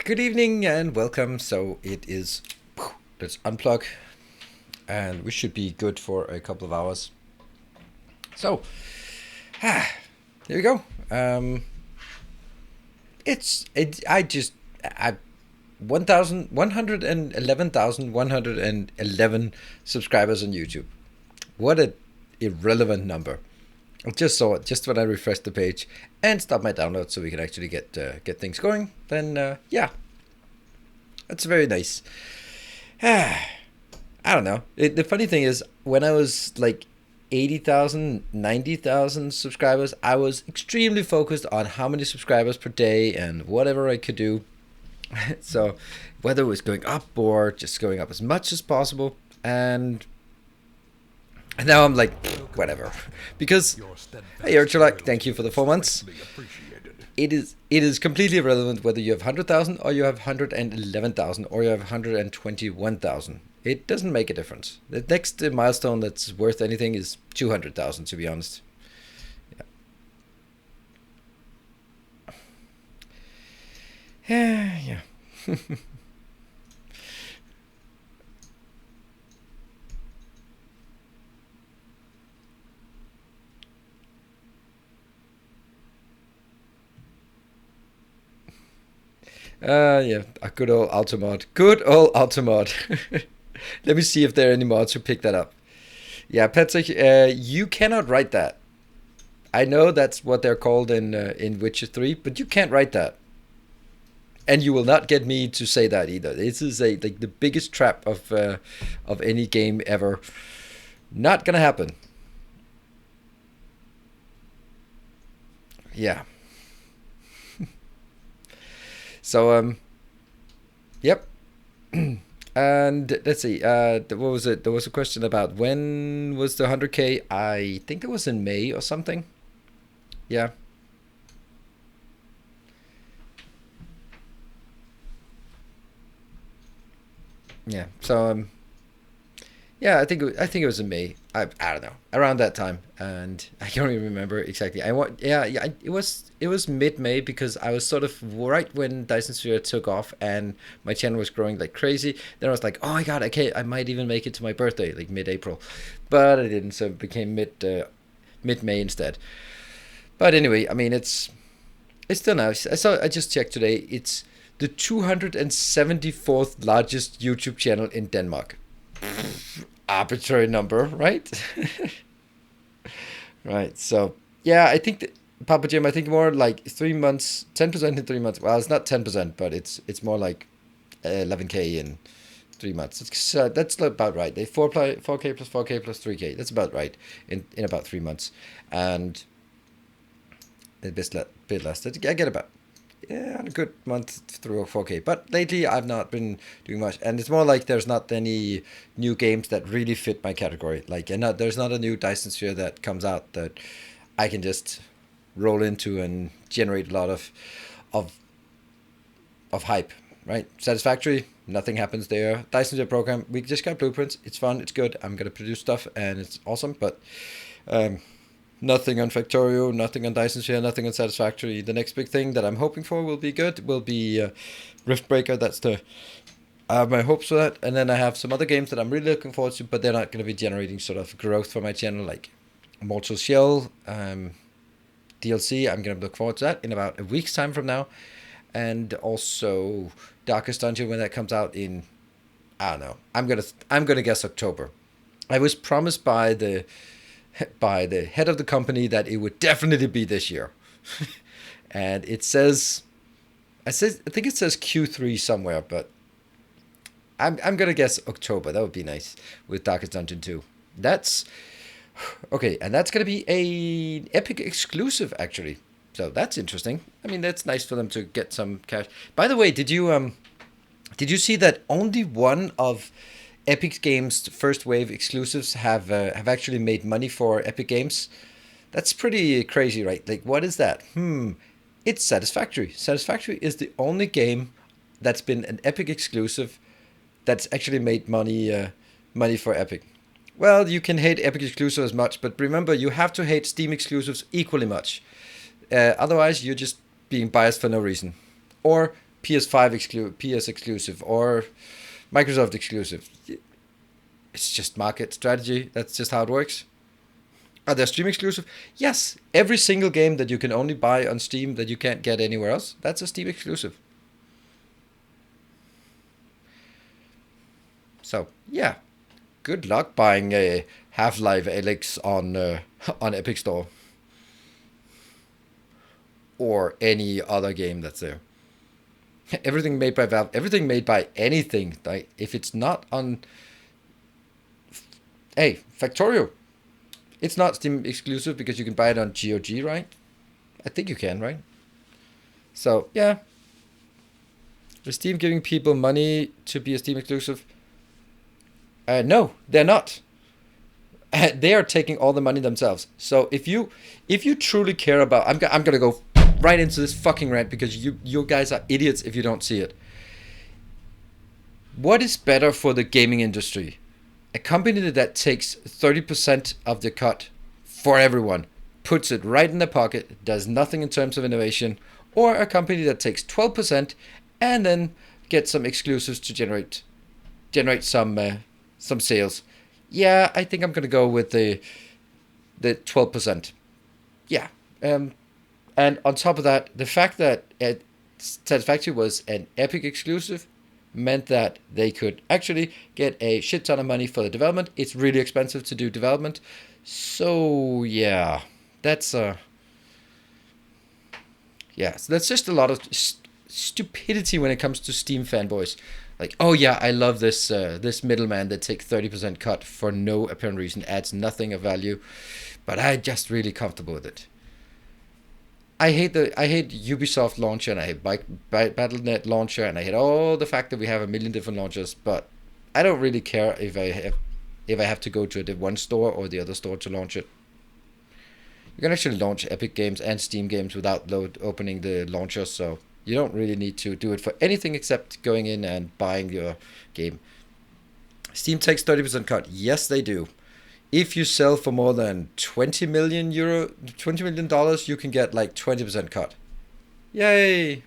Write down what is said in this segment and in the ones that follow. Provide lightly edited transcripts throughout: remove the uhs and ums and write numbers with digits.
Good evening and welcome. So it is, let's unplug, and we should be good for a couple of hours. So, here we go. I 111,111 subscribers on YouTube. What an irrelevant number. I just saw it just when I refreshed the page and stopped my download so we can actually get things going. Then yeah, that's very nice. I don't know. The funny thing is, when I was like 80,000, 90,000 subscribers, I was extremely focused on how many subscribers per day and whatever I could do. So whether it was going up or just going up as much as possible. And now I'm like, whatever. Because, hey, Urchulak, thank you for the 4 months. It is completely irrelevant whether you have 100,000 or you have 111,000 or you have 121,000. It doesn't make a difference. The next milestone that's worth anything is 200,000, to be honest. Yeah. Yeah. Yeah, a good old Automod. Good old Automod. Let me see if there are any mods who pick that up. Yeah, Patrick, you cannot write that. I know that's what they're called in Witcher 3, but you can't write that. And you will not get me to say that either. This is like the biggest trap of any game ever. Not gonna happen. Yeah. So yep. And let's see. What was it? There was a question about when was the 100K. I think it was in May or something. Yeah. Yeah. So yeah, I think it was in May. I don't know, around that time, and I can't even remember exactly. I want yeah, it was mid May because I was sort of right when Dyson Sphere took off and my channel was growing like crazy. Then I was like, oh my god, okay, I might even make it to my birthday, like mid April, but I didn't, so it became mid May instead. But anyway, I mean it's still nice. I just checked today. It's the 274th largest YouTube channel in Denmark. Arbitrary number, right? Right. So yeah, I think that, Papa Jim, I think more like 3 months, 10% in 3 months. Well, it's not 10%, but it's more like 11K in 3 months. That's about right. They 4K plus 4K plus 3K. That's about right in about 3 months, and a bit less. I get about, yeah, a good month through 4K. But lately, I've not been doing much, and it's more like there's not any new games that really fit my category. Like, there's not a new Dyson Sphere that comes out that I can just roll into and generate a lot of of hype. Right? Satisfactory. Nothing happens there. Dyson Sphere program. We just got blueprints. It's fun. It's good. I'm gonna produce stuff, and it's awesome. But um, nothing on Factorio, nothing on Dyson Sphere, nothing on Satisfactory. The next big thing that I'm hoping for will be good. Will be Riftbreaker. That's the I have my hopes for that, and then I have some other games that I'm really looking forward to, but they're not going to be generating sort of growth for my channel, like Mortal Shell DLC. I'm going to look forward to that in about a week's time from now, and also Darkest Dungeon when that comes out in, I don't know. I'm gonna guess October. I was promised by the head of the company that it would definitely be this year. And I think it says Q3 somewhere, but I'm gonna guess October. That would be nice with Darkest Dungeon 2. That's okay, and that's gonna be a Epic exclusive actually. So that's interesting. I mean, that's nice for them to get some cash. By the way, did you see that only one of Epic Games' first wave exclusives have actually made money for Epic Games? That's pretty crazy, right? Like, what is that? It's Satisfactory. Satisfactory is the only game that's been an Epic exclusive that's actually made money for Epic. Well, you can hate Epic exclusives as much, but remember, you have to hate Steam exclusives equally much. Otherwise, you're just being biased for no reason. Or PS exclusive, or Microsoft exclusive. It's just market strategy. That's just how it works. Are there Steam exclusive? Yes. Every single game that you can only buy on Steam that you can't get anywhere else, that's a Steam exclusive. So, yeah. Good luck buying a Half-Life Alyx on Epic Store. Or any other game that's there. Everything made by Valve, everything made by anything, like if it's not on, hey, Factorio, it's not Steam exclusive because you can buy it on GOG, right? I think you can, right? So yeah, is Steam giving people money to be a Steam exclusive? No, they're not. They are taking all the money themselves. So if you truly care about, I'm gonna go right into this fucking rant because you guys are idiots if you don't see it. What is better for the gaming industry? A company that takes 30% of the cut for everyone, puts it right in their pocket, does nothing in terms of innovation, or a company that takes 12% and then gets some exclusives to generate some sales. Yeah, I think I'm gonna go with the 12%. Yeah. And on top of that, the fact that Satisfactory was an Epic exclusive meant that they could actually get a shit ton of money for the development. It's really expensive to do development. So, yeah, that's yeah, so that's just a lot of stupidity when it comes to Steam fanboys. Like, oh yeah, I love this middleman that takes 30% cut for no apparent reason, adds nothing of value, but I'm just really comfortable with it. I hate Ubisoft launcher, and I hate Battle.net launcher, and I hate all the fact that we have a million different launchers. But I don't really care if I have to go to the one store or the other store to launch it. You can actually launch Epic games and Steam games without opening the launcher, so you don't really need to do it for anything except going in and buying your game. Steam takes 30% cut. Yes, they do. If you sell for more than $20 million, you can get like 20% cut. Yay!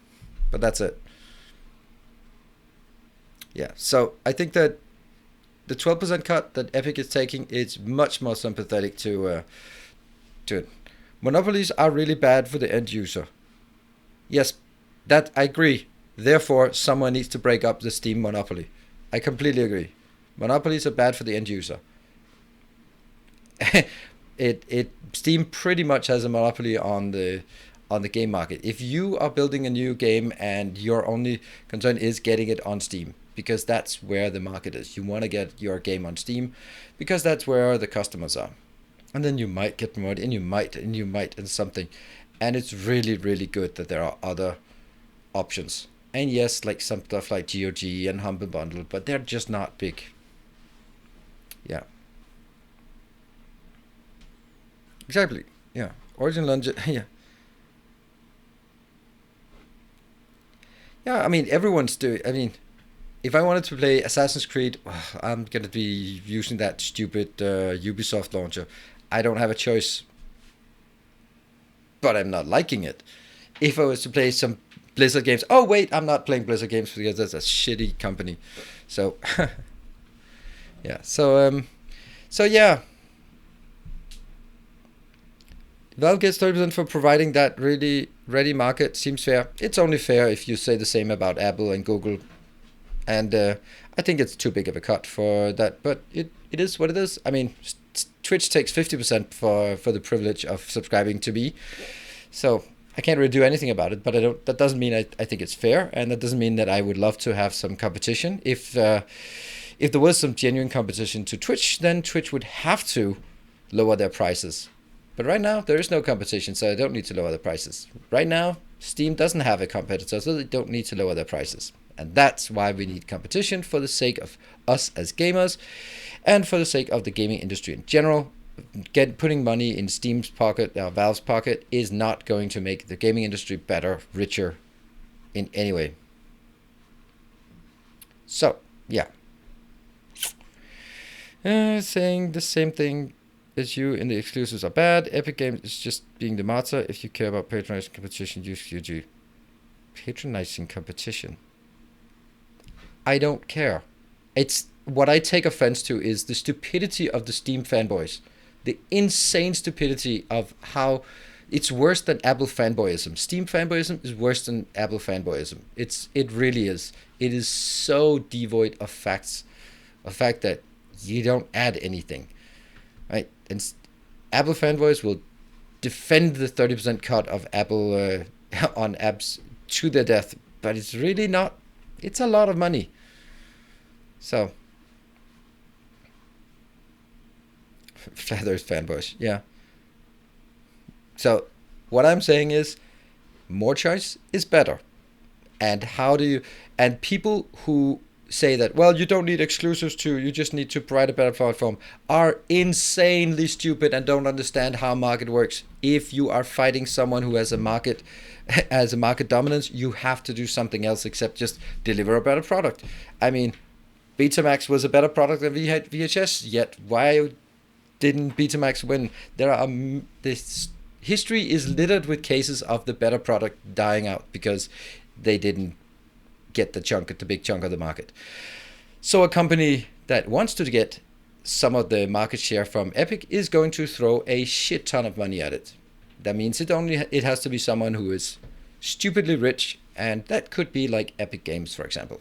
But that's it. Yeah, so I think that the 12% cut that Epic is taking is much more sympathetic to it. Monopolies are really bad for the end user. Yes, that I agree. Therefore, someone needs to break up the Steam monopoly. I completely agree. Monopolies are bad for the end user. Steam pretty much has a monopoly on the game market. If you are building a new game and your only concern is getting it on Steam, because that's where the market is. You want to get your game on Steam because that's where the customers are. And then you might get promoted, and you might and something. And it's really, really good that there are other options. And yes, like some stuff like GOG and Humble Bundle, but they're just not big. Yeah. Exactly. Yeah. Origin Lunge. Yeah. Yeah. I mean, everyone's doing. I mean, if I wanted to play Assassin's Creed, I'm gonna be using that stupid Ubisoft launcher. I don't have a choice. But I'm not liking it. If I was to play some Blizzard games, oh wait, I'm not playing Blizzard games because that's a shitty company. So, yeah. So yeah. Valve gets 30% for providing that really ready market. Seems fair. It's only fair if you say the same about Apple and Google. And I think it's too big of a cut for that. But it is what it is. I mean, Twitch takes 50% for the privilege of subscribing to me. So I can't really do anything about it, but that doesn't mean I think it's fair, and that doesn't mean that I would love to have some competition. If there was some genuine competition to Twitch, then Twitch would have to lower their prices. But right now, there is no competition, so I don't need to lower the prices. Right now, Steam doesn't have a competitor, so they don't need to lower their prices. And that's why we need competition, for the sake of us as gamers, and for the sake of the gaming industry in general. Putting money in Steam's pocket, Valve's pocket, is not going to make the gaming industry better, richer, in any way. So, yeah. Saying the same thing as you in the exclusives are bad. Epic Games is just being the martyr. If you care about patronizing competition, use QG. Patronizing competition? I don't care. It's what I take offense to is the stupidity of the Steam fanboys. The insane stupidity of how it's worse than Apple fanboyism. Steam fanboyism is worse than Apple fanboyism. It really is. It is so devoid of facts. A fact that you don't add anything, right? And Apple fanboys will defend the 30% cut of Apple on apps to their death, but it's really not. It's a lot of money. So, Flat Earth fanboys, yeah. So, what I'm saying is, more choice is better. And and people who say that, well, you don't need exclusives too, you just need to provide a better platform, are insanely stupid and don't understand how market works. If you are fighting someone who has a market dominance, you have to do something else except just deliver a better product. I mean, Betamax was a better product than VHS, yet why didn't Betamax win? This history is littered with cases of the better product dying out because they didn't get the big chunk of the market. So a company that wants to get some of the market share from Epic is going to throw a shit ton of money at it. That means it has to be someone who is stupidly rich, and that could be like Epic Games, for example.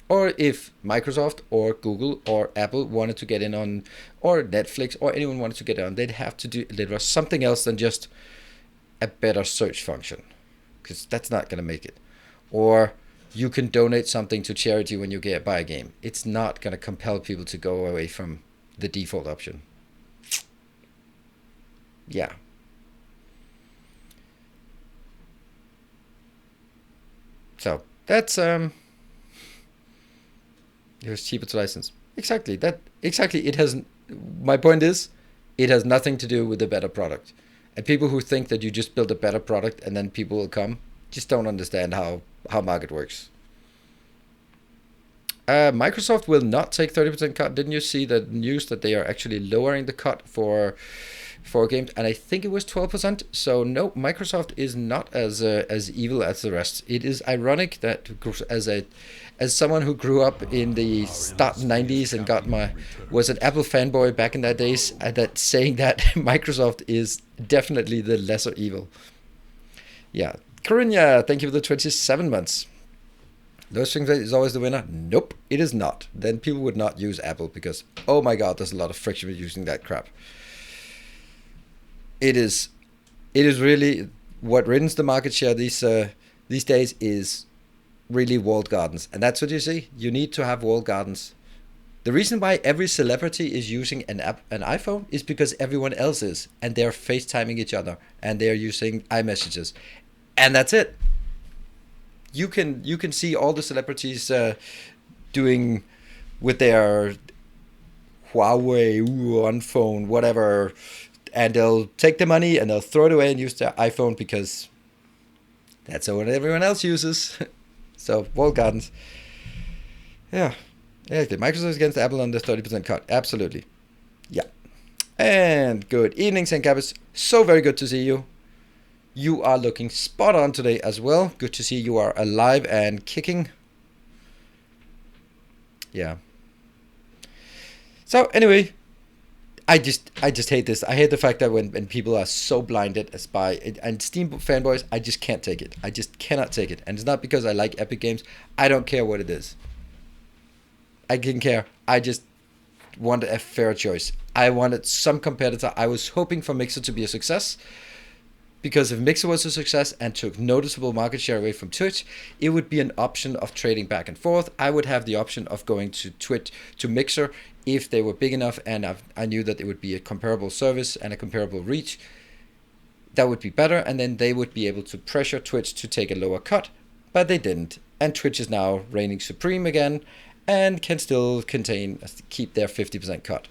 Or if Microsoft or Google or Apple wanted to get in on, or Netflix or anyone wanted to get on, they'd have to deliver something else than just a better search function, because that's not going to make it. Or you can donate something to charity when you buy a game. It's not going to compel people to go away from the default option. Yeah. So that's it was cheaper to license. Exactly. It hasn't. My point is, it has nothing to do with the better product. And people who think that you just build a better product and then people will come, just don't understand how market works. Microsoft will not take 30% cut. Didn't you see the news that they are actually lowering the cut for games? And I think it was 12%. So no, Microsoft is not as evil as the rest. It is ironic that as someone who grew up in the start 90s and was an Apple fanboy back in that days, that saying that Microsoft is definitely the lesser evil. Yeah. Corinna, thank you for the 27 months. Livestream VOD is always the winner? Nope, it is not. Then people would not use Apple because, oh my god, there's a lot of friction with using that crap. It is really what wins the market share these days is really walled gardens. And that's what you see. You need to have walled gardens. The reason why every celebrity is using an iPhone is because everyone else is. And they're FaceTiming each other. And they're using iMessages. And that's it. You can see all the celebrities doing with their Huawei One phone, whatever, and they'll take the money and they'll throw it away and use their iPhone because that's what everyone else uses. So, walled gardens. Yeah. Microsoft is against Apple on the 30% cut. Absolutely. Yeah. And good evening, St. Cabas. So very good to see you. You are looking spot on today as well. Good to see you are alive and kicking. Yeah. So anyway, I just hate this. I hate the fact that when people are so blinded as by and Steam fanboys, I just can't take it. I just cannot take it. And it's not because I like Epic Games. I don't care what it is. I didn't care. I just wanted a fair choice. I wanted some competitor. I was hoping for Mixer to be a success. Because if Mixer was a success and took noticeable market share away from Twitch, it would be an option of trading back and forth. I would have the option of going to Twitch, to Mixer, if they were big enough and I knew that it would be a comparable service and a comparable reach. That would be better, and then they would be able to pressure Twitch to take a lower cut, but they didn't. And Twitch is now reigning supreme again and can still keep their 50% cut.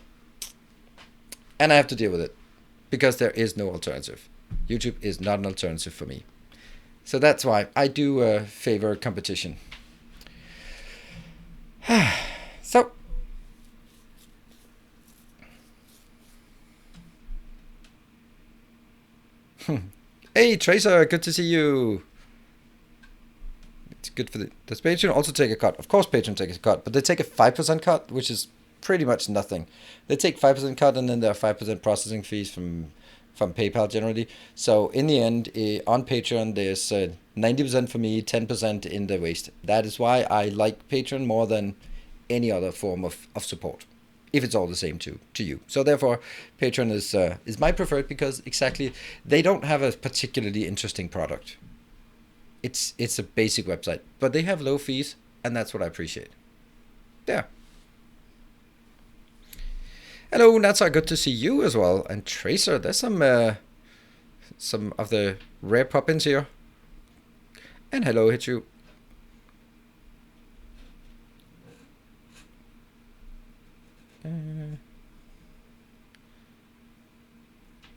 And I have to deal with it because there is no alternative. YouTube is not an alternative for me. So that's why I do favor competition. So. Hey Tracer, good to see you. It's good for does Patreon also take a cut? Of course Patreon takes a cut, but they take a 5% cut, which is pretty much nothing. They take 5% cut, and then there are 5% processing fees from PayPal generally. So in the end, on Patreon, there's 90% for me, 10% in the waste. That is why I like Patreon more than any other form of support, if it's all the same to you. So therefore, Patreon is my preferred, because exactly, they don't have a particularly interesting product. It's a basic website, but they have low fees, and that's what I appreciate. Yeah. Hello, Natsa, good to see you as well. And Tracer, there's some of the rare pop-ins here. And hello, Hitchu.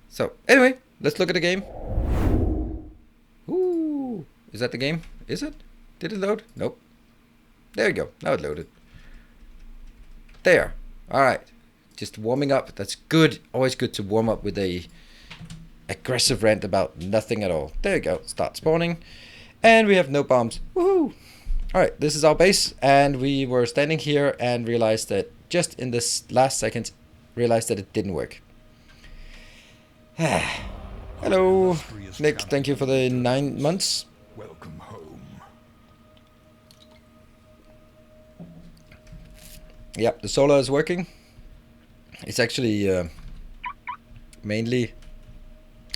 So, anyway, let's look at the game. Ooh, is that the game? Is it? Did it load? Nope. There you go. Now it loaded. There. All right. Just warming up. That's good. Always good to warm up with a aggressive rant about nothing at all. There you go. Start spawning. And we have no bombs. Woohoo! Alright, this is our base. And we were standing here and realized that just in this last second, realized that it didn't work. Hello, Nick. Thank you for the 9 months. Welcome home. Yep, the solar is working. It's actually mainly...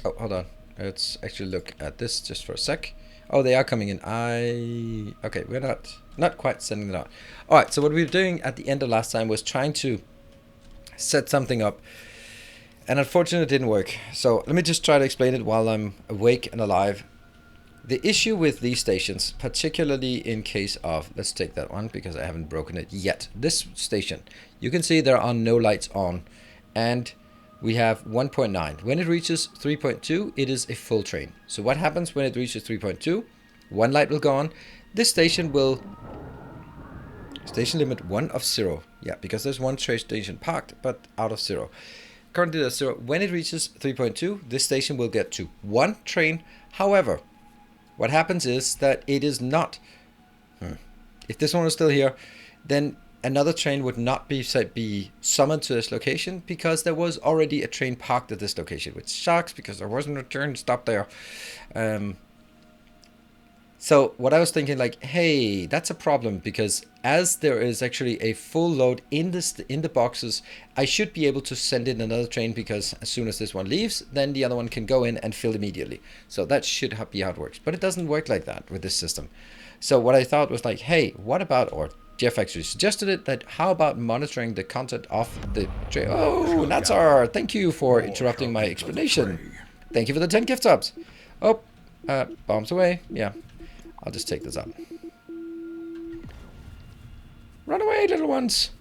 Oh, hold on. Let's actually look at this just for a sec. Oh, they are coming in. Okay, we're not quite sending it out. Alright, so what we were doing at the end of last time was trying to set something up. And unfortunately it didn't work. So let me just try to explain it while I'm awake and alive. The issue with these stations, particularly in case of, let's take that one because I haven't broken it yet. This station, you can see there are no lights on, and we have 1.9. When it reaches 3.2, it is a full train. So what happens when it reaches 3.2? One light will go on. This station will, station limit 1 of 0. Yeah, because there's one train station parked, but out of 0. Currently there's 0. When it reaches 3.2, this station will get to 1 train. However, what happens is that it is not, if this one was still here, then another train would not be summoned to this location, because there was already a train parked at this location, which sucks because there wasn't a train stop there. So what I was thinking, like, hey, that's a problem, because as there is actually a full load in the boxes, I should be able to send in another train, because as soon as this one leaves, then the other one can go in and fill immediately. So that should be how it works. But it doesn't work like that with this system. So what I thought was like, hey, what about, or Jeff actually suggested it, that how about monitoring the content of the train? Oh, Natsar, thank you for interrupting my explanation. Thank you for the 10 gift subs. Oh, bombs away. Yeah. I'll just take this up. Run away, little ones.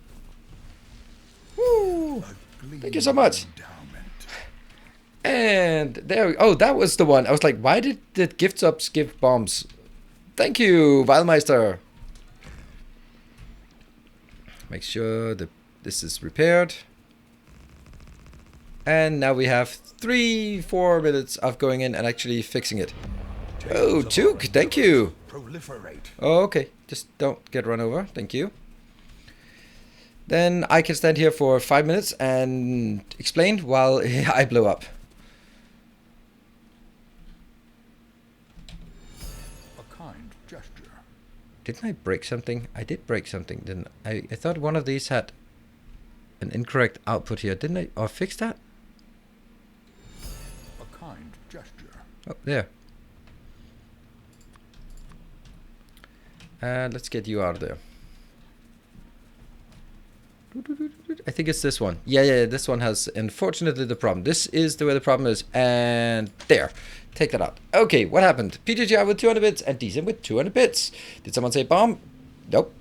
Woo! Thank you so much. And there we go. Oh, that was the one. I was like, why did the gift subs give bombs? Thank you, Weilmeister. Make sure that this is repaired. And now we have 3-4 minutes of going in and actually fixing it. Oh, Took, thank you. Oh, okay, just don't get run over. Thank you. Then I can stand here for 5 minutes and explain while I blow up. A kind gesture. Didn't I break something? I did break something, didn't I? I thought one of these had an incorrect output here. Didn't I? Or fix that? A kind gesture. Oh, there. Let's get you out of there. I think it's this one. Yeah, this one has, unfortunately, the problem. This is the way the problem is. And there. Take that out. Okay, what happened? PGGI with 200 bits and Decent with 200 bits. Did someone say bomb? Nope.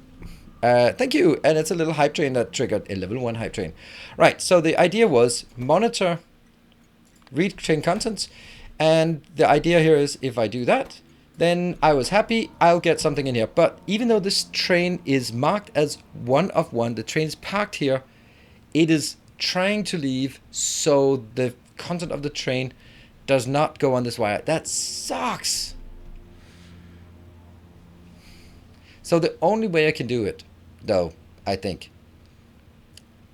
Thank you. And it's a little hype train that triggered a level 1 hype train. Right, so the idea was monitor read train contents. And the idea here is if I do that, then I was happy, I'll get something in here. But even though this train is marked as 1 of 1, the train is parked here, it is trying to leave, so the content of the train does not go on this wire. That sucks. So the only way I can do it, though, I think.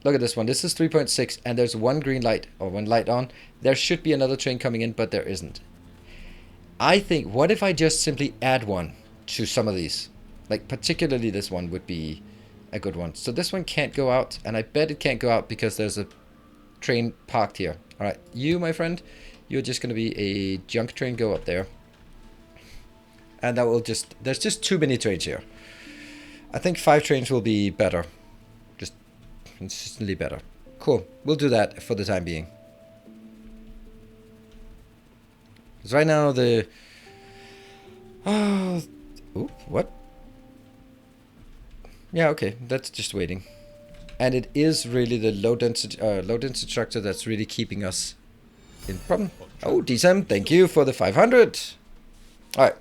Look at this one. This is 3.6 and there's one green light or one light on. There should be another train coming in, but there isn't. I think, what if I just simply add one to some of these? Like, particularly this one would be a good one. So this one can't go out, and I bet it can't go out because there's a train parked here. All right, you, my friend, you're just going to be a junk train. Go up there. And that will just, there's just too many trains here. I think 5 trains will be better. Just consistently better. Cool, we'll do that for the time being. Because right now the... Oop, what? Yeah, okay, that's just waiting. And it is really the low density structure that's really keeping us in problem. Oh, DSM, thank you for the 500. Alright.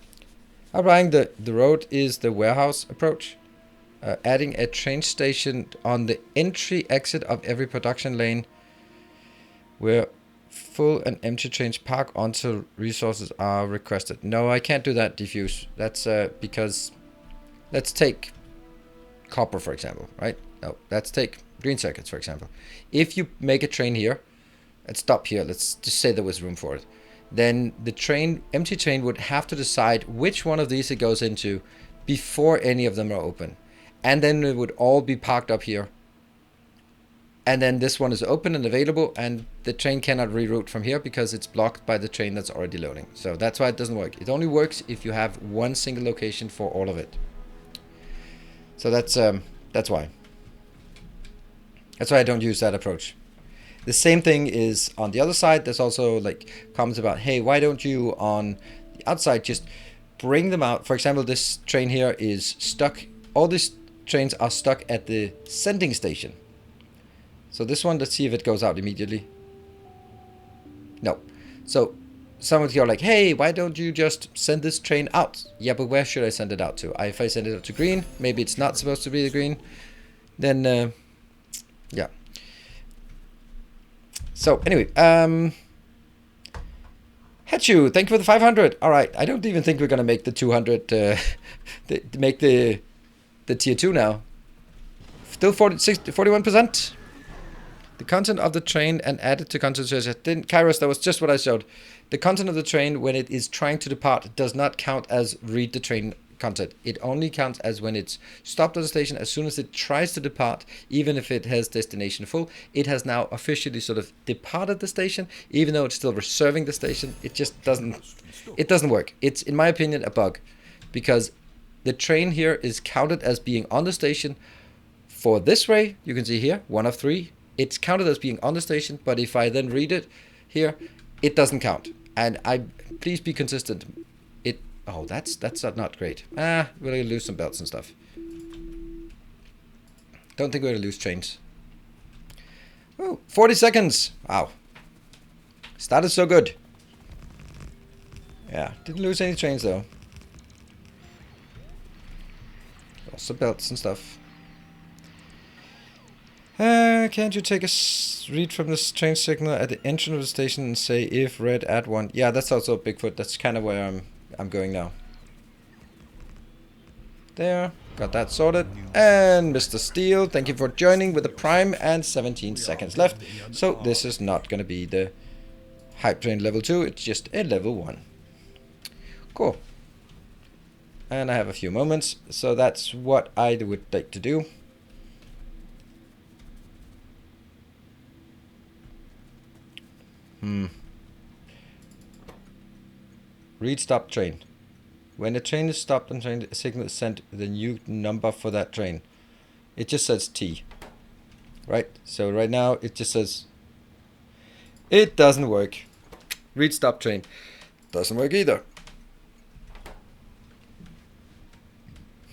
Outlying the road is the warehouse approach. Adding a train station on the entry exit of every production lane where full and empty trains park until resources are requested. No, I can't do that, Diffuse. That's because, let's take copper, for example, right? No, let's take green circuits, for example. If you make a train here and stop here, let's just say there was room for it, then the train, empty train, would have to decide which one of these it goes into before any of them are open. And then it would all be parked up here. And then this one is open and available, and the train cannot reroute from here because it's blocked by the train that's already loading. So that's why it doesn't work. It only works if you have one single location for all of it. So that's why. That's why I don't use that approach. The same thing is on the other side. There's also like comments about, hey, why don't you on the outside just bring them out? For example, this train here is stuck. All these trains are stuck at the sending station. So this one, let's see if it goes out immediately. No. So some of you are like, hey, why don't you just send this train out? Yeah, but where should I send it out to? If I send it out to green, maybe it's not supposed to be the green. Then, yeah. So anyway, Hachu, thank you for the 500. All right, I don't even think we're gonna make the 200. Make the tier 2 now. Still 41%. The content of the train and added to content search. Kairos, that was just what I showed. The content of the train when it is trying to depart does not count as read the train content. It only counts as when it's stopped at the station. As soon as it tries to depart, even if it has destination full, it has now officially sort of departed the station, even though it's still reserving the station. It just doesn't work. It's, in my opinion, a bug, because the train here is counted as being on the station for this way. You can see here, 1 of 3. It's counted as being on the station, but if I then read it here, it doesn't count. And please be consistent. Oh, that's not great. We're gonna lose some belts and stuff. Don't think we're gonna lose trains. Oh, 40 seconds. Wow. Started so good. Yeah, didn't lose any trains though. Also belts and stuff. Can't you take a read from this train signal at the entrance of the station and say if red add 1? Yeah, that's also Bigfoot. That's kind of where I'm going now. There, got that sorted. And Mr. Steele, thank you for joining with a prime and 17 seconds left. So this is not going to be the hype train level 2. It's just a level 1. Cool. And I have a few moments, so that's what I would like to do. Read stop train. When a train is stopped and train, a signal is sent with a new number for that train. It just says T. Right? So right now it just says it doesn't work. Read stop train. Doesn't work either.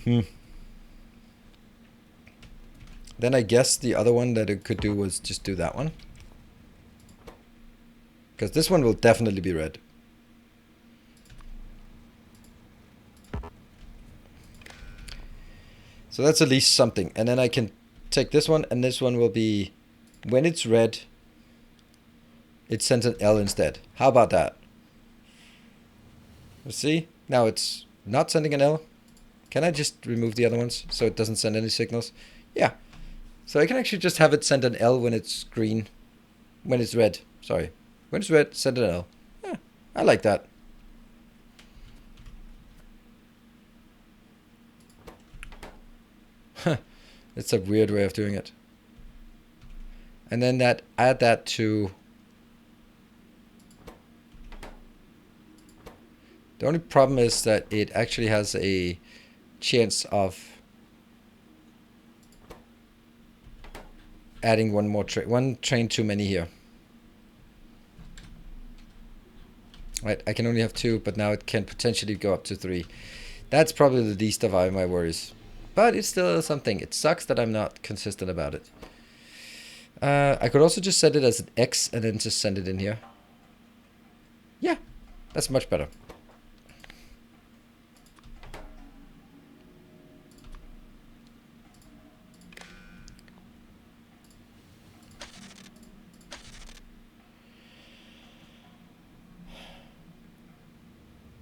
Then I guess the other one that it could do was just do that one. Because this one will definitely be red. So that's at least something. And then I can take this one, and this one will be, when it's red, it sends an L instead. How about that? Let's see. Now it's not sending an L. Can I just remove the other ones so it doesn't send any signals? Yeah. So I can actually just have it send an L when it's green. When it's red. Sorry. When it's red, send an L. Yeah, I like that. It's a weird way of doing it. And then add that to... The only problem is that it actually has a chance of adding one train too many here. Right, I can only have 2, but now it can potentially go up to 3. That's probably the least of my worries. But it's still something. It sucks that I'm not consistent about it. I could also just set it as an X and then just send it in here. Yeah, that's much better.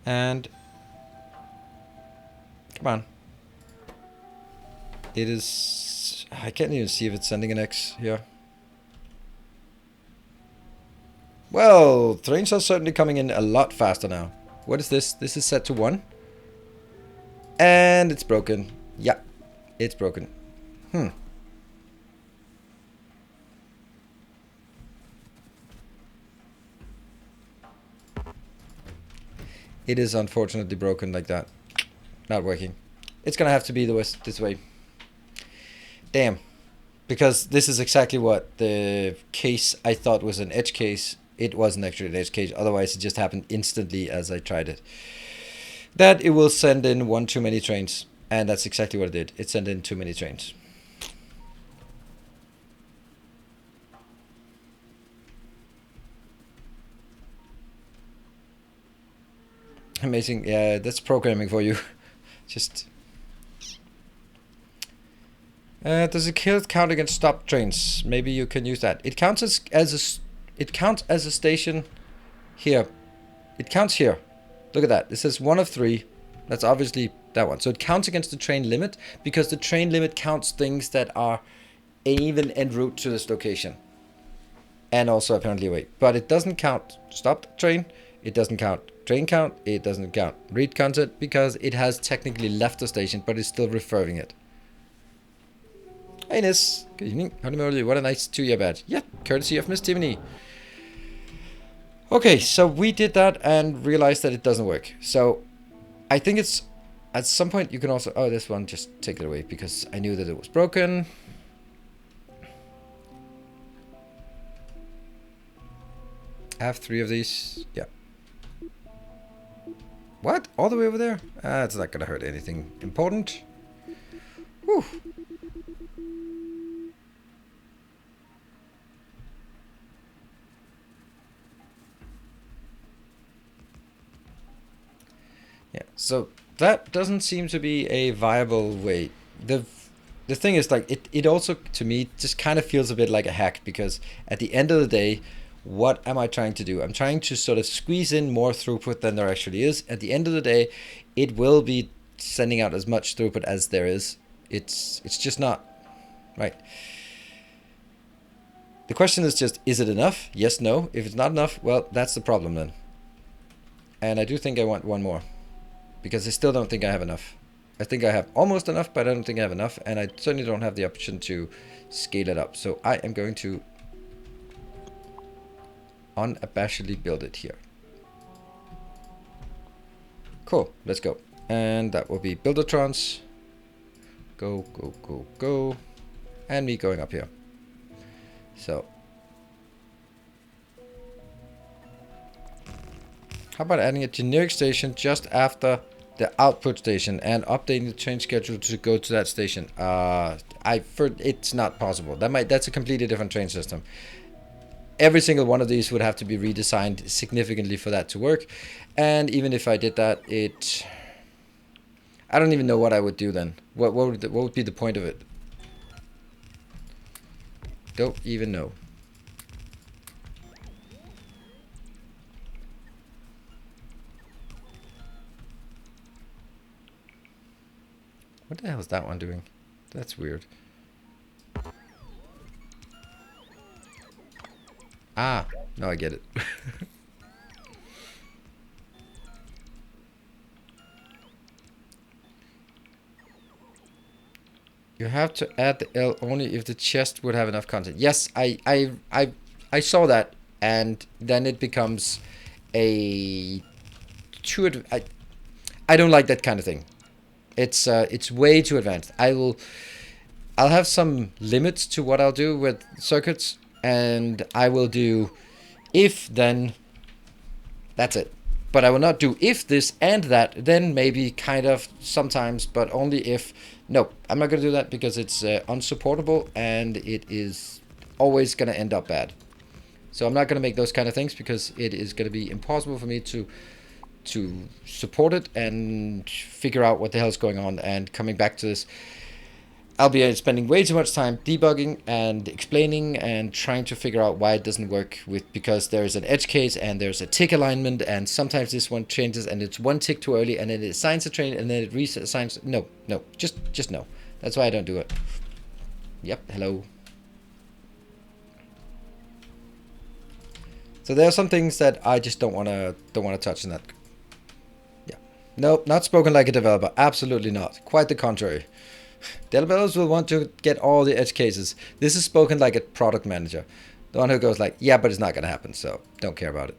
And come on. It is... I can't even see if it's sending an X here. Well, trains are certainly coming in a lot faster now. What is this? This is set to 1. And it's broken. Yeah, it's broken. It is unfortunately broken like that. Not working. It's gonna have to be this way. Damn. Because this is exactly what the case I thought was an edge case. It wasn't actually an edge case. Otherwise, it just happened instantly as I tried it. That it will send in one too many trains. And that's exactly what it did. It sent in too many trains. Amazing. Yeah, that's programming for you. Just... does it count against stop trains? Maybe you can use that. It counts as a station here. It counts here. Look at that. It says 1 of 3. That's obviously that one. So it counts against the train limit because the train limit counts things that are an even en route to this location. And also apparently away. But it doesn't count stopped train. It doesn't count train count. It doesn't count read content because it has technically left the station, but it's still referring it. Hey Ines, good evening. Howdy Molly, what a nice 2-year badge. Yeah, courtesy of Miss Tiffany. Okay, so we did that and realized that it doesn't work. So I think it's at some point you can also... Oh, this one, just take it away because I knew that it was broken. I have 3 of these. Yeah. What? All the way over there? It's not gonna hurt anything important. Whew. Yeah, so that doesn't seem to be a viable way. The thing is, like, it also, to me, just kind of feels a bit like a hack because at the end of the day, what am I trying to do? I'm trying to sort of squeeze in more throughput than there actually is. At the end of the day, it will be sending out as much throughput as there is. It's just not, right? The question is just, is it enough? Yes, no. If it's not enough, well, that's the problem then. And I do think I want one more. Because I still don't think I have enough. I think I have almost enough, but I don't think I have enough. And I certainly don't have the option to scale it up. So I am going to unabashedly build it here. Cool, let's go. And that will be Buildertrons. Go, go, go, go. And me going up here. So. How about adding a generic station just after the output station and updating the train schedule to go to that station? It's not possible. That's a completely different train system. Every single one of these would have to be redesigned significantly for that to work. And even if I did that, I don't even know what I would do then. What would be the point of it? Don't even know. What the hell is that one doing? That's weird. Ah, now I get it. You have to add the L only if the chest would have enough content. Yes, I saw that, and then it becomes a I don't like that kind of thing. It's way too advanced. I'll have some limits to what I'll do with circuits, and I will do if then. That's it. But I will not do if this and that, then maybe kind of sometimes, but only if. No, I'm not going to do that because it's unsupportable and it is always going to end up bad. So I'm not going to make those kind of things because it is going to be impossible for me to support it and figure out what the hell is going on. And coming back to this, I'll be spending way too much time debugging and explaining and trying to figure out why it doesn't work because there's an edge case and there's a tick alignment, and sometimes this one changes and it's one tick too early and then it assigns a train and then it reassigns. No, just no. That's why I don't do it. Yep, hello. So there are some things that I just don't want to touch in that. Yeah. Nope, not spoken like a developer. Absolutely not. Quite the contrary. Developers will want to get all the edge cases. This is spoken like a product manager. The one who goes like, yeah, but it's not going to happen, so don't care about it.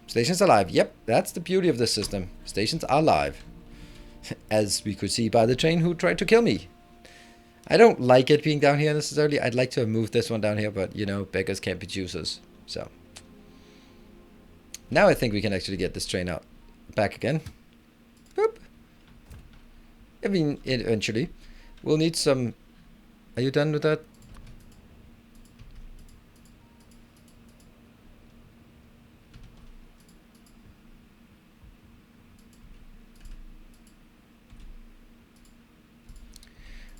Stations are live. Yep, that's the beauty of this system. Stations are live. As we could see by the train who tried to kill me. I don't like it being down here necessarily. I'd like to have moved this one down here, but, you know, beggars can't be choosers. So. Now I think we can actually get this train out. Back again. Boop. I mean, eventually. We'll need some... Are you done with that?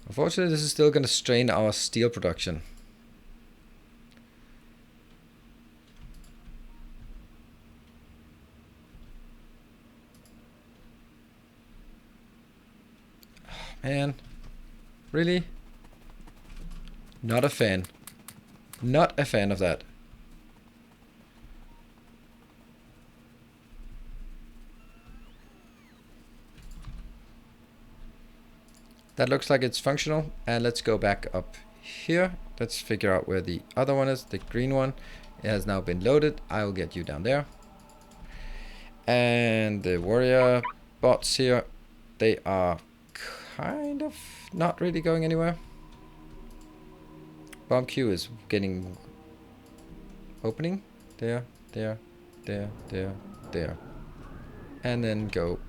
Unfortunately, this is still going to strain our steel production. Man, really? Not a fan. Not a fan of that. That looks like it's functional. And let's go back up here. Let's figure out where the other one is. The green one. It has now been loaded. I will get you down there. And the warrior bots here, they are kind of not really going anywhere. Bomb Q is getting opening. There. And then go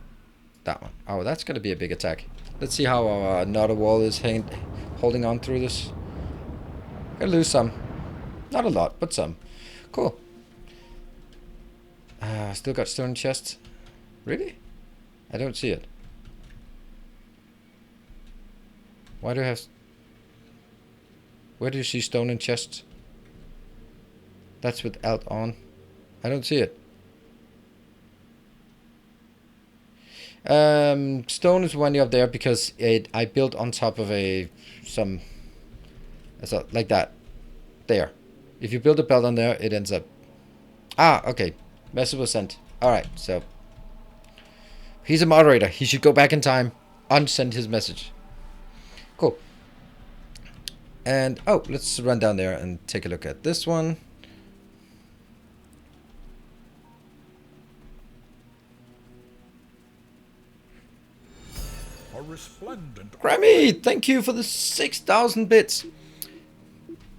that one. Oh, that's going to be a big attack. Let's see how our another wall is holding on through this. Gonna lose some. Not a lot, but some. Cool. Still got stone chests. Really? I don't see it. Why do I have... Where do you see stone and chests? That's with alt on. I don't see it. Stone is one up there because I built on top of like that. There. If you build a belt on there, it ends up... Ah, okay. Message was sent. Alright, so... He's a moderator. He should go back in time. Unsend his message. Cool. And, oh, let's run down there and take a look at this one. resplendent. Grammy, thank you for the 6,000 bits.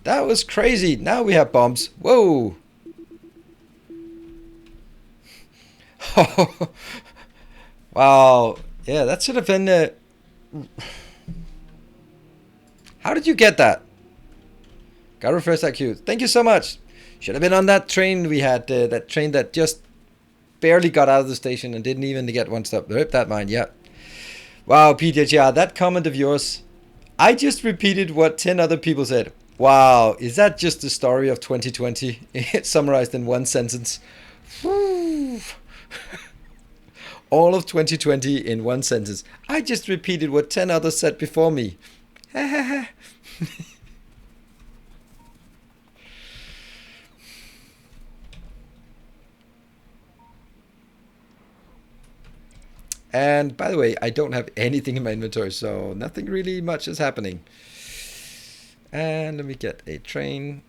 That was crazy. Now we have bombs. Whoa. Wow. Yeah, that should have been... How did you get that? Gotta refresh that queue. Thank you so much. Should have been on that train we had. That train that just barely got out of the station and didn't even get one stop. Rip that mine, yeah. Wow, PJR, that comment of yours. I just repeated what 10 other people said. Wow, is that just the story of 2020? It's summarized in one sentence. Whew. All of 2020 in one sentence. I just repeated what 10 others said before me. And by the way, I don't have anything in my inventory, so nothing really much is happening. And let me get a train.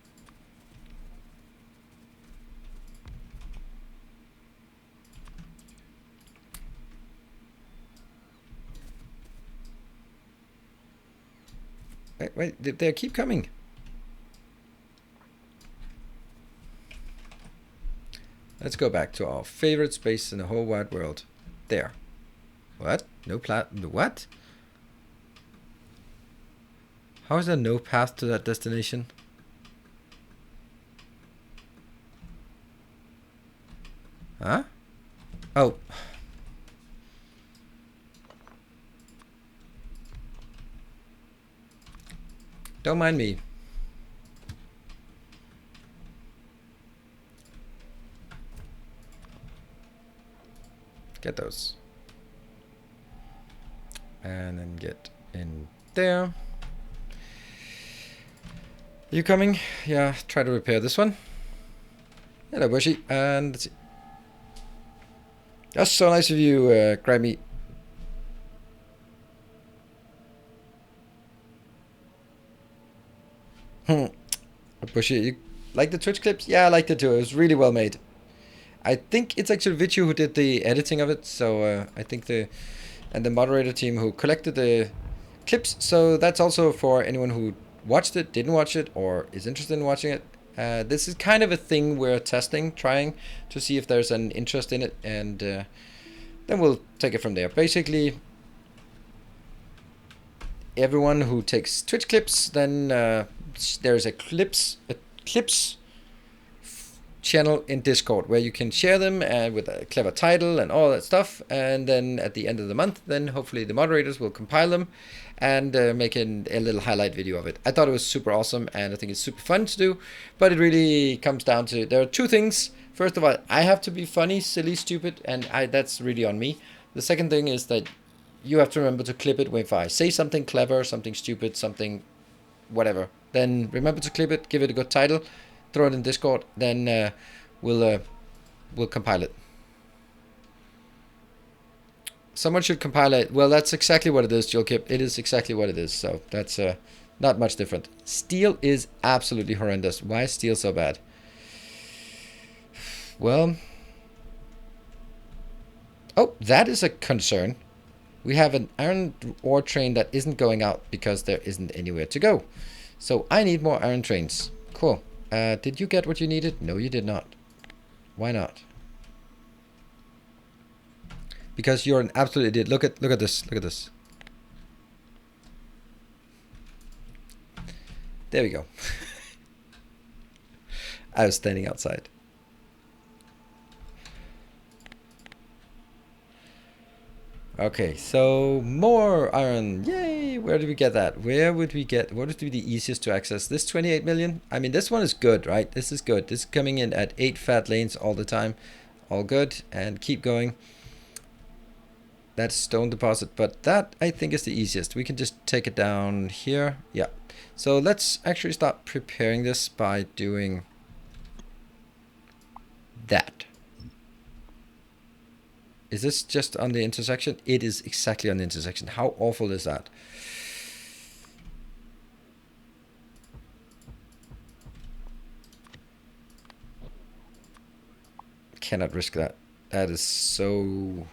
Wait, they keep coming. Let's go back to our favorite space in the whole wide world. There. What? No what? How is there no path to that destination? Huh? Oh. Don't mind me. Get those. And then get in there. You coming? Yeah, try to repair this one. Hello, Bushy. And let's see. That's so nice of you, Grammy. Bushy, you like the Twitch clips? Yeah, I liked it too. It was really well made. I think it's actually Vichu who did the editing of it. So I think the moderator team who collected the clips. So that's also for anyone who watched it, didn't watch it, or is interested in watching it. This is kind of a thing we're testing, trying to see if there's an interest in it, and then we'll take it from there. Basically, everyone who takes Twitch clips, then there's a clips channel in Discord where you can share them with a clever title and all that stuff, and then at the end of the month, then hopefully the moderators will compile them and make a little highlight video of it. I thought it was super awesome, and I think it's super fun to do, but it really comes down to, there are two things. First of all, I have to be funny, silly, stupid, and that's really on me. The second thing is that you have to remember to clip it if I say something clever, something stupid, something whatever. Then remember to clip it, give it a good title, throw it in Discord, then we'll compile it. Someone should compile it. Well, that's exactly what it is, Jolkip. It is exactly what it is, so that's not much different. Steel is absolutely horrendous. Why is steel so bad? Well, oh, that is a concern. We have an iron ore train that isn't going out because there isn't anywhere to go. So I need more iron trains. Cool. Did you get what you needed? No, you did not. Why not? Because you're an absolute idiot. Look at this. Look at this. There we go. I was standing outside. Okay, so more iron. Yay! Where did we get that? Where would we get, what would be the easiest to access? This 28 million? I mean, this one is good, right? This is good. This is coming in at 8 fat lanes all the time. All good. And keep going. That's stone deposit, but that I think is the easiest. We can just take it down here. Yeah. So let's actually start preparing this by doing that. Is this just on the intersection? It is exactly on the intersection. How awful is that? Cannot risk that. That is so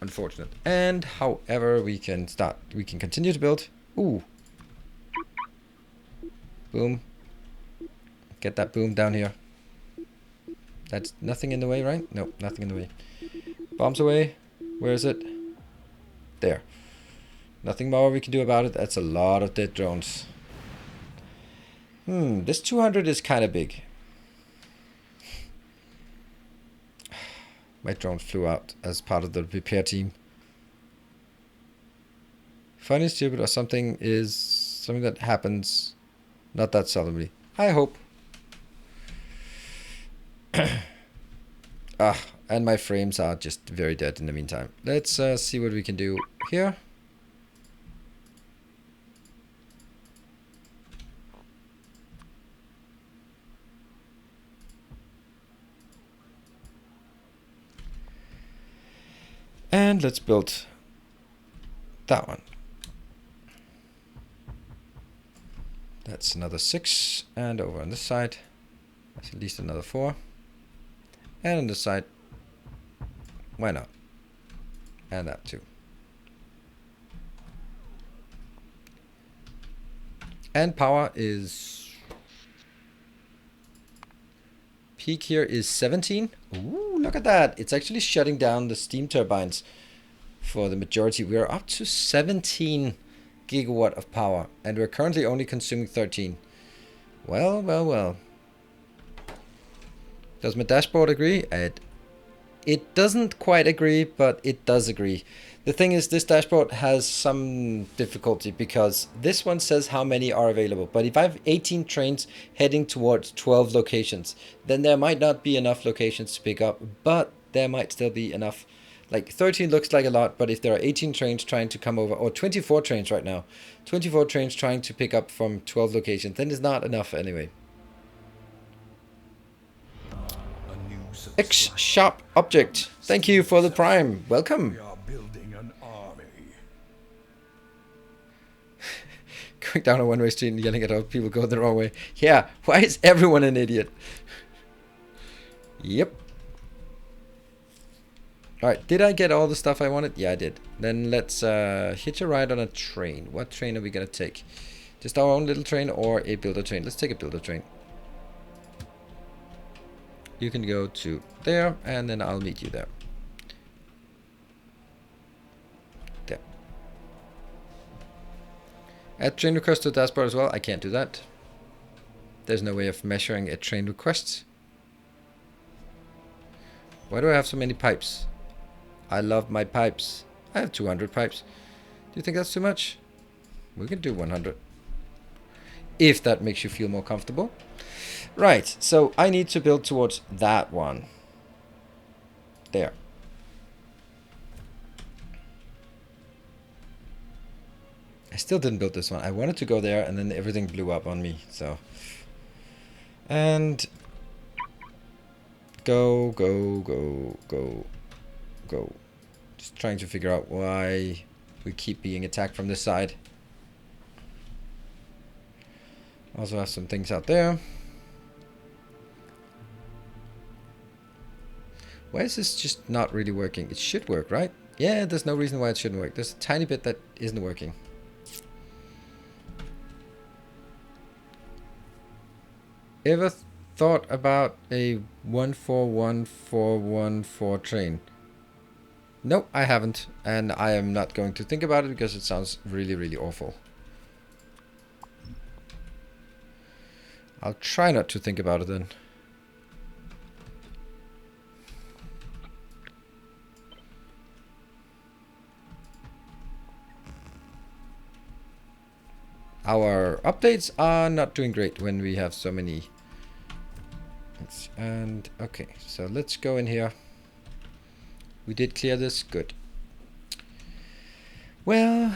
Unfortunate. And however, we can continue to build. Ooh. Boom. Get that boom down here. That's nothing in the way, right? No, nothing in the way. Bombs away. Where is it? There. Nothing more we can do about it. That's a lot of dead drones. This 200 is kind of big. My drone flew out as part of the repair team. Funny, stupid, or something is something that happens not that seldomly. I hope. And my frames are just very dead in the meantime. Let's see what we can do here. And let's build that one. That's another 6. And over on this side, that's at least another 4. And on this side, why not? And that too. And power is... peak here is 17. Ooh, look at that. It's actually shutting down the steam turbines for the majority. We are up to 17 gigawatt of power. And we're currently only consuming 13. Well, well, well. Does my dashboard agree? It doesn't quite agree, but it does agree. The thing is, this dashboard has some difficulty because this one says how many are available. But if I have 18 trains heading towards 12 locations, then there might not be enough locations to pick up, but there might still be enough. Like 13 looks like a lot, but if there are 18 trains trying to come over, or 24 trains right now, 24 trains trying to pick up from 12 locations, then it's not enough anyway. X sharp object. Thank you for the prime. Welcome. We are building an army. Going down a one-way street and yelling at other people going the wrong way. Yeah, why is everyone an idiot? Yep. Alright, did I get all the stuff I wanted? Yeah, I did. Then let's hitch a ride on a train. What train are we gonna take? Just our own little train or a builder train? Let's take a builder train. You can go to there, and then I'll meet you there. There. Add train request to the dashboard as well. I can't do that. There's no way of measuring a train request. Why do I have so many pipes? I love my pipes. I have 200 pipes. Do you think that's too much? We can do 100. If that makes you feel more comfortable. Right, so I need to build towards that one. There. I still didn't build this one. I wanted to go there and then everything blew up on me, so. And go, go, go, go, go. Just trying to figure out why we keep being attacked from this side. Also have some things out there. Why is this just not really working? It should work, right? Yeah, there's no reason why it shouldn't work. There's a tiny bit that isn't working. Ever thought about a 141414 train? No, I haven't. And I am not going to think about it because it sounds really, really awful. I'll try not to think about it then. Our updates are not doing great when we have so many. And okay, so let's go in here. We did clear this, good. Well,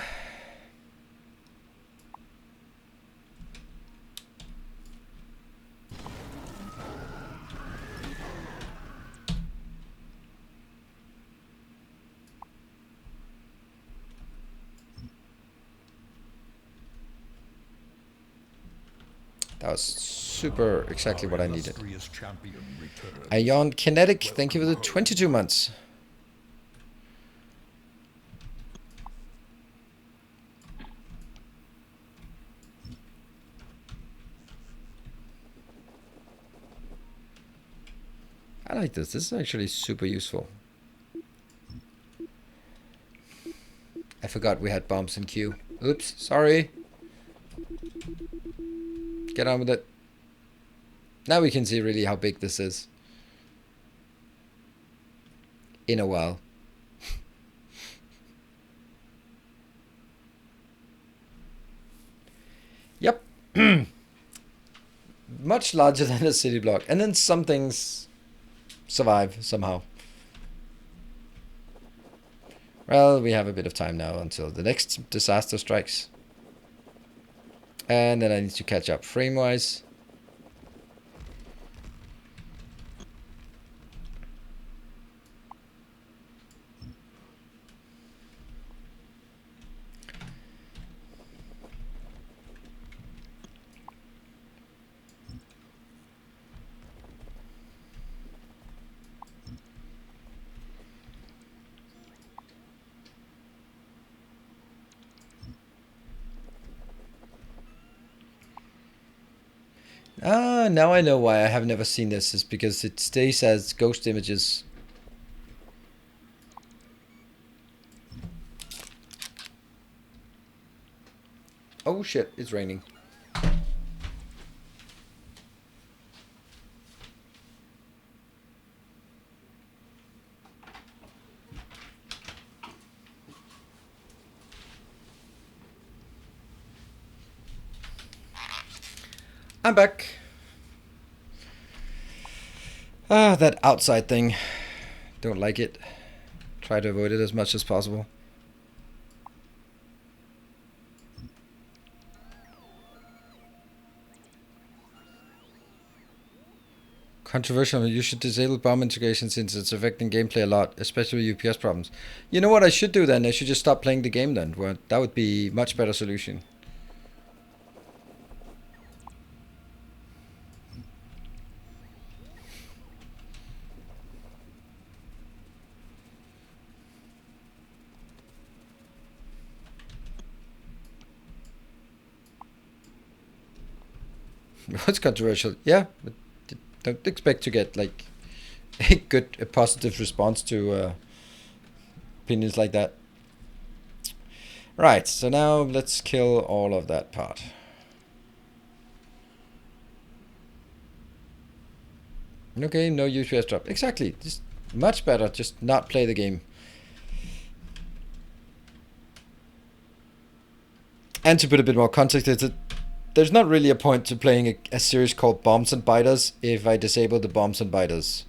that was super exactly what I needed. Ion Kinetic, thank you for the 22 months. I like this. This is actually super useful. I forgot we had bombs in queue. Oops, sorry. Get on with it. Now we can see really how big this is. In a while. Yep. Much larger than a city block. And then some things survive somehow. Well, we have a bit of time now until the next disaster strikes. And then I need to catch up frame-wise. Ah, now I know why I have never seen this. Is because it stays as ghost images. Oh shit, it's raining. I'm back. Ah, that outside thing. Don't like it. Try to avoid it as much as possible. Controversial. You should disable bomb integration since it's affecting gameplay a lot, especially UPS problems. You know what I should do then? I should just stop playing the game then. Well, that would be a much better solution. What's controversial? Yeah, but don't expect to get like a positive response to opinions like that. Right, so now let's kill all of that part. Okay, no UPS drop. Exactly, just much better just not play the game. And to put a bit more context, there's not really a point to playing a series called Bombs and Biters if I disable the Bombs and Biters.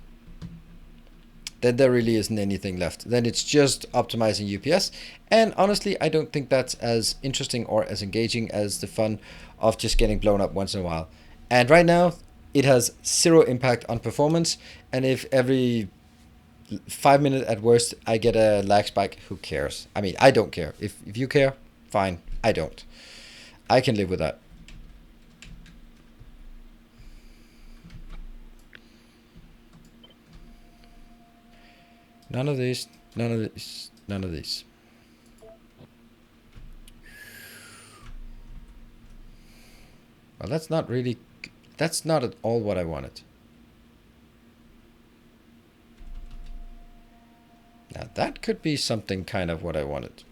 Then there really isn't anything left. Then it's just optimizing UPS. And honestly, I don't think that's as interesting or as engaging as the fun of just getting blown up once in a while. And right now, it has zero impact on performance. And if every 5 minutes at worst I get a lag spike, who cares? I mean, I don't care. If you care, fine. I don't. I can live with that. None of these, none of these, none of these. Well, that's not really, that's not at all what I wanted. Now that could be something kind of what I wanted.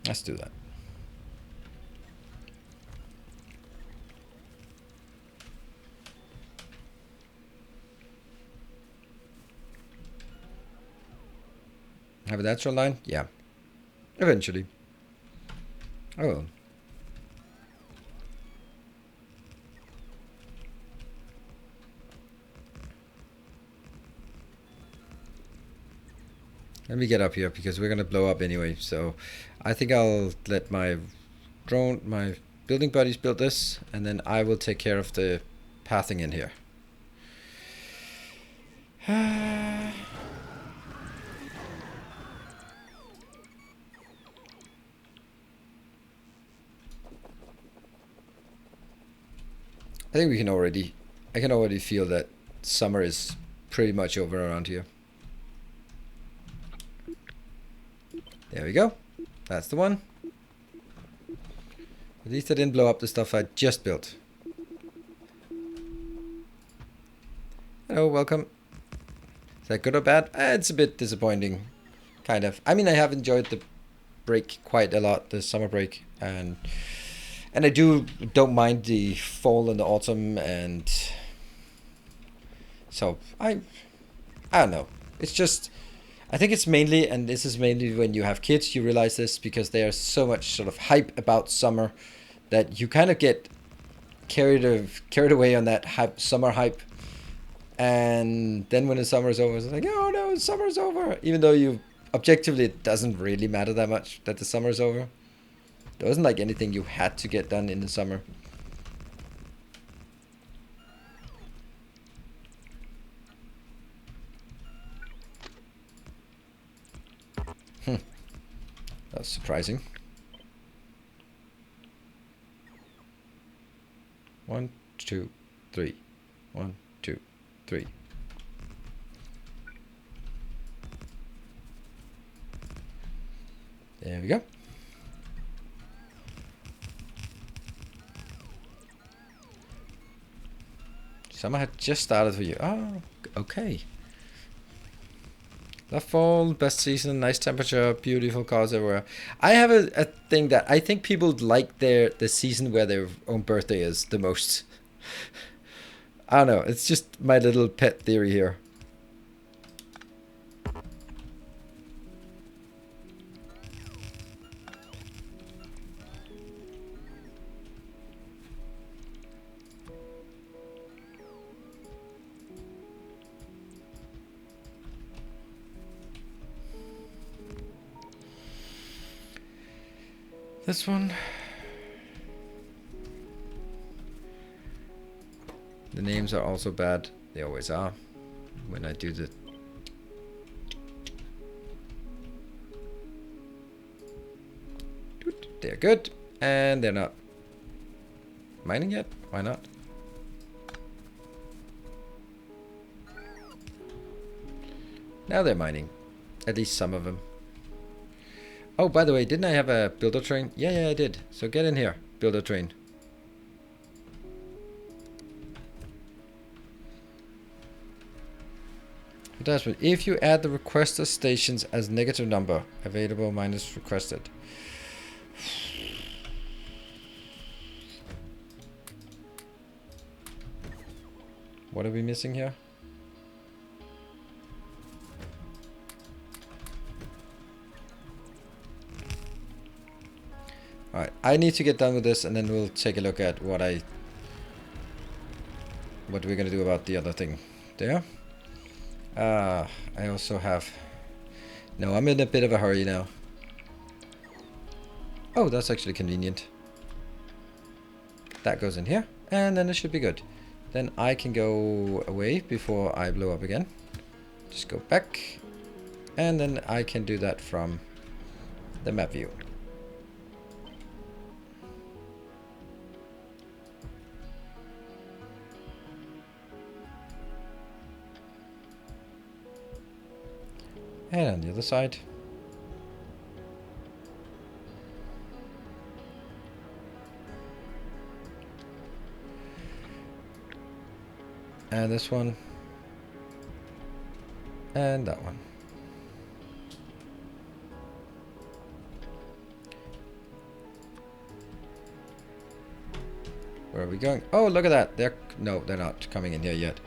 Let's do that. Have a natural line? Yeah. Eventually. Oh. Let me get up here because we're gonna blow up anyway. So I think I'll let my building buddies build this, and then I will take care of the pathing in here. I think I can already feel that summer is pretty much over around here. There we go. That's the one. At least I didn't blow up the stuff I just built. Hello, welcome. Is that good or bad? It's a bit disappointing, kind of. I mean, I have enjoyed the break quite a lot, the summer break, and I don't mind the fall and the autumn, and so I don't know. It's just, I think it's mainly, and this is mainly when you have kids, you realize this, because there's so much sort of hype about summer that you kind of get carried away on that summer hype. And then when the summer's over, it's like, oh no, summer's over. Even though objectively, it doesn't really matter that much that the summer's over. There wasn't like anything you had to get done in the summer. That's surprising. 1, 2, 3. 1, 2, 3. There we go. Summer had just started for you. Oh, okay. The fall, best season, nice temperature, beautiful cars everywhere. I have a thing that I think people like the season where their own birthday is the most. I don't know. It's just my little pet theory here. This one. The names are also bad. They always are. When I do the... They're good. And they're not mining yet. Why not? Now they're mining. At least some of them. Oh, by the way, didn't I have a builder train? Yeah, I did. So get in here, builder train. Attachment. If you add the requester stations as negative number, available minus requested. What are we missing here? Alright, I need to get done with this and then we'll take a look at what we're gonna do about the other thing. There. I also have... No, I'm in a bit of a hurry now. Oh, that's actually convenient. That goes in here, and then it should be good. Then I can go away before I blow up again. Just go back, and then I can do that from the map view. And on the other side. And this one. And that one. Where are we going? Oh, look at that. No, they're not coming in here yet.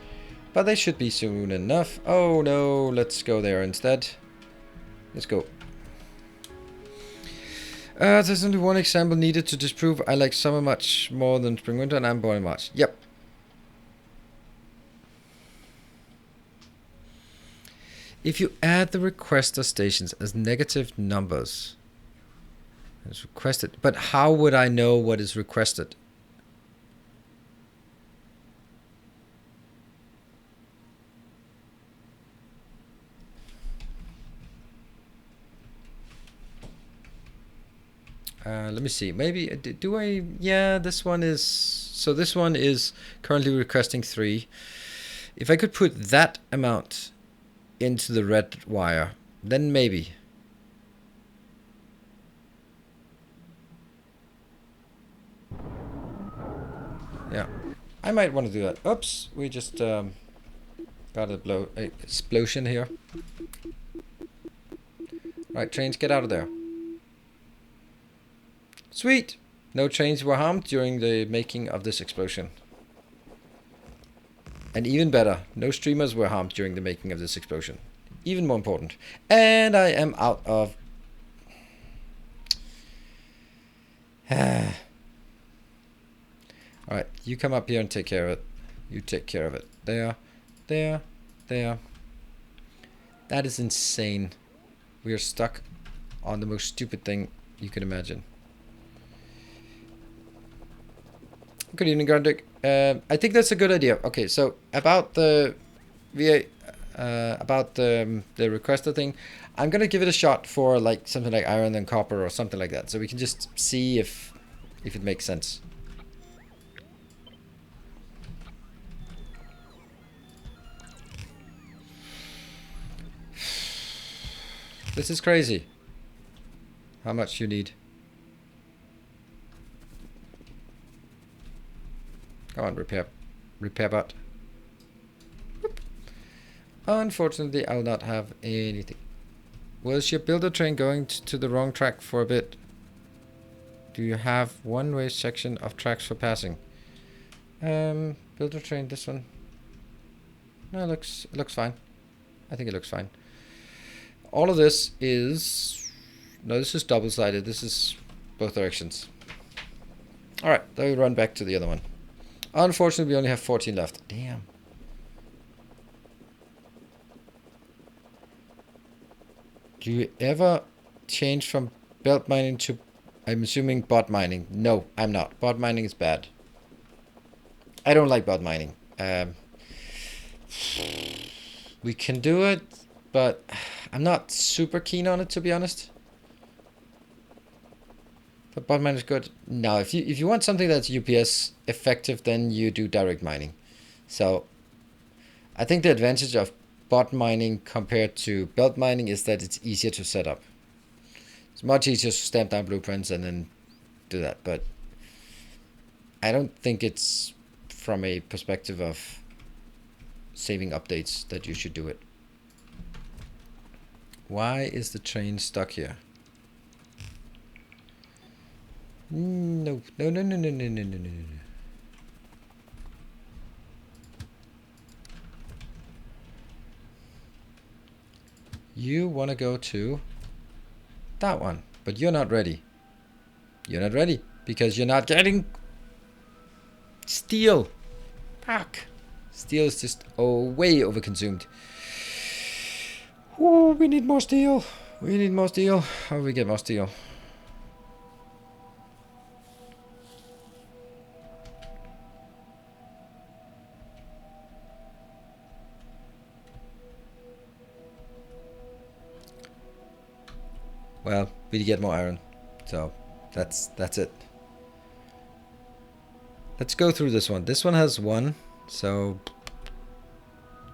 But they should be soon enough. Oh no, let's go there instead. Let's go. There's only one example needed to disprove I like summer much more than spring winter, and I'm born in March. Yep. If you add the requester stations as negative numbers, it's requested. But how would I know what is requested? Let me see. Maybe do I? Yeah, this one is So this one is currently requesting 3. If I could put that amount into the red wire, then maybe. Yeah, I might want to do that. Oops, we just got a explosion here. Right, trains, get out of there. Sweet! No trains were harmed during the making of this explosion. And even better, no streamers were harmed during the making of this explosion. Even more important. And I am out of... Alright, you come up here and take care of it. You take care of it. There, there, there. That is insane. We are stuck on the most stupid thing you can imagine. Good evening, Grundig. I think that's a good idea. Okay, so about the the requester thing, I'm gonna give it a shot for like something like iron and copper or something like that, so we can just see if it makes sense. This is crazy. How much you need? Come on, repair bot. Whoop. Unfortunately, I will not have anything. Was your builder train going to the wrong track for a bit? Do you have one-way section of tracks for passing? Builder train, this one. No, it looks fine. I think it looks fine. All of this is... No, this is double-sided. This is both directions. Alright, then we run back to the other one. Unfortunately, we only have 14 left. Damn. Do you ever change from belt mining to, I'm assuming, bot mining? No, I'm not. Bot mining is bad. I don't like bot mining. We can do it, but I'm not super keen on it, to be honest. But bot mining is good. No, if you want something that's UPS effective, then you do direct mining. So I think the advantage of bot mining compared to belt mining is that it's easier to set up. It's much easier to stamp down blueprints and then do that. But I don't think it's from a perspective of saving updates that you should do it. Why is the train stuck here? No. You want to go to that one, but you're not ready. You're not ready because you're not getting steel. Fuck. Steel is just way overconsumed. Ooh, we need more steel. We need more steel. How do we get more steel? Well, we need to get more iron. So that's it. Let's go through this one. This one has 1, so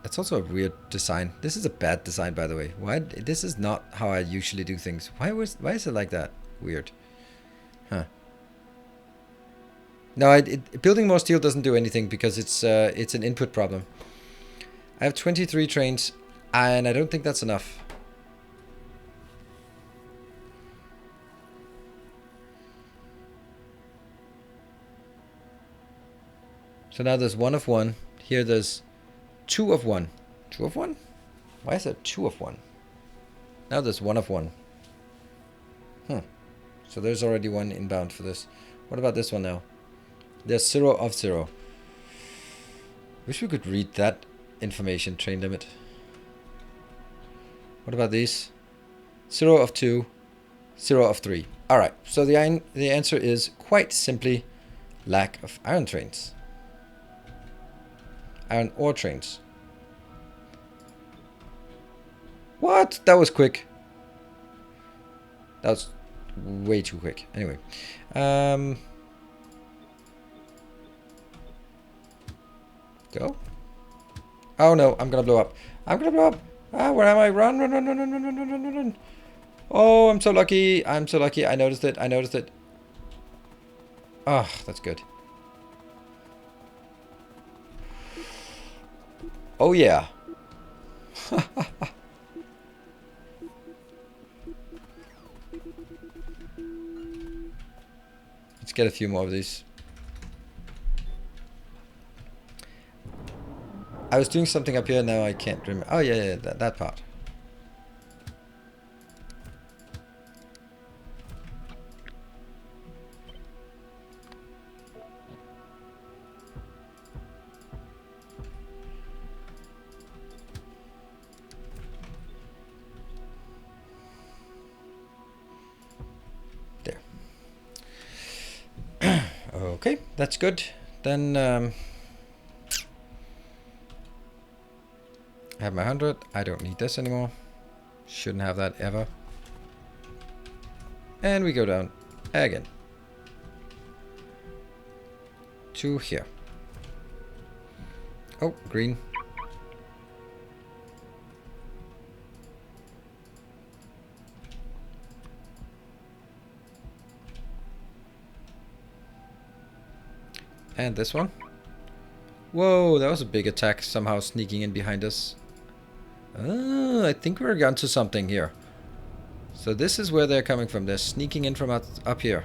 that's also a weird design. This is a bad design, by the way. Why? This is not how I usually do things. Why is it like that? Weird. Huh. No, building more steel doesn't do anything because it's an input problem. I have 23 trains, and I don't think that's enough. So now there's 1 of 1. Here there's 2 of 1. 2 of 1? Why is that 2 of 1? Now there's 1 of 1. So there's already 1 inbound for this. What about this one now? There's 0 of 0. Wish we could read that information, train limit. What about these? 0 of 2, 0 of 3. Alright, so the answer is quite simply lack of iron trains. Iron ore trains. What? That was quick. That was way too quick. Anyway. Oh no, I'm gonna blow up. I'm gonna blow up. Ah, where am I? Run, run, run, run, run, run, run, run, run, run. Oh, I'm so lucky. I'm so lucky. I noticed it. I noticed it. Oh, that's good. Oh yeah. Let's get a few more of these. I was doing something up here, now I can't remember. Oh yeah, yeah, that part. There. Okay, that's good. Then I have my 100. I don't need this anymore. Shouldn't have that ever. And we go down again. To here. Oh, green. And this one. Whoa, that was a big attack somehow sneaking in behind us. Oh, I think we're onto something here. So this is where they're coming from. They're sneaking in from up here.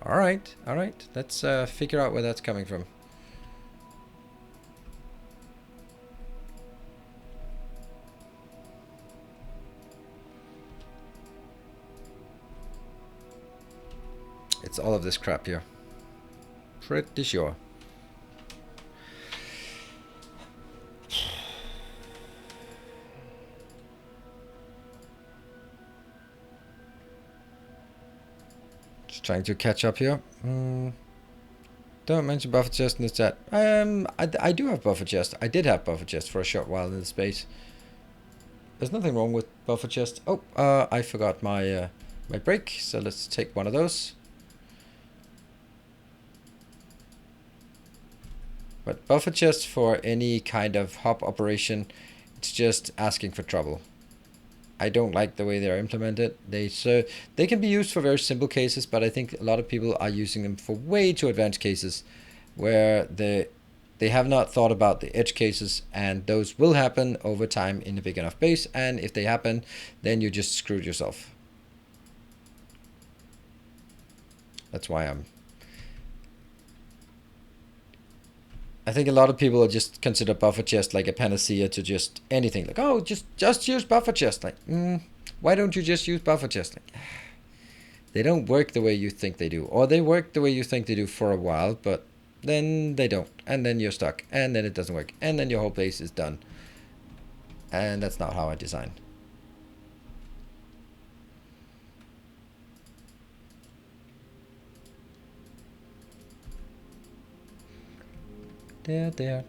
Alright, alright. Let's figure out where that's coming from. It's all of this crap here. Pretty sure. Just trying to catch up here. Don't mention buffer chest in the chat. I do have buffer chest. I did have buffer chest for a short while in the space. There's nothing wrong with buffer chest. Oh, I forgot my my break. So let's take one of those. But buffer chest for any kind of hop operation, it's just asking for trouble. I don't like the way they're implemented. They can be used for very simple cases, but I think a lot of people are using them for way too advanced cases, where they have not thought about the edge cases, and those will happen over time in a big enough base. And if they happen, then you just screwed yourself. That's why I think a lot of people just consider buffer chest like a panacea to just anything. Like, oh, just use buffer chest. Like, why don't you just use buffer chest? Like, they don't work the way you think they do. Or they work the way you think they do for a while, but then they don't. And then you're stuck. And then it doesn't work. And then your whole base is done. And that's not how I design. There.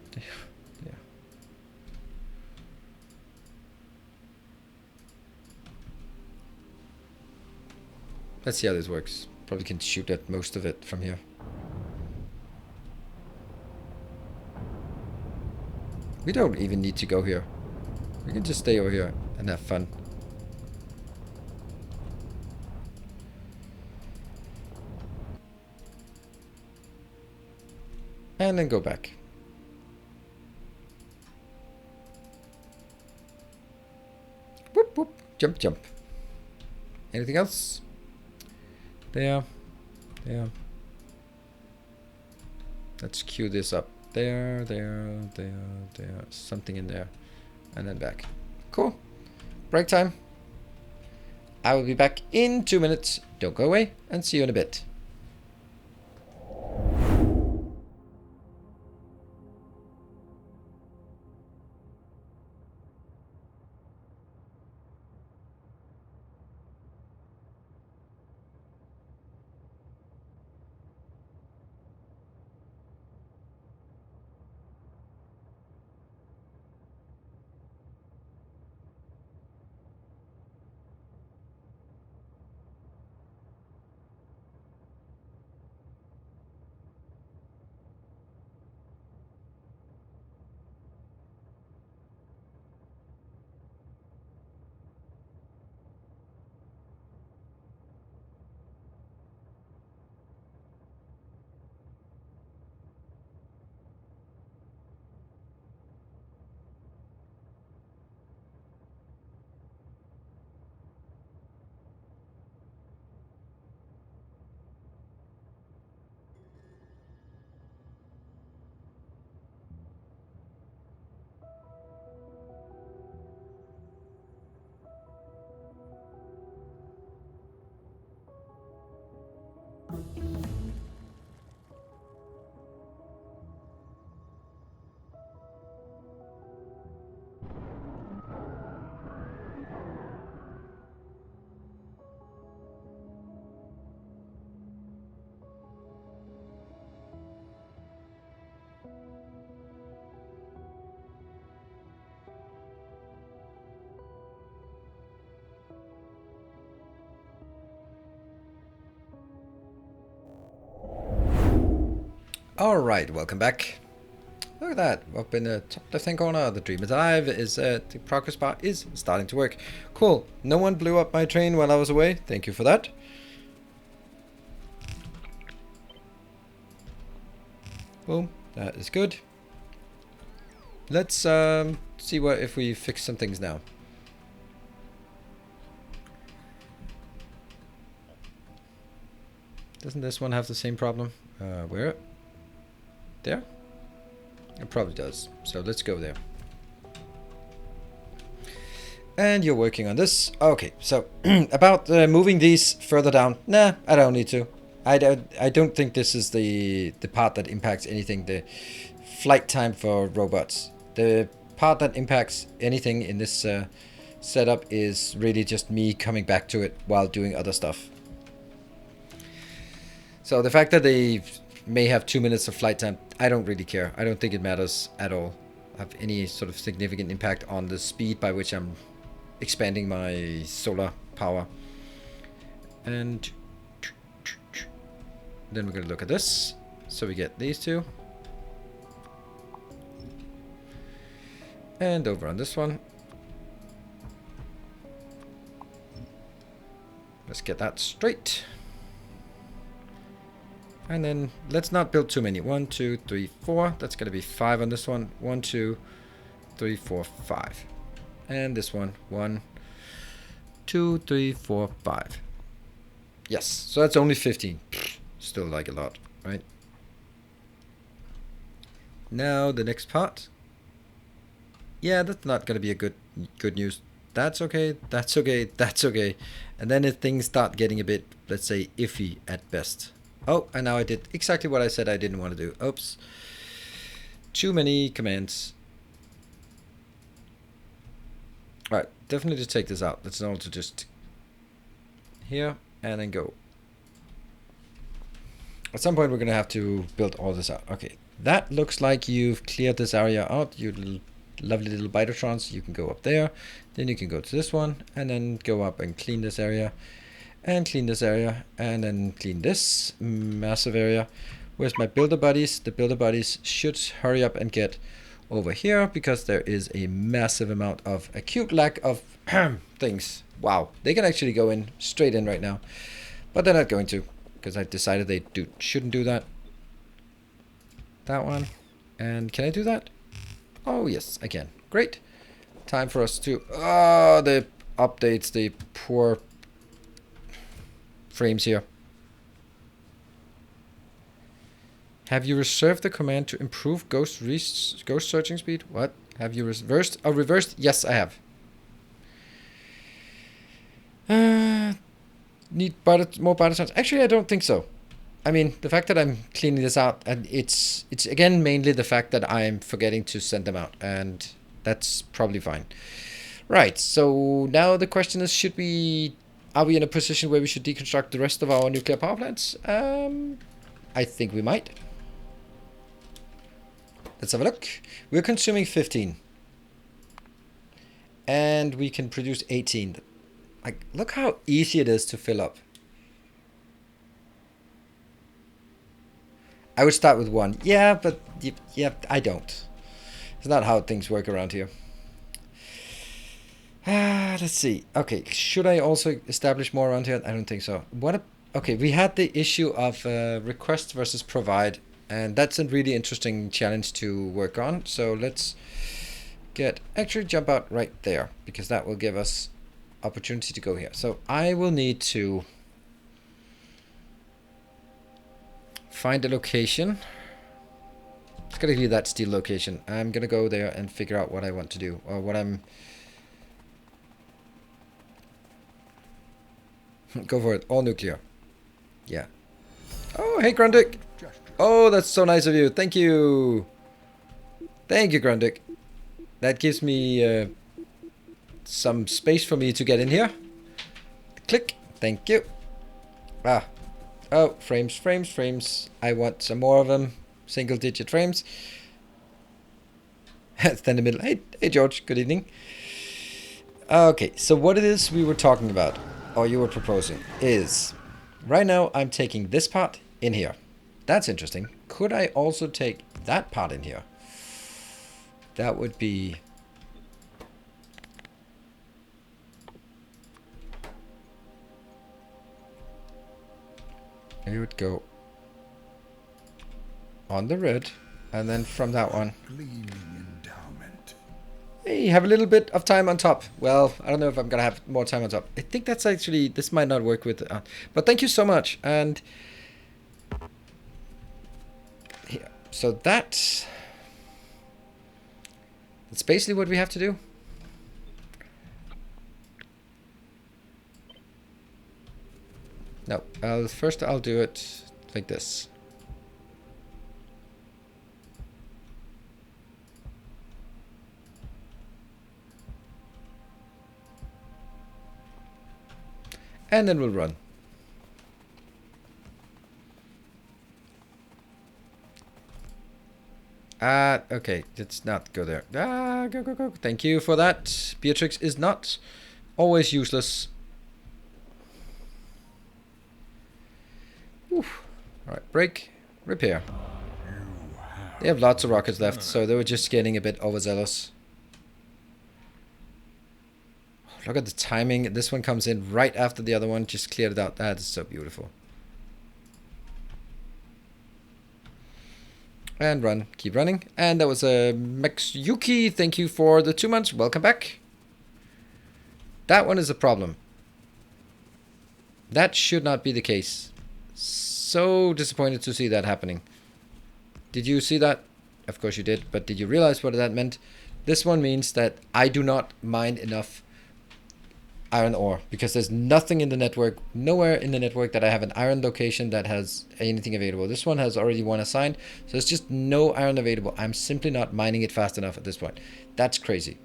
Let's see how this works. Probably can shoot at most of it from here. We don't even need to go here. We can just stay over here and have fun. And then go back. Whoop, whoop. Jump, jump. Anything else? There. Let's queue this up. There. Something in there. And then back. Cool. Break time. I will be back in 2 minutes. Don't go away, and see you in a bit. Alright, welcome back. Look at that, up in the top left hand corner, the Dream is Alive is, the progress bar is starting to work. Cool, no one blew up my train while I was away, thank you for that. Boom, that is good. Let's see if we fix some things now. Doesn't this one have the same problem? Where? There? It probably does. So let's go there. And you're working on this. Okay, so about moving these further down. Nah, I don't need to. I don't think this is the part that impacts anything. The flight time for robots. The part that impacts anything in this setup is really just me coming back to it while doing other stuff. So the fact that they may have 2 minutes of flight time, I don't really care. I don't think it matters at all. Have any sort of significant impact on the speed by which I'm expanding my solar power. And then we're going to look at this. So we get these two. And over on this one. Let's get that straight. And then let's not build too many. 1, 2, 3, 4. That's going to be 5 on this one. 1, 2, 3, 4, 5. And this one. 1, 2, 3, 4, 5. Yes. So that's only 15. Still like a lot, right? Now the next part. Yeah, that's not going to be a good news. That's okay. That's okay. That's okay. And then if things start getting a bit, let's say, iffy at best. Oh, and now I did exactly what I said I didn't want to do. Oops. Too many commands. Alright, definitely just take this out. Let's also just here and then go. At some point we're going to have to build all this out. Okay, that looks like you've cleared this area out. You lovely little Bitatrons. You can go up there. Then you can go to this one and then go up and clean this area. And clean this area, and then clean this massive area. Where's my builder buddies? The builder buddies should hurry up and get over here, because there is a massive amount of acute lack of things. Wow, they can actually go in straight in right now, but they're not going to, because I decided they shouldn't do that. That one, and can I do that? Oh yes, I can. Great. Time for us to the updates, the poor frames here. Have you reserved the command to improve ghost searching speed? What? Have you reversed? Oh, reversed? Yes, I have. Need more Bitatrons? Actually, I don't think so. I mean, the fact that I'm cleaning this out, and it's again mainly the fact that I'm forgetting to send them out, and that's probably fine. Right, so now the question is, are we in a position where we should deconstruct the rest of our nuclear power plants? I think we might. Let's have a look. We're consuming 15. And we can produce 18. Like, look how easy it is to fill up. I would start with 1. Yeah, but yeah, I don't. It's not how things work around here. Let's see. Okay, should I also establish more around here? I don't think so. Okay, we had the issue of request versus provide, and that's a really interesting challenge to work on. So let's actually jump out right there, because that will give us opportunity to go here. So I will need to find a location. It's gonna be that steel location. I'm gonna go there and figure out what I want to do, or what I'm. Go for it. All nuclear. Yeah. Oh, hey, Grundig. Oh, that's so nice of you. Thank you. Thank you, Grundig. That gives me some space for me to get in here. Click. Thank you. Ah. Oh, frames, frames, frames. I want some more of them. Single digit frames. Stand in the middle. Hey, George. Good evening. Okay, so what it is we were talking about, or you were proposing, is right now I'm taking this part in here. That's interesting. Could I also take that part in here? That would be... It would go on the red, and then from that one... Gleaming endowment. Hey, have a little bit of time on top. Well, I don't know if I'm gonna have more time on top. I think that's actually... This might not work with... but thank you so much, and... Here. So that's basically what we have to do. No, first I'll do it like this. And then we'll run. Okay, let's not go there. Go. Thank you for that. Beatrix is not always useless. Oof. Alright, break, repair. They have lots of rockets left, so they were just getting a bit overzealous. Look at the timing. This one comes in right after the other one. Just cleared it out. That is so beautiful. And run. Keep running. And that was a Max Yuki. Thank you for the 2 months. Welcome back. That one is a problem. That should not be the case. So disappointed to see that happening. Did you see that? Of course you did. But did you realize what that meant? This one means that I do not mine enough iron ore, because there's nothing in the network, nowhere in the network that I have an iron location that has anything available. This one has already one assigned, so there's just no iron available. I'm simply not mining it fast enough at this point. That's crazy.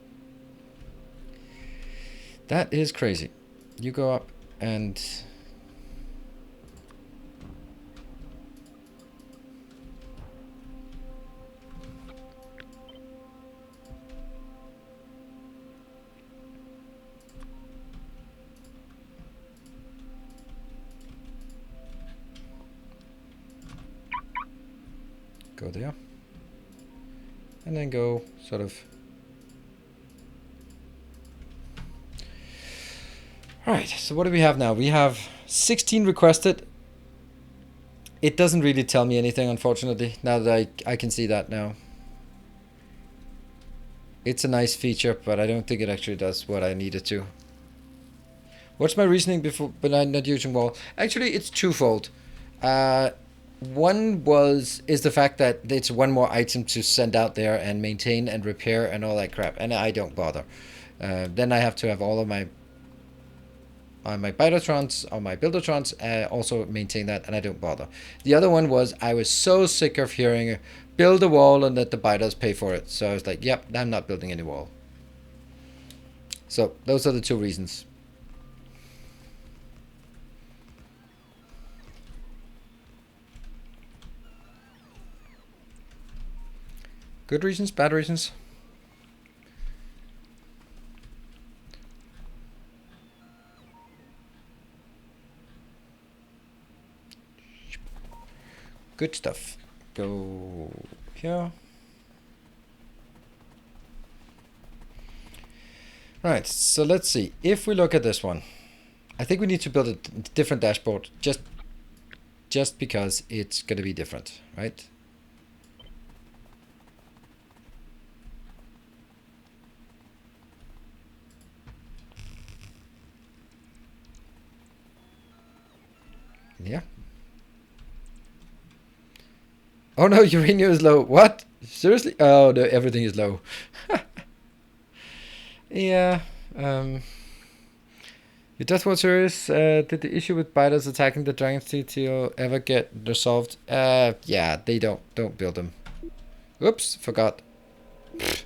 That is crazy. You go up and... Go there. And then go sort of... Alright, so what do we have now? We have 16 requested. It doesn't really tell me anything, unfortunately, now that I can see that now. It's a nice feature, but I don't think it actually does what I need it to. What's my reasoning behind not using wall? Actually, it's twofold. One is the fact that it's one more item to send out there and maintain and repair and all that crap, and I don't bother. Then I have to have all of my Bitatrons, or my Buildertrons, also maintain that, and I don't bother. The other one was I was so sick of hearing build a wall and let the biters pay for it. So I was like, yep, I'm not building any wall. So those are the two reasons. Good reasons, bad reasons. Good stuff. Go here. Right, so let's see. If we look at this one, I think we need to build a different dashboard just because it's going to be different, right? Yeah. Oh no, uranium is low. What? Seriously? Oh no, everything is low. Yeah. Your death was serious. Did the issue with biters attacking the Dragon CTO ever get resolved? Yeah, they don't build them. Oops, forgot. Did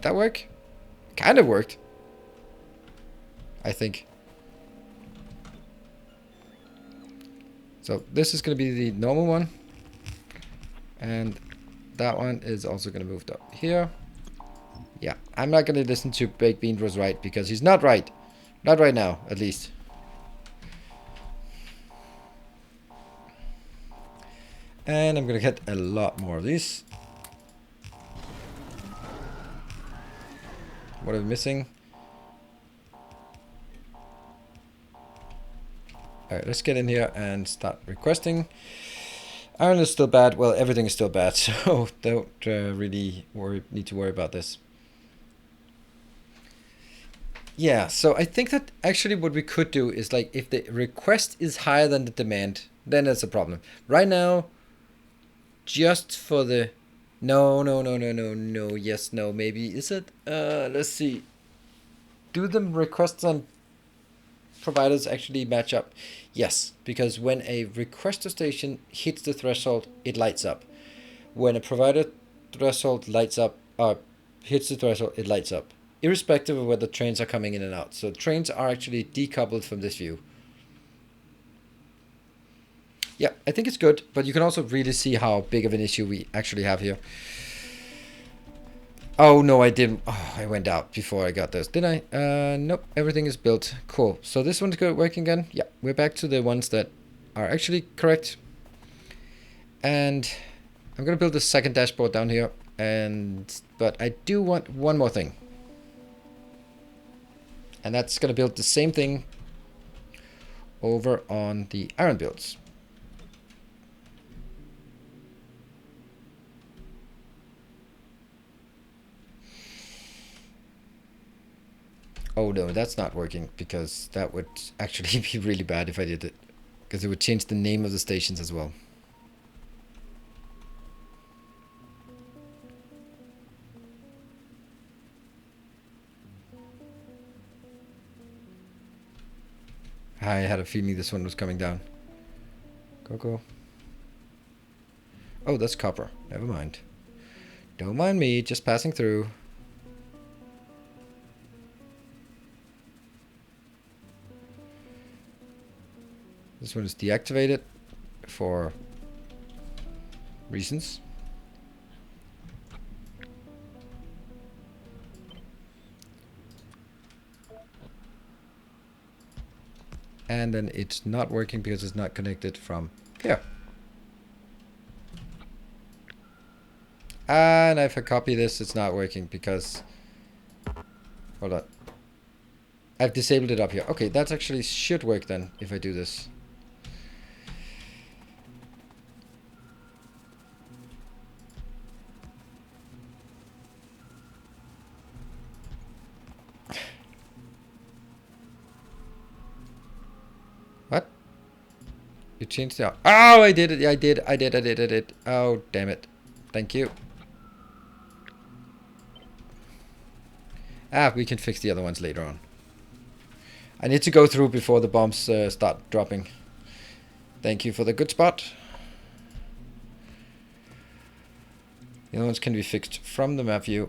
that work? Kind of worked, I think. So this is going to be the normal one, and that one is also going to move up here. Yeah, I'm not going to listen to Baked Bean was right, because he's not right. Not right now, at least. And I'm going to get a lot more of these. What are we missing? Alright, let's get in here and start requesting. Iron is still bad. Well, everything is still bad, so don't really need to worry about this. Yeah, so I think that actually what we could do is, like, if the request is higher than the demand, then that's a problem. Right now, just for the... No, yes, no, maybe. Is it? Let's see. Do the requests on providers actually match up? Yes, because when a requester station hits the threshold, it lights up. When a provider threshold lights up, hits the threshold, it lights up, irrespective of whether trains are coming in and out. So trains are actually decoupled from this view. Yeah, I think it's good, but you can also really see how big of an issue we actually have here. Oh, no, I didn't. Oh, I went out before I got this. Did I? Nope, everything is built. Cool. So this one's good working again. Yeah, we're back to the ones that are actually correct. And I'm going to build a second dashboard down here. But I do want one more thing. And that's going to build the same thing over on the iron builds. Oh no, that's not working, because that would actually be really bad if I did it. Because it would change the name of the stations as well. I had a feeling this one was coming down. Go. Oh, that's copper. Never mind. Don't mind me, just passing through. This one is deactivated for reasons. And then it's not working because it's not connected from here. And if I copy this, it's not working because... Hold on. I've disabled it up here. Okay, that actually should work then if I do this. What? You changed the... Oh, I did it. I did. Oh, damn it. Thank you. We can fix the other ones later on. I need to go through before the bombs start dropping. Thank you for the good spot. The other ones can be fixed from the map view.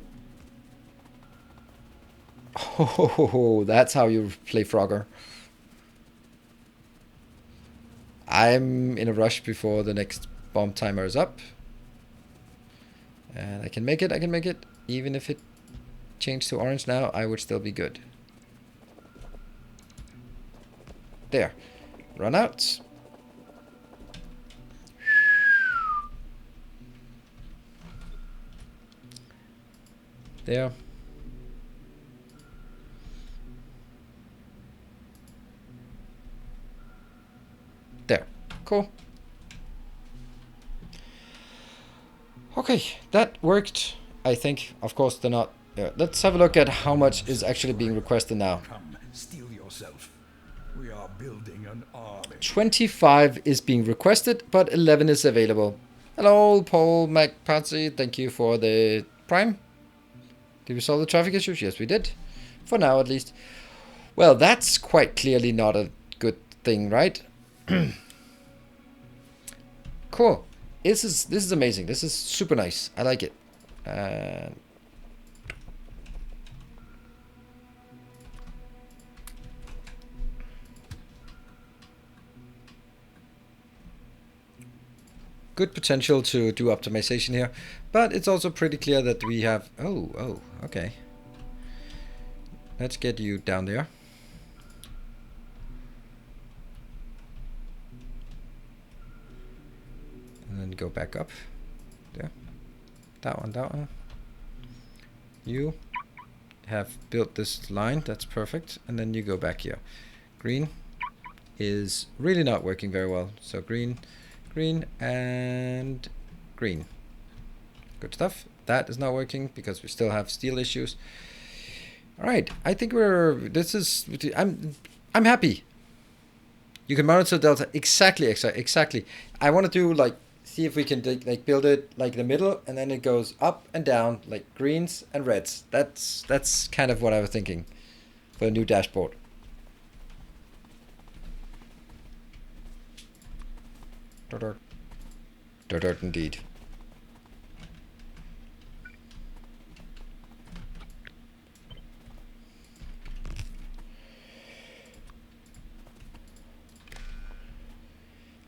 Oh, that's how you play Frogger. I'm in a rush before the next bomb timer is up. And I can make it. Even if it changed to orange now, I would still be good. There. Run out. There. There. Cool. Okay, that worked, I think. Of course, they're not. Let's have a look at how much is actually being requested now. Come, steel yourself. We are building an army. 25 is being requested, but 11 is available. Hello, Paul McPatsy. Thank you for the prime. Did we solve the traffic issues? Yes, we did. For now, at least. Well, that's quite clearly not a good thing, right? Cool. This is amazing. This is super nice. I like it. good potential to do optimization here, but it's also pretty clear that we have... Oh, okay. Let's get you down there. And then go back up. There. That one. You have built this line, that's perfect. And then you go back here. Green is really not working very well. So green, and green. Good stuff. That is not working because we still have steel issues. All right, I think I'm happy. You can monitor delta exactly. I want to do like, see if we can like build it like the middle, and then it goes up and down like greens and reds. That's kind of what I was thinking for a new dashboard. Dirt indeed.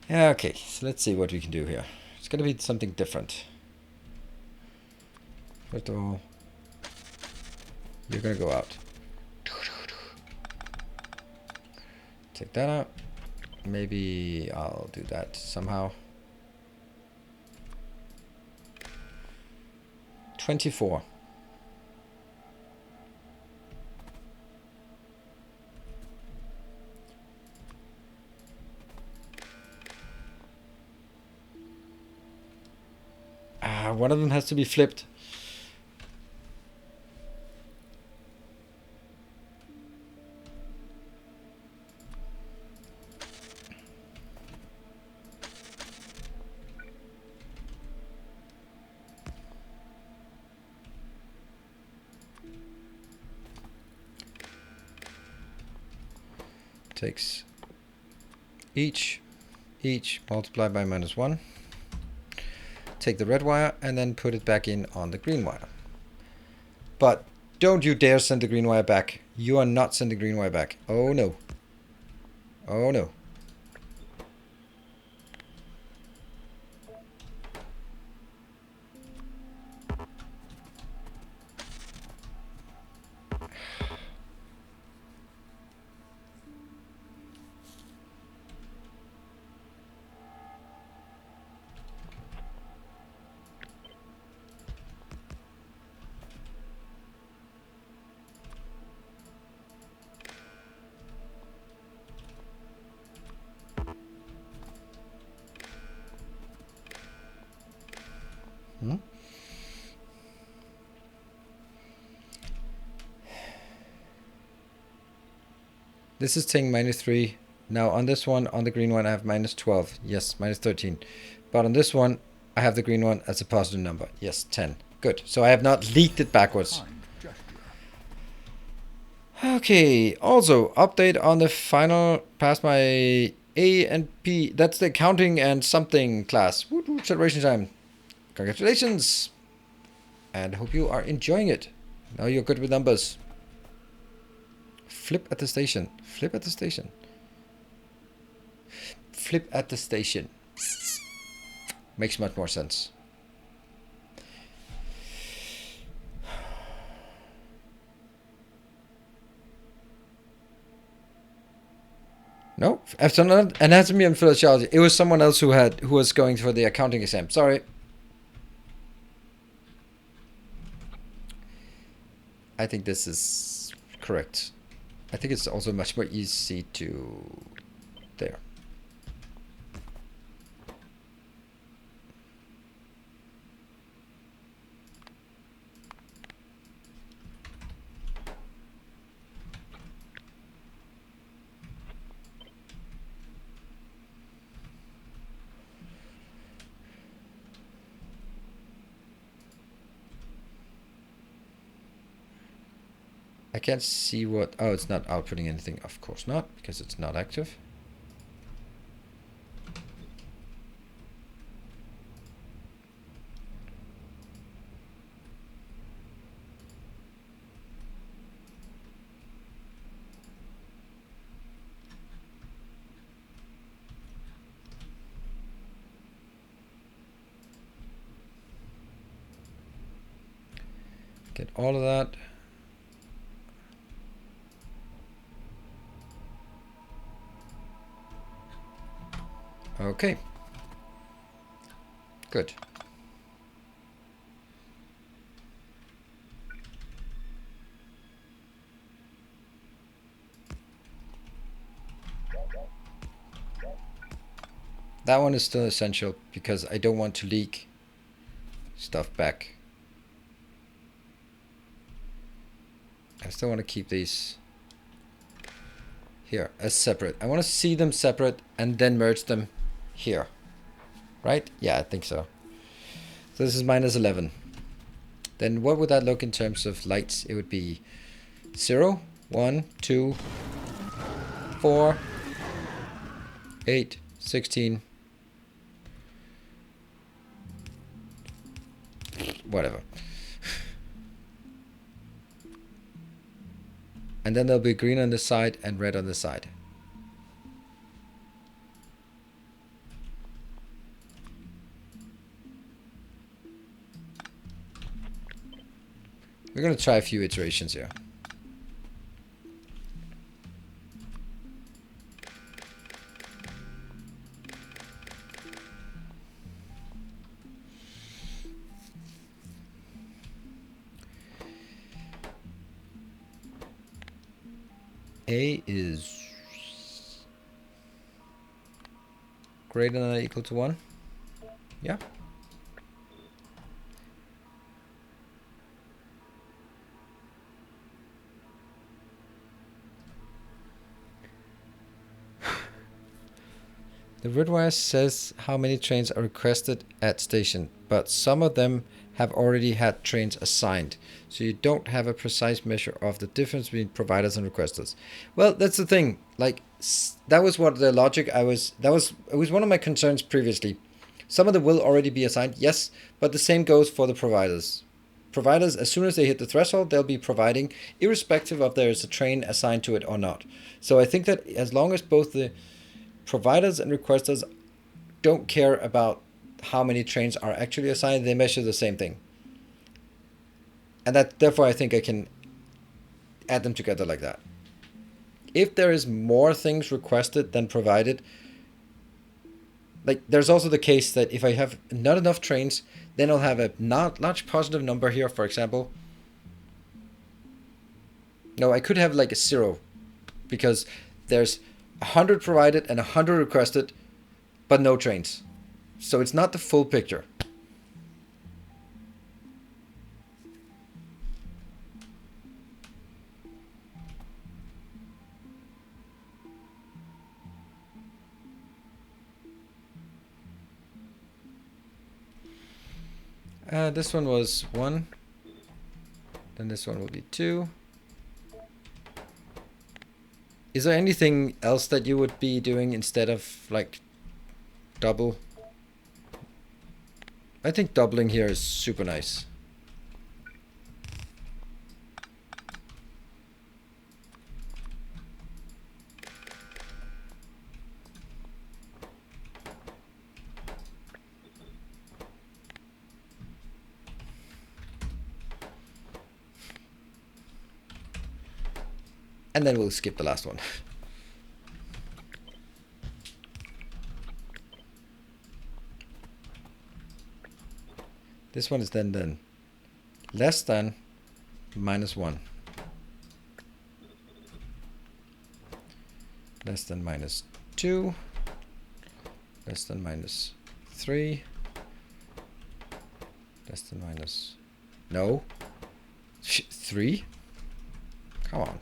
Okay, so let's see what we can do here. It's gonna be something different. First of all, you're gonna go out. Take that out. Maybe I'll do that somehow. 24. One of them has to be flipped. Takes each multiply by -1. Take the red wire and then put it back in on the green wire. But don't you dare send the green wire back. You are not sending green wire back. Oh no. Oh no. This is saying -3. Now on this one, on the green one, I have -12. Yes, -13. But on this one, I have the green one as a positive number. Yes, 10. Good. So I have not leaked it backwards. Okay. Also, update on the final, pass my A and P. That's the accounting and something class. Woo, celebration time. Congratulations. And I hope you are enjoying it. Now you're good with numbers. Flip at the station. Flip at the station. Flip at the station. Makes much more sense. No, after anatomy and physiology. It was someone else who was going for the accounting exam. Sorry. I think this is correct. I think it's also much more easy to there. I can't see what... Oh, it's not outputting anything. Of course not, because it's not active. Get all of that. Okay. Good. That one is still essential because I don't want to leak stuff back. I still want to keep these here as separate. I want to see them separate and then merge them here. Right? Yeah, I think so. So this is minus 11. Then what would that look in terms of lights? It would be 0, 1, 2, 4, 8, 16. Whatever. And then there'll be green on this side and red on this side. We're going to try a few iterations here. A is greater than or equal to 1. Yeah. The red wire says how many trains are requested at station, but some of them have already had trains assigned, so you don't have a precise measure of the difference between providers and requesters. Well, that's the thing. Like, that was what the logic it was one of my concerns previously. Some of them will already be assigned, yes, but the same goes for the providers. Providers, as soon as they hit the threshold, they'll be providing, irrespective of there is a train assigned to it or not. So I think that as long as both the providers and requesters don't care about how many trains are actually assigned, they measure the same thing. And that, therefore, I think I can add them together like that. If there is more things requested than provided, like there's also the case that if I have not enough trains, then I'll have a not large positive number here, for example. No, I could have like a 0 because there's 100 provided and 100 requested, but no trains. So it's not the full picture. This one was 1. Then this one will be 2. Is there anything else that you would be doing instead of like double? I think doubling here is super nice. And then we'll skip the last one. This one is then less than minus 1. Less than minus 2. Less than minus 3. Less than minus... No. 3? Come on.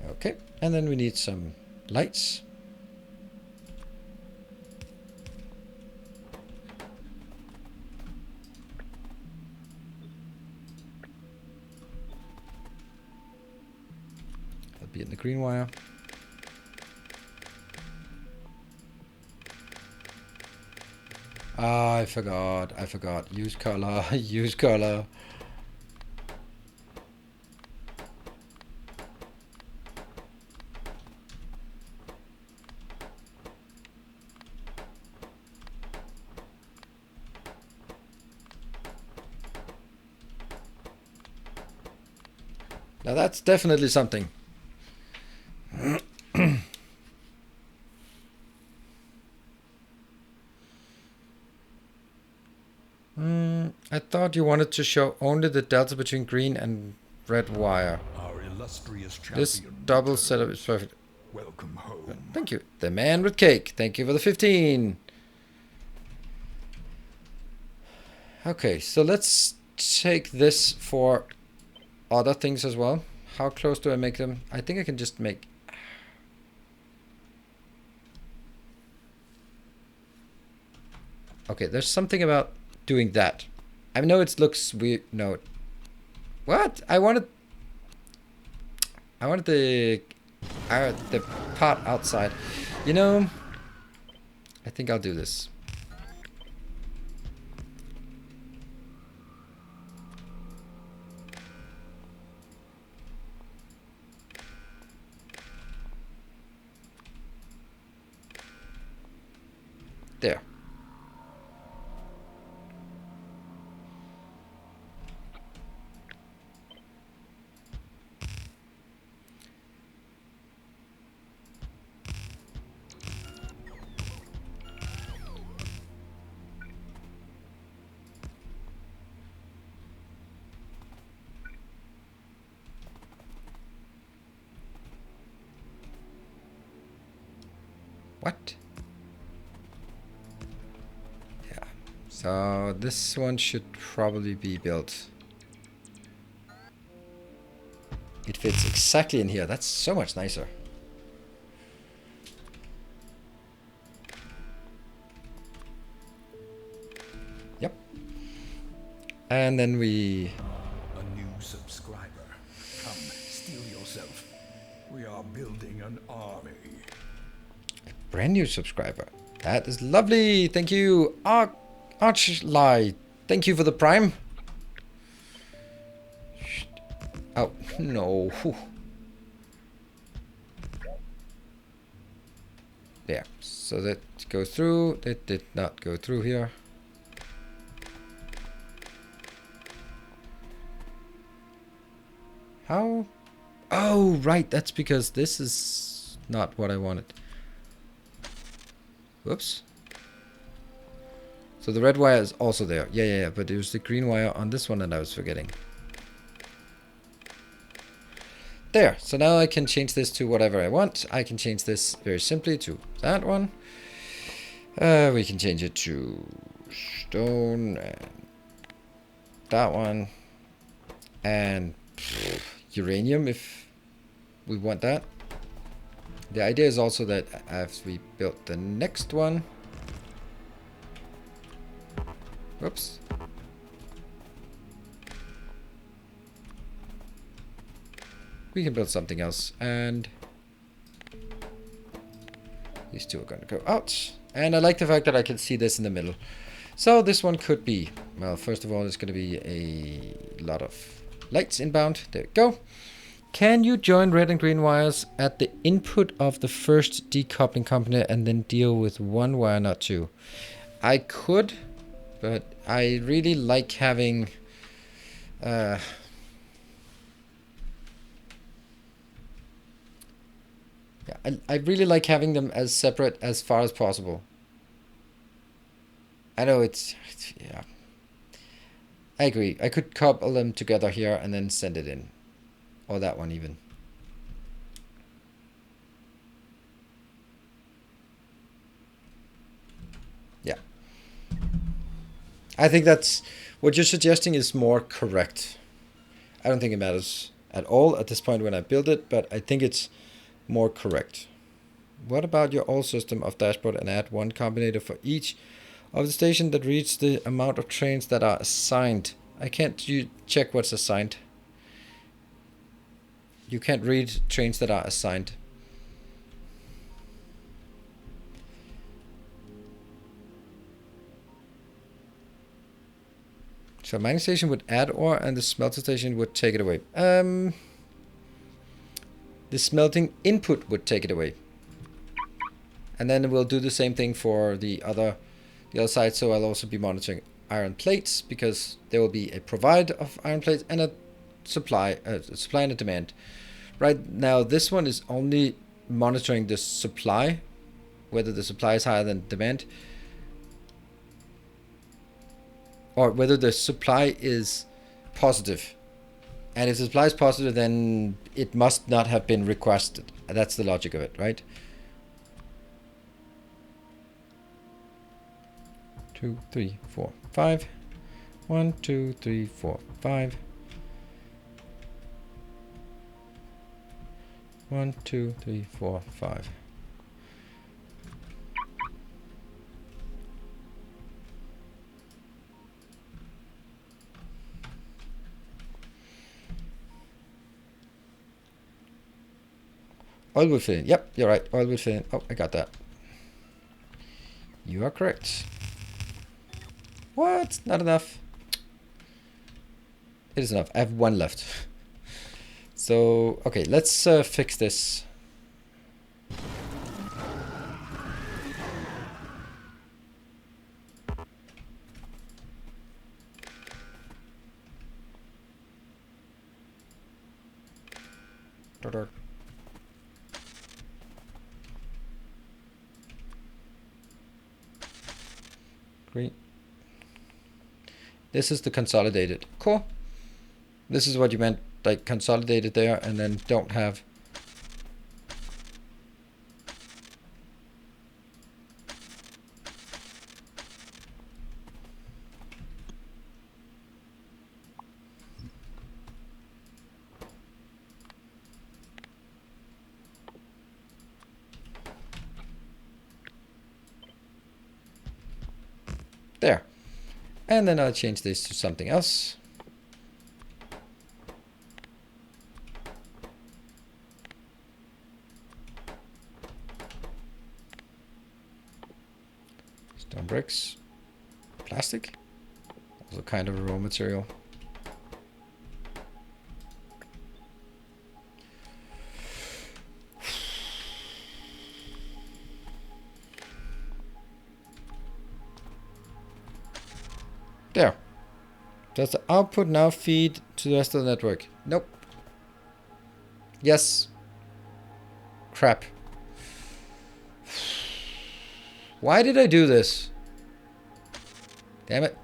Okay, and then we need some lights. That'll be in the green wire. Ah, I forgot. Use color. Use color. Now that's definitely something. I thought you wanted to show only the delta between green and red wire. Our illustrious This champion double returned. setup is perfect. Welcome home. Thank you. The man with cake. Thank you for the 15. Okay, so let's take this for other things as well. How close do I make them? I think I can just make... Okay, there's something about doing that. I know it looks weird. No. What? I wanted the part outside. You know, I think I'll do this. There. What? Yeah. So this one should probably be built. It fits exactly in here. That's so much nicer. Yep. And then we... A new subscriber. Come, steel yourself. We are building an army. Brand new subscriber. That is lovely. Thank you. Archlight. Thank you for the prime. Oh, no. There. So that goes through. That did not go through here. How? Oh, right. That's because this is not what I wanted. Whoops. So the red wire is also there. Yeah. But it was the green wire on this one that I was forgetting. There. So now I can change this to whatever I want. I can change this very simply to that one. We can change it to stone and that one. And uranium if we want that. The idea is also that as we built the next one, whoops, we can build something else, and these two are going to go out. And I like the fact that I can see this in the middle. So this one could be, well, first of all, it's going to be a lot of lights inbound. There we go. Can you join red and green wires at the input of the first decoupling component and then deal with one wire, not two? I could, but I really like having... yeah, I really like having them as separate as far as possible. I know it's yeah. I agree. I could couple them together here and then send it in. Or that one even. Yeah. I think that's what you're suggesting is more correct. I don't think it matters at all at this point when I build it, but I think it's more correct. What about your old system of dashboard and add one combinator for each of the station that reads the amount of trains that are assigned? I can't check what's assigned. You can't read trains that are assigned. So mining station would add ore and the smelter station would take it away. The smelting input would take it away. And then we'll do the same thing for the other side. So I'll also be monitoring iron plates because there will be a provide of iron plates and a supply and a demand. Right now, this one is only monitoring the supply, whether the supply is higher than demand, or whether the supply is positive. And if the supply is positive, then it must not have been requested. That's the logic of it, right? 2, 3, 4, 5. 1, 2, 3, 4, 5. 1, 2, 3, 4, 5. Oil will fill in. Yep, you're right. Oil will fill in. Oh, I got that. You are correct. What? Not enough. It is enough. I have one left. So, okay, let's fix this. Great. This is the consolidated. Cool. This is what you meant, like consolidated there and then don't have. There. And then I'll change this to something else. Stone bricks. Plastic. Also kind of a raw material. There. Does the output now feed to the rest of the network? Nope. Yes. Crap. Why did I do this? Damn it.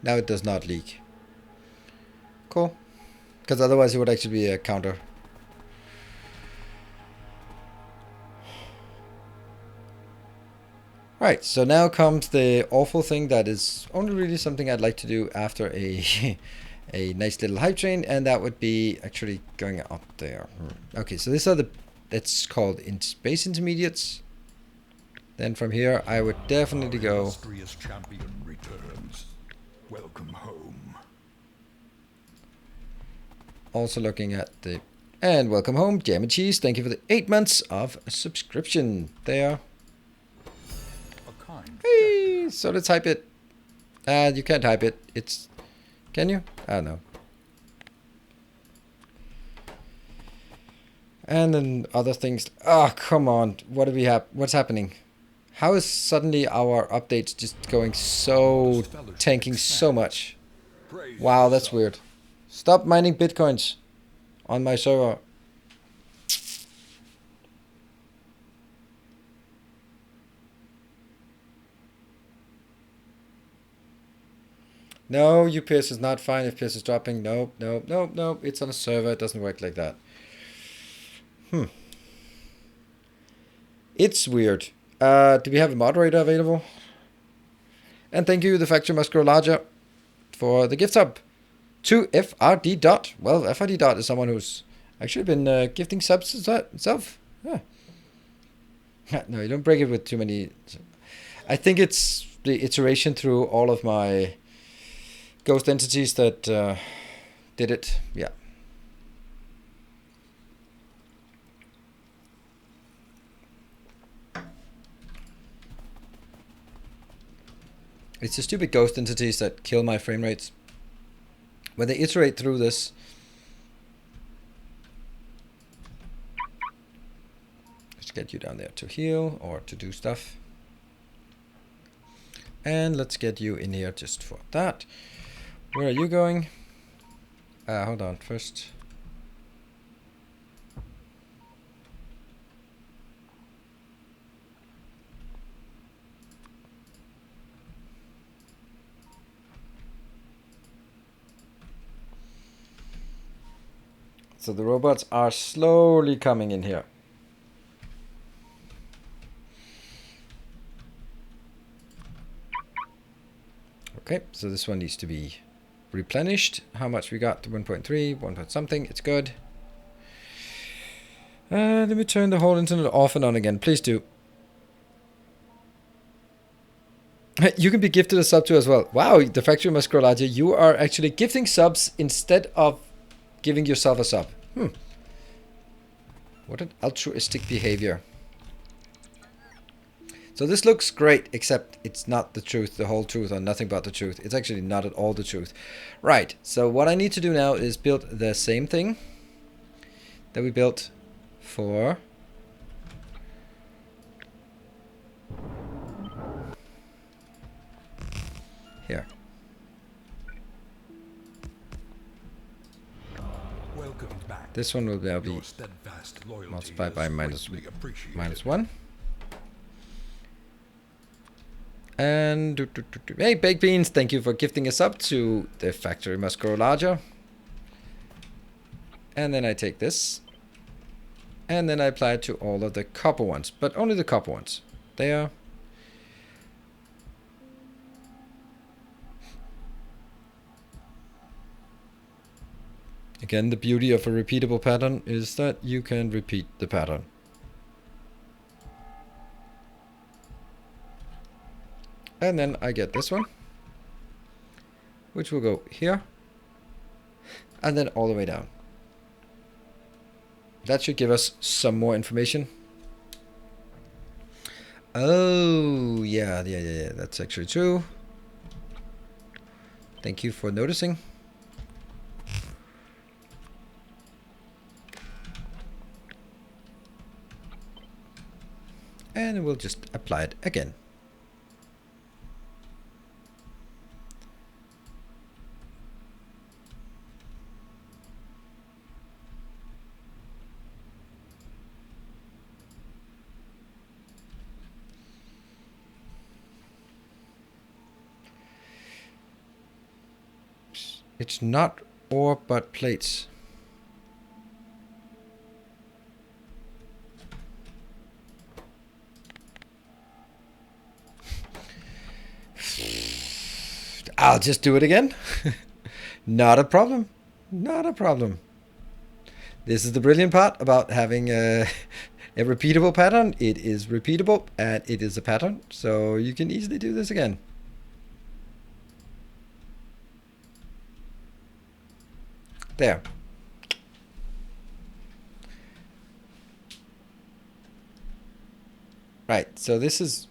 Now it does not leak. Cool. Because otherwise it would actually be a counter. Right, so now comes the awful thing that is only really something I'd like to do after a a nice little hype train, and that would be actually going up there. Okay, so these are the, it's called in space intermediates. Then from here I would definitely go. Illustrious champion returns. Welcome home. Also looking at the, and welcome home, Jam and Cheese. Thank you for the 8 months of subscription there. A kind Hey, so let's type it. You can't type it. It's, can you? I don't know. And then other things. Oh, come on. What do we have? What's happening? How is suddenly our updates just going so, tanking so much? Wow, that's weird. Stop mining bitcoins on my server. No, UPS is not fine if PS is dropping. Nope, nope, nope, nope. It's on a server. It doesn't work like that. It's weird. Do we have a moderator available? And thank you, the Factory Must Grow Larger, for the gift sub to FRD Dot. Well, FRD Dot is someone who's actually been gifting subs himself. Yeah. No, you don't break it with too many. I think it's the iteration through all of my ghost entities that did it. Yeah. It's the stupid ghost entities that kill my frame rates. When they iterate through this, let's get you down there to heal or to do stuff. And let's get you in here just for that. Where are you going? Hold on, first. So the robots are slowly coming in here. Okay, so this one needs to be replenished. How much we got? 1.3, 1 point something. It's good. Let me turn the whole internet off and on again. Please do. You can be gifted a sub too as well. Wow, the factory must grow larger. You are actually gifting subs instead of giving yourself a sub. What an altruistic behavior. So this looks great, except it's not the truth, the whole truth, or nothing but the truth. It's actually not at all the truth. Right, so what I need to do now is build the same thing that we built for here. Welcome back. This one will now be Your steadfast loyalty multiplied by is minus greatly appreciated. -1. And hey, Baked Beans, thank you for gifting us up to the factory must grow larger. And then I take this, and then I apply it to all of the copper ones, but only the copper ones. There. Again, the beauty of a repeatable pattern is that you can repeat the pattern. And then I get this one, which will go here, and then all the way down. That should give us some more information. Oh, yeah, that's actually true. Thank you for noticing. And we'll just apply it again. It's not ore, but plates. I'll just do it again. Not a problem. Not a problem. This is the brilliant part about having a repeatable pattern. It is repeatable and it is a pattern. So you can easily do this again. There. Right, so this is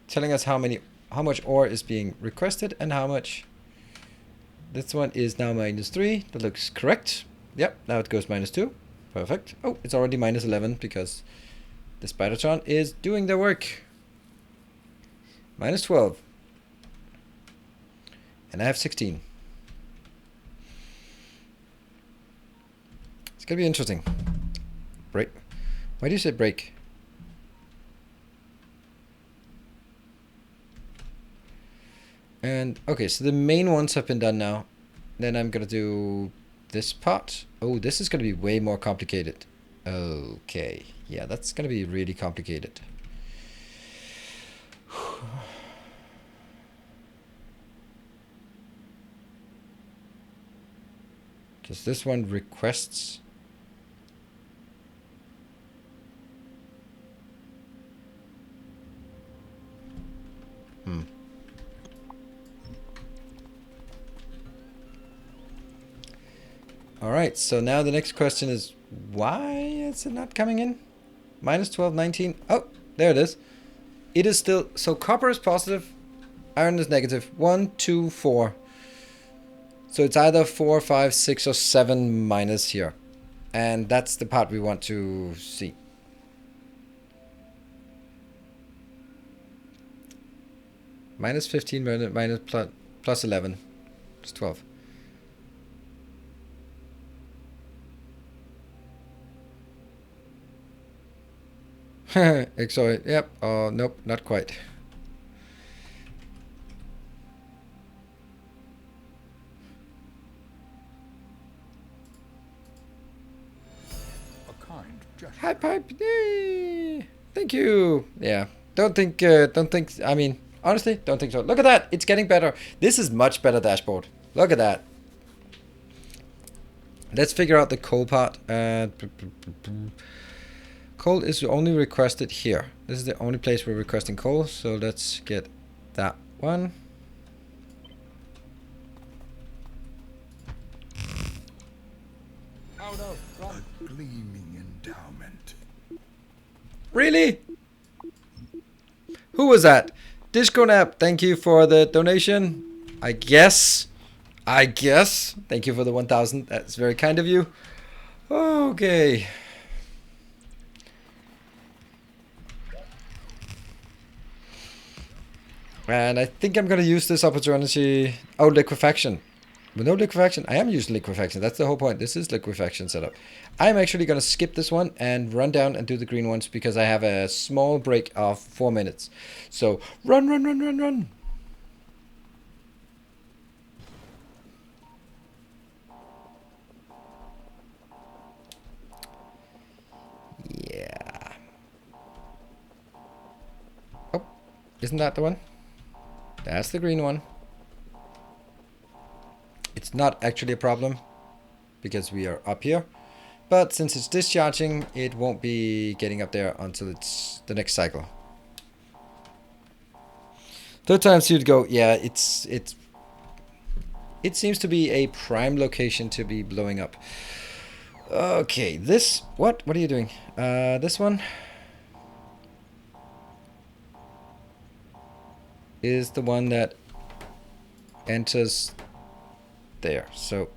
telling us how much ore is being requested and how much. This one is now -3. That looks correct. Yep, now it goes -2. Perfect. Oh, it's already -11 because the Spidertron is doing the work. -12. And I have 16. It's gonna be interesting. Break. Why do you say break? And okay, so the main ones have been done now. Then I'm gonna do this part. Oh, this is gonna be way more complicated. Okay, yeah, that's gonna be really complicated. Because this one requests. Alright, so now the next question is, why is it not coming in? Minus 12, 19. Oh, there it is. It is still, so copper is positive, iron is negative. 1, 2, 4. So it's either 4, 5, 6, or 7 minus here. And that's the part we want to see. Minus 15, minus plus 11. It's 12. Sorry. Yep. Oh, nope. Not quite. A kind gesture. High pipe. Yay. Thank you. Yeah. Don't think. I mean, honestly, don't think so. Look at that. It's getting better. This is much better dashboard. Look at that. Let's figure out the coal part. Coal is only requested here. This is the only place we're requesting coal. So let's get that one. Oh no, run. A gleaming endowment. Really? Who was that? Disconap, thank you for the donation. I guess. Thank you for the 1,000. That's very kind of you. Okay. And I think I'm going to use this opportunity. Oh, liquefaction. But no liquefaction. I am using liquefaction. That's the whole point. This is liquefaction setup. I'm actually going to skip this one and run down and do the green ones because I have a small break of 4 minutes. So run, run, run, run, run. Yeah. Oh, isn't that the one? That's the green one. It's not actually a problem because we are up here. But since it's discharging, it won't be getting up there until it's the next cycle. Third time to go. Yeah, it seems to be a prime location to be blowing up. Okay, this what are you doing? This one is the one that enters there. So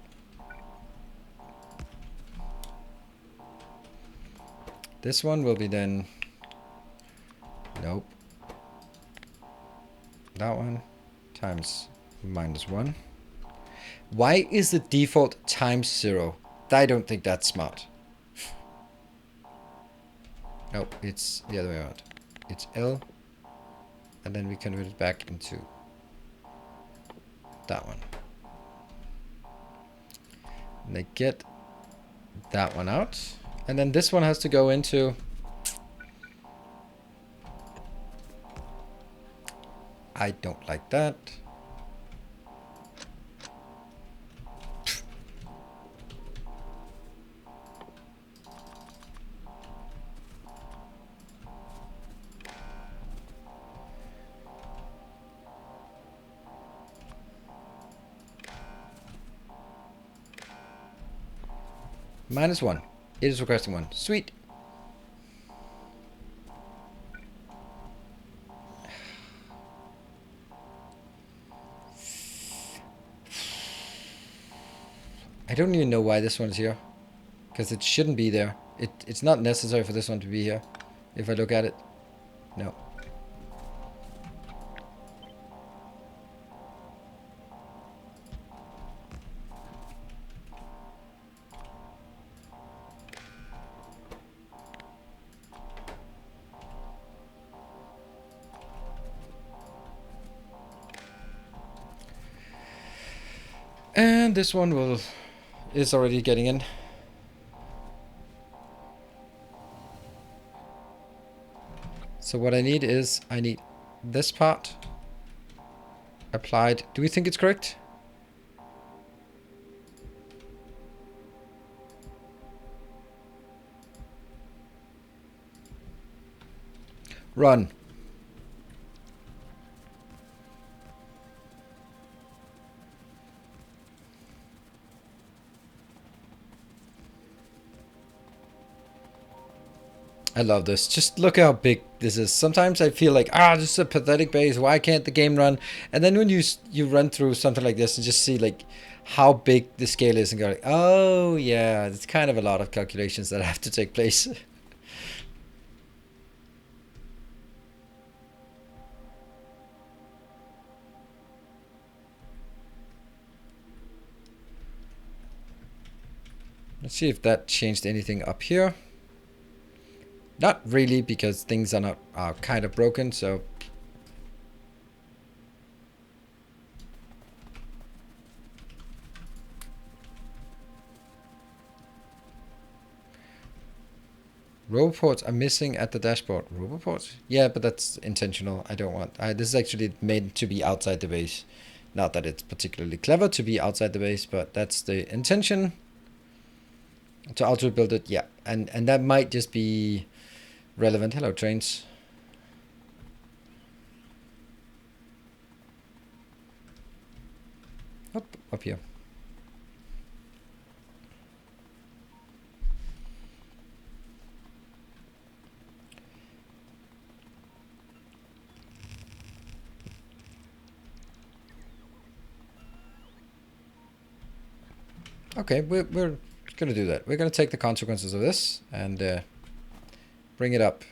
this one will be then, nope, that one times -1. Why is the default times 0? I don't think that's smart. Nope, it's the other way around. It's L, and then we convert it back into that one. And they get that one out. And then this one has to go into I don't like that. -1. It is requesting 1. Sweet. I don't even know why this one's here. Because it shouldn't be there. It's not necessary for this one to be here. If I look at it. No. And this one is already getting in. So what I need is, I need this part applied. Do we think it's correct? Run. I love this. Just look how big this is. Sometimes I feel like, this is a pathetic base. Why can't the game run? And then when you run through something like this and just see like how big the scale is and go like, oh yeah, it's kind of a lot of calculations that have to take place. Let's see if that changed anything up here. Not really, because things are kind of broken, so. Roboports are missing at the dashboard. Roboports? Yeah, but that's intentional. I don't want. This is actually made to be outside the base. Not that it's particularly clever to be outside the base, but that's the intention. To auto build it, yeah. And that might just be relevant. Hello, trains. Up here. Okay, we're gonna do that. We're gonna take the consequences of this and bring it up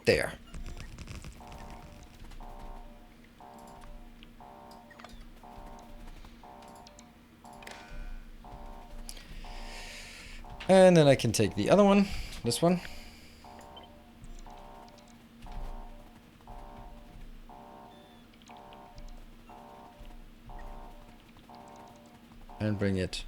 there. And then I can take the other one, this one. And bring it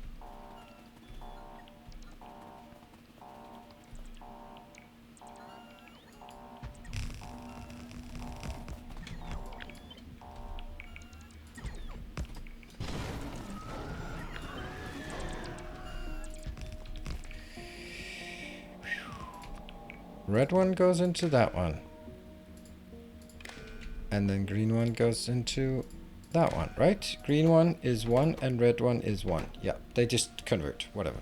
red one goes into that one. And then green one goes into that one, right? Green one is 1 and red one is 1. Yeah, they just convert, whatever.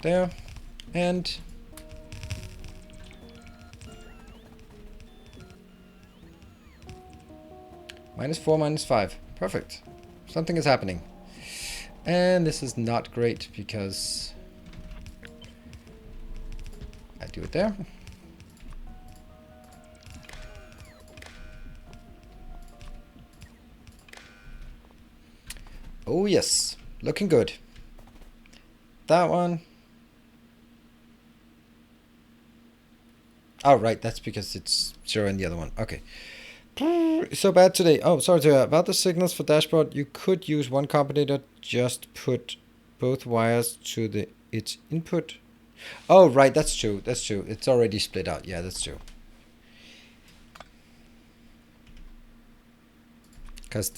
There. And -4, -5. Perfect. Something is happening. And this is not great because I do it there. Oh yes, looking good. That one. Oh right, that's because it's 0 in the other one. Okay. So bad today. Oh, sorry to hear. About the signals for dashboard, you could use one combinator. Just put both wires to its input. Oh right, that's true. That's true. It's already split out. Yeah, that's true. Because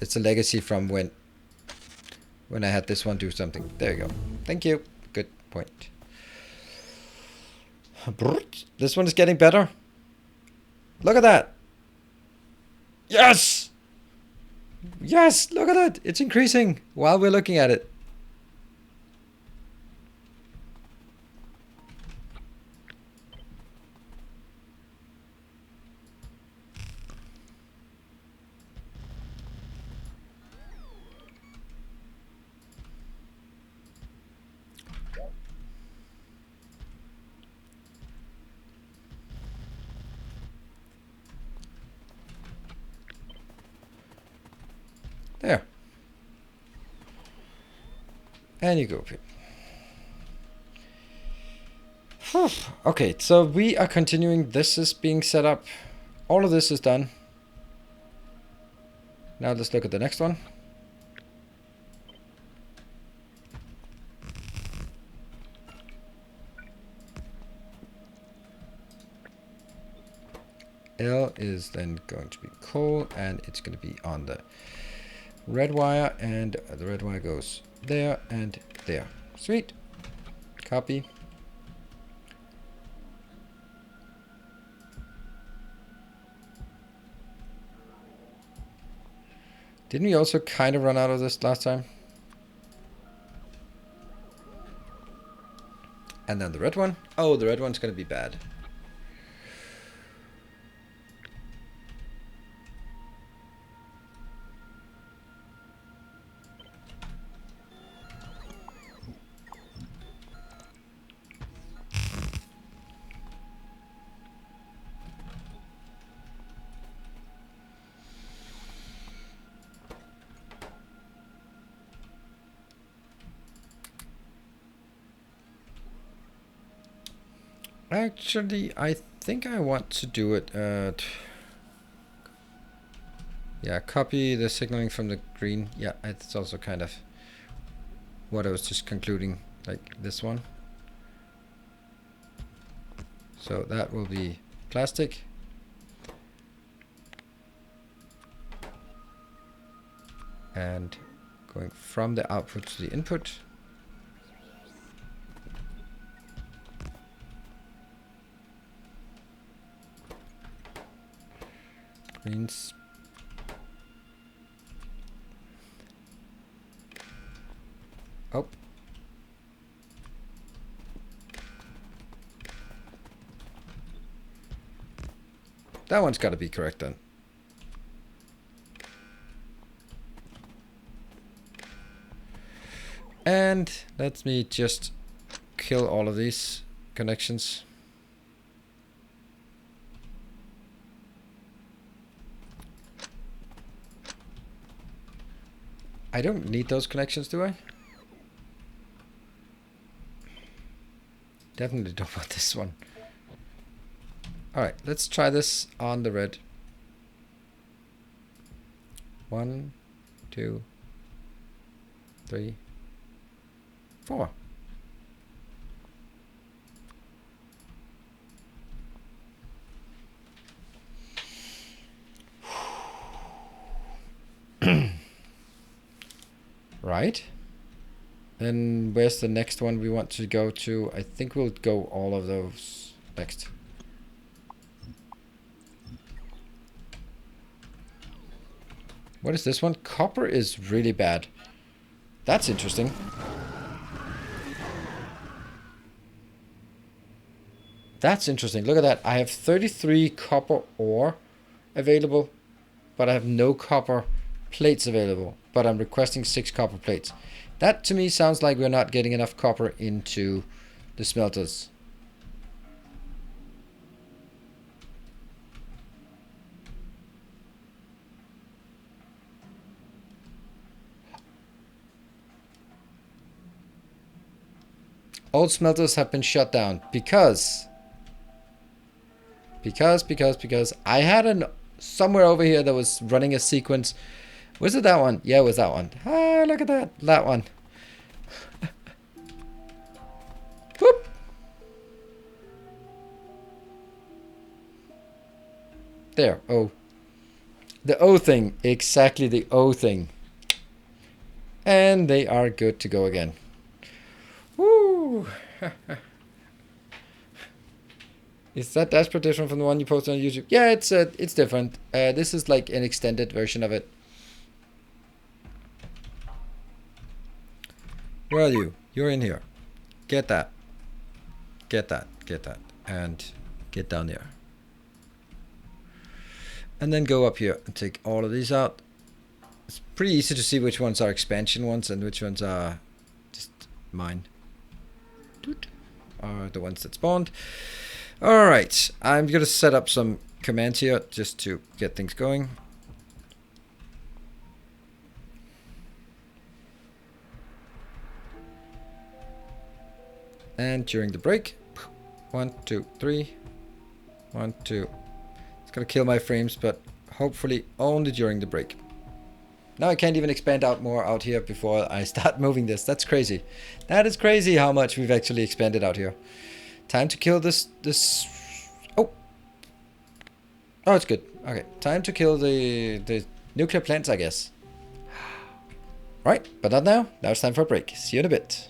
it's a legacy from when I had this one do something. There you go. Thank you. Good point. This one is getting better. Look at that. Yes! Yes, look at it. It's increasing while we're looking at it. There. And you go up here. Okay, so we are continuing. This is being set up. All of this is done. Now let's look at the next one. L is then going to be coal, and it's going to be on the red wire, and the red wire goes there and there. Sweet. Copy. Didn't we also kind of run out of this last time? And then the red one. Oh, the red one's gonna be bad. Actually, I think I want to do it at... Yeah, copy the signaling from the green. Yeah, it's also kind of what I was just concluding, like this one. So that will be plastic. And going from the output to the input. Greens. Oh. That one's got to be correct then. And let me just kill all of these connections. I don't need those connections, do I? Definitely don't want this one. Alright, let's try this on the red. 1, 2, 3, 4. Right. Then where's the next one we want to go to? I think we'll go all of those next. What is this one? Copper is really bad. That's interesting. That's interesting. Look at that. I have 33 copper ore available, but I have no copper plates available. But I'm requesting 6 copper plates. That to me sounds like we're not getting enough copper into the smelters. Old smelters have been shut down because I had an somewhere over here that was running a sequence. Was it that one? Yeah, it was that one. Ah, look at that. That one. Whoop. There. Oh. The O thing. Exactly the O thing. And they are good to go again. Woo. Is that dashboard different from the one you posted on YouTube? Yeah, it's different. This is like an extended version of it. Where are you? You're in here. Get that. Get that. Get that. And get down there. And then go up here and take all of these out. It's pretty easy to see which ones are expansion ones and which ones are just mine. Are the ones that spawned. Alright, I'm going to set up some commands here just to get things going. And during the break, 1, 2, 3, 1, 2. It's going to kill my frames, but hopefully only during the break. Now I can't even expand out more out here before I start moving this. That's crazy. That is crazy how much we've actually expanded out here. Time to kill this. Oh, it's good. Okay, time to kill the nuclear plants, I guess. Right, but not now. Now it's time for a break. See you in a bit.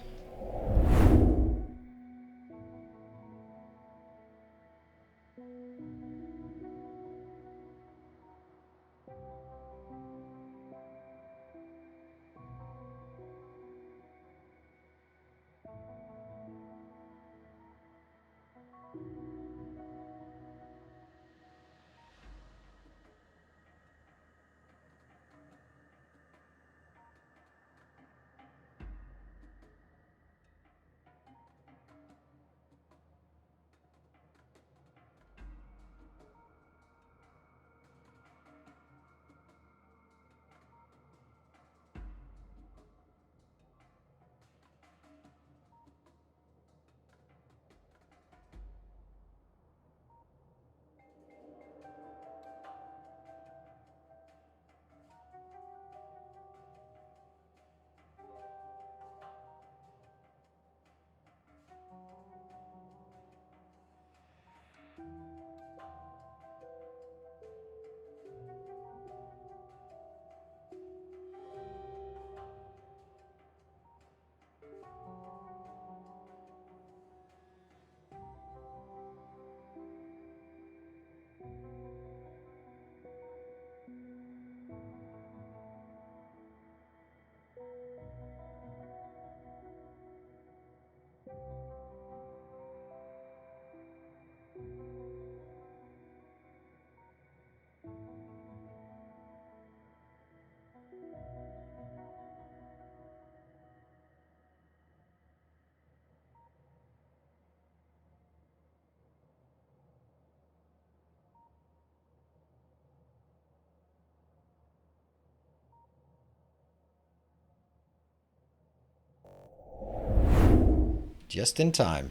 Just in time.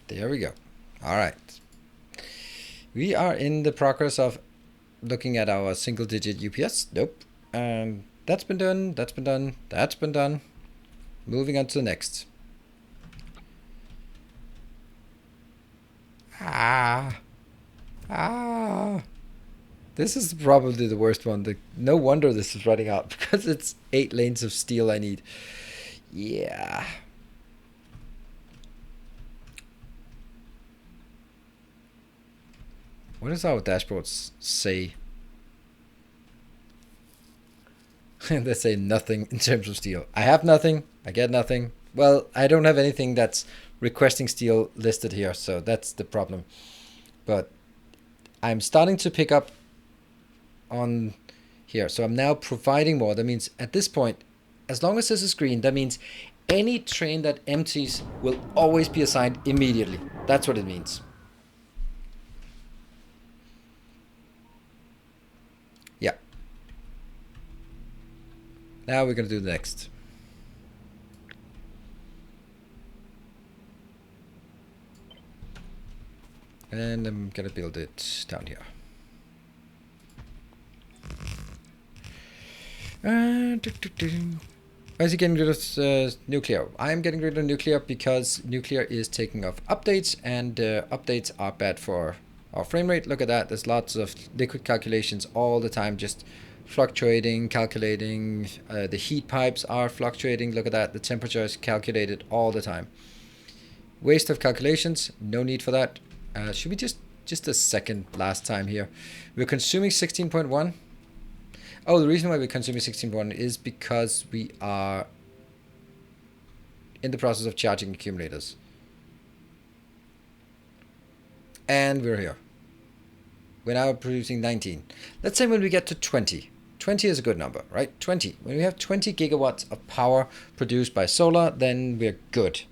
There we go. All right. We are in the progress of looking at our single-digit UPS. Nope. And that's been done. That's been done. That's been done. Moving on to the next. Ah. This is probably the worst one. No wonder this is running out, because it's 8 lanes of steel I need. Yeah. What does our dashboards say? They say nothing in terms of steel. I have nothing. I get nothing. Well, I don't have anything that's requesting steel listed here, so that's the problem. But I'm starting to pick up on here. So I'm now providing more. That means at this point, as long as this is green, that means any train that empties will always be assigned immediately. That's what it means. Yeah. Now we're going to do the next. And I'm going to build it down here. Why is he getting rid of nuclear? I'm getting rid of nuclear because nuclear is taking off updates, and updates are bad for our frame rate. Look at that. There's lots of liquid calculations all the time, just fluctuating, calculating. The heat pipes are fluctuating. Look at that. The temperature is calculated all the time. Waste of calculations. No need for that. Should we just a second last time here? We're consuming 16.1. Oh, the reason why we're consuming 16.1 is because we are in the process of charging accumulators. And we're here. We're now producing 19. Let's say when we get to 20. 20 is a good number, right? 20. When we have 20 gigawatts of power produced by solar, then we're good.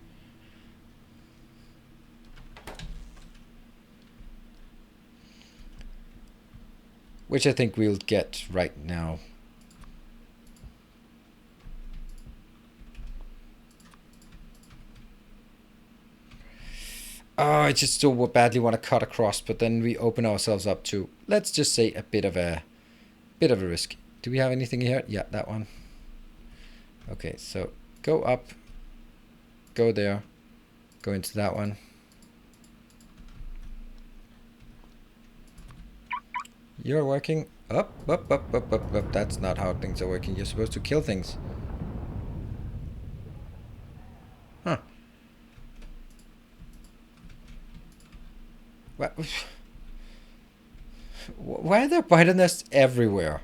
Which I think we'll get right now. Oh, I just still badly want to cut across, but then we open ourselves up to, let's just say, a bit of a risk. Do we have anything here? Yeah, that one. Okay, so go up, go there, go into that one. You're working up. That's not how things are working. You're supposed to kill things. Huh. Why are there spider nests everywhere?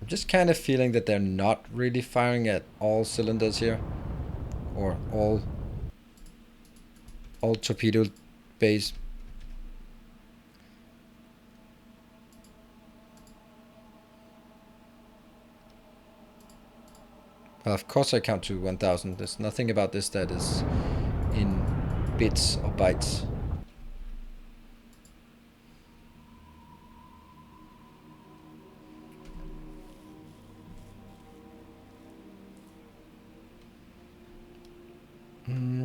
I'm just kind of feeling that they're not really firing at all cylinders here. Or all torpedo bays. Well, of course I count to 1000. There's nothing about this that is in bits or bytes.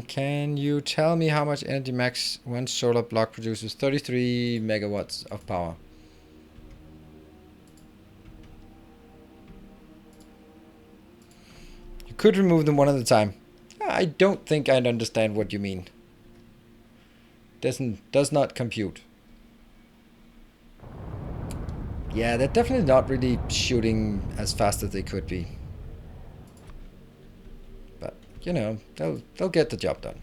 Can you tell me how much energy max one solar block produces? 33 megawatts of power. Could remove them one at a time. I don't think I understand what you mean. Does not compute. Yeah, they're definitely not really shooting as fast as they could be. But you know, they'll get the job done.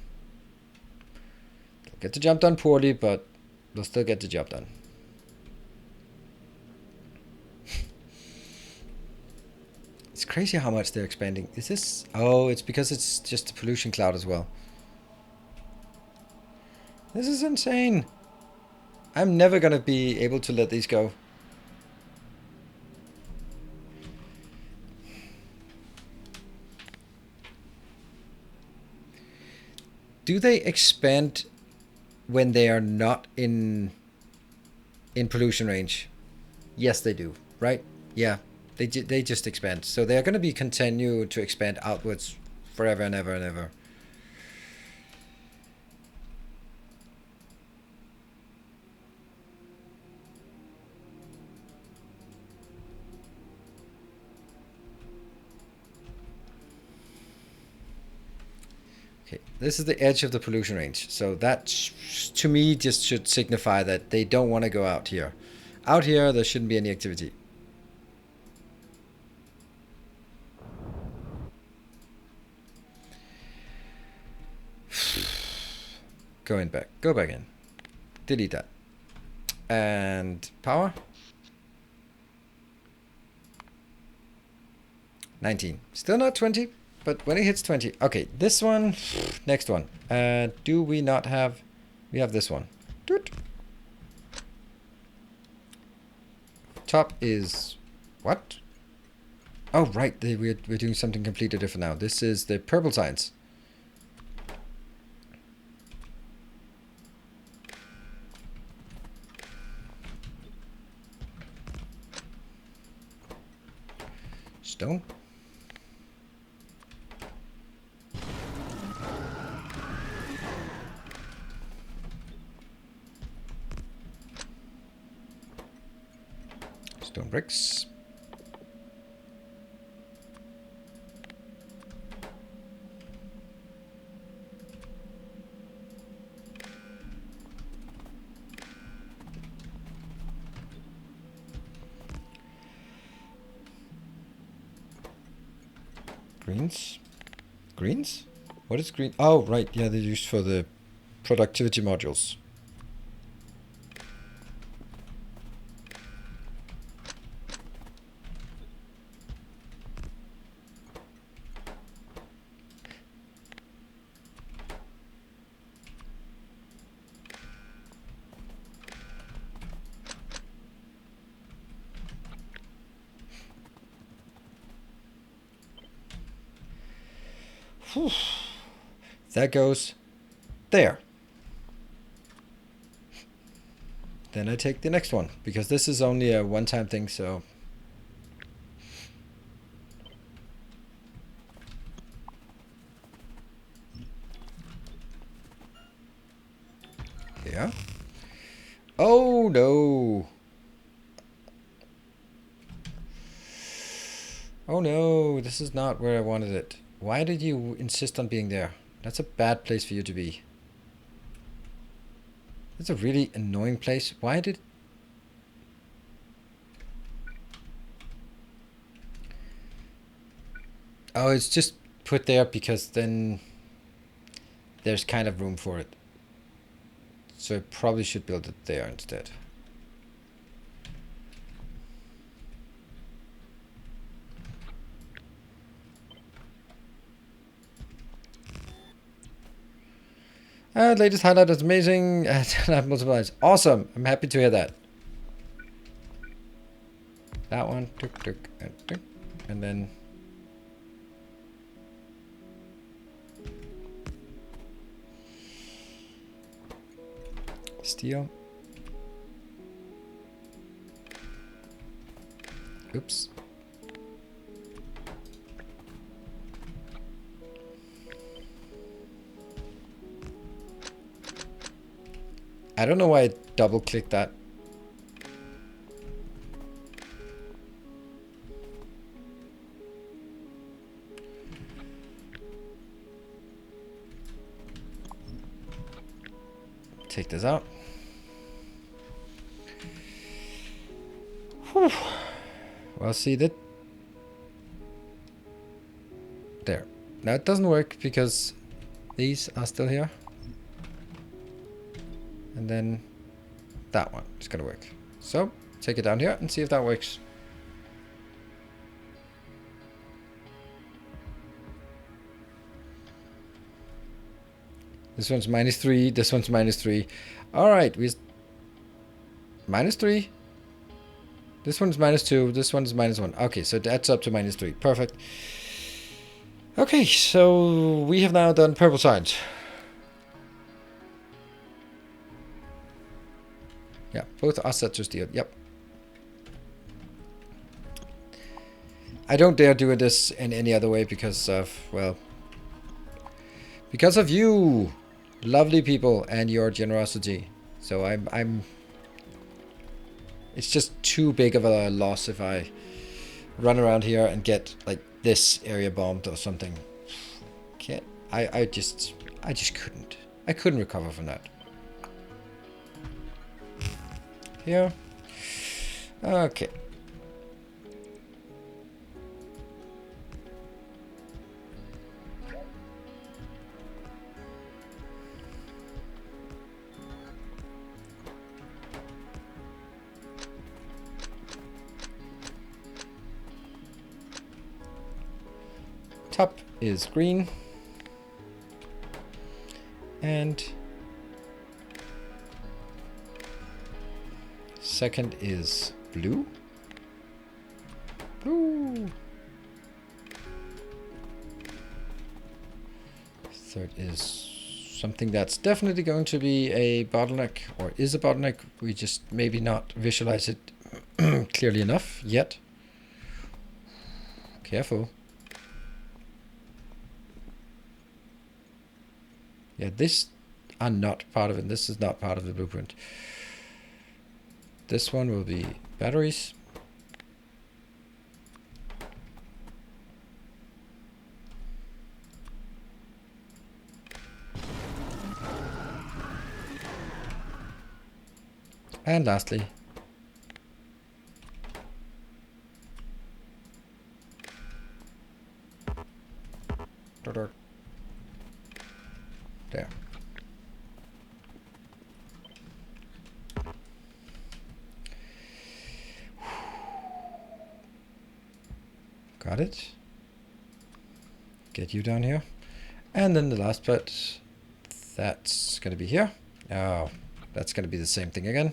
They'll get the job done poorly, but they'll still get the job done. It's crazy how much they're expanding. Is this... Oh, it's because it's just a pollution cloud as well. This is insane. I'm never going to be able to let these go. Do they expand when they are not in pollution range? Yes, they do, right? Yeah. They just expand. So they're going to be continue to expand outwards forever and ever and ever. Okay, this is the edge of the pollution range. So that, to me, just should signify that they don't want to go out here. Out here, there shouldn't be any activity. Go back in. Delete that. And power. 19. Still not 20, but when it hits 20. Okay, this one, next one. Do we not have, we have this one. Doot. Top is, what? Oh, right, we're doing something completely different now. This is the purple signs. Stone. Stone bricks. Greens? Greens? What is green? Oh, right. Yeah, they're used for the productivity modules. Whew. That goes there. Then I take the next one, because this is only a one-time thing, so... Yeah. Oh, no. Oh, no. This is not where I wanted it. Why did you insist on being there? That's a bad place for you to be. That's a really annoying place. Why did... Oh, it's just put there because then there's kind of room for it. So I probably should build it there instead. Latest highlight is amazing. Multiplies. Awesome. I'm happy to hear that. That one. And then... Steel. Oops. I don't know why I double-clicked that. Take this out. Whew. Well, see that. There. Now it doesn't work because these are still here. And then that one is going to work. So take it down here and see if that works. This one's -3. This one's -3. All right, we -3. This one's -2. This one's -1. Okay, so that's up to -3. Perfect. Okay, so we have now done purple signs. Yeah, both are set to steel. Yep. I don't dare do this in any other way because of, well, Because of you, lovely people, and your generosity. So I'm. It's just too big of a loss if I run around here and get like this area bombed or something. Can't. I just couldn't. I couldn't recover from that. Here. Okay. Top is green. And second is blue. Blue. Third is something that's definitely going to be a bottleneck, or is a bottleneck. We just maybe not visualize it clearly enough yet. Careful. Yeah, this are not part of it. This is not part of the blueprint. This one will be batteries. And lastly, there. Got it. Get you down here. And then the last bit, that's going to be here. Oh, that's going to be the same thing again.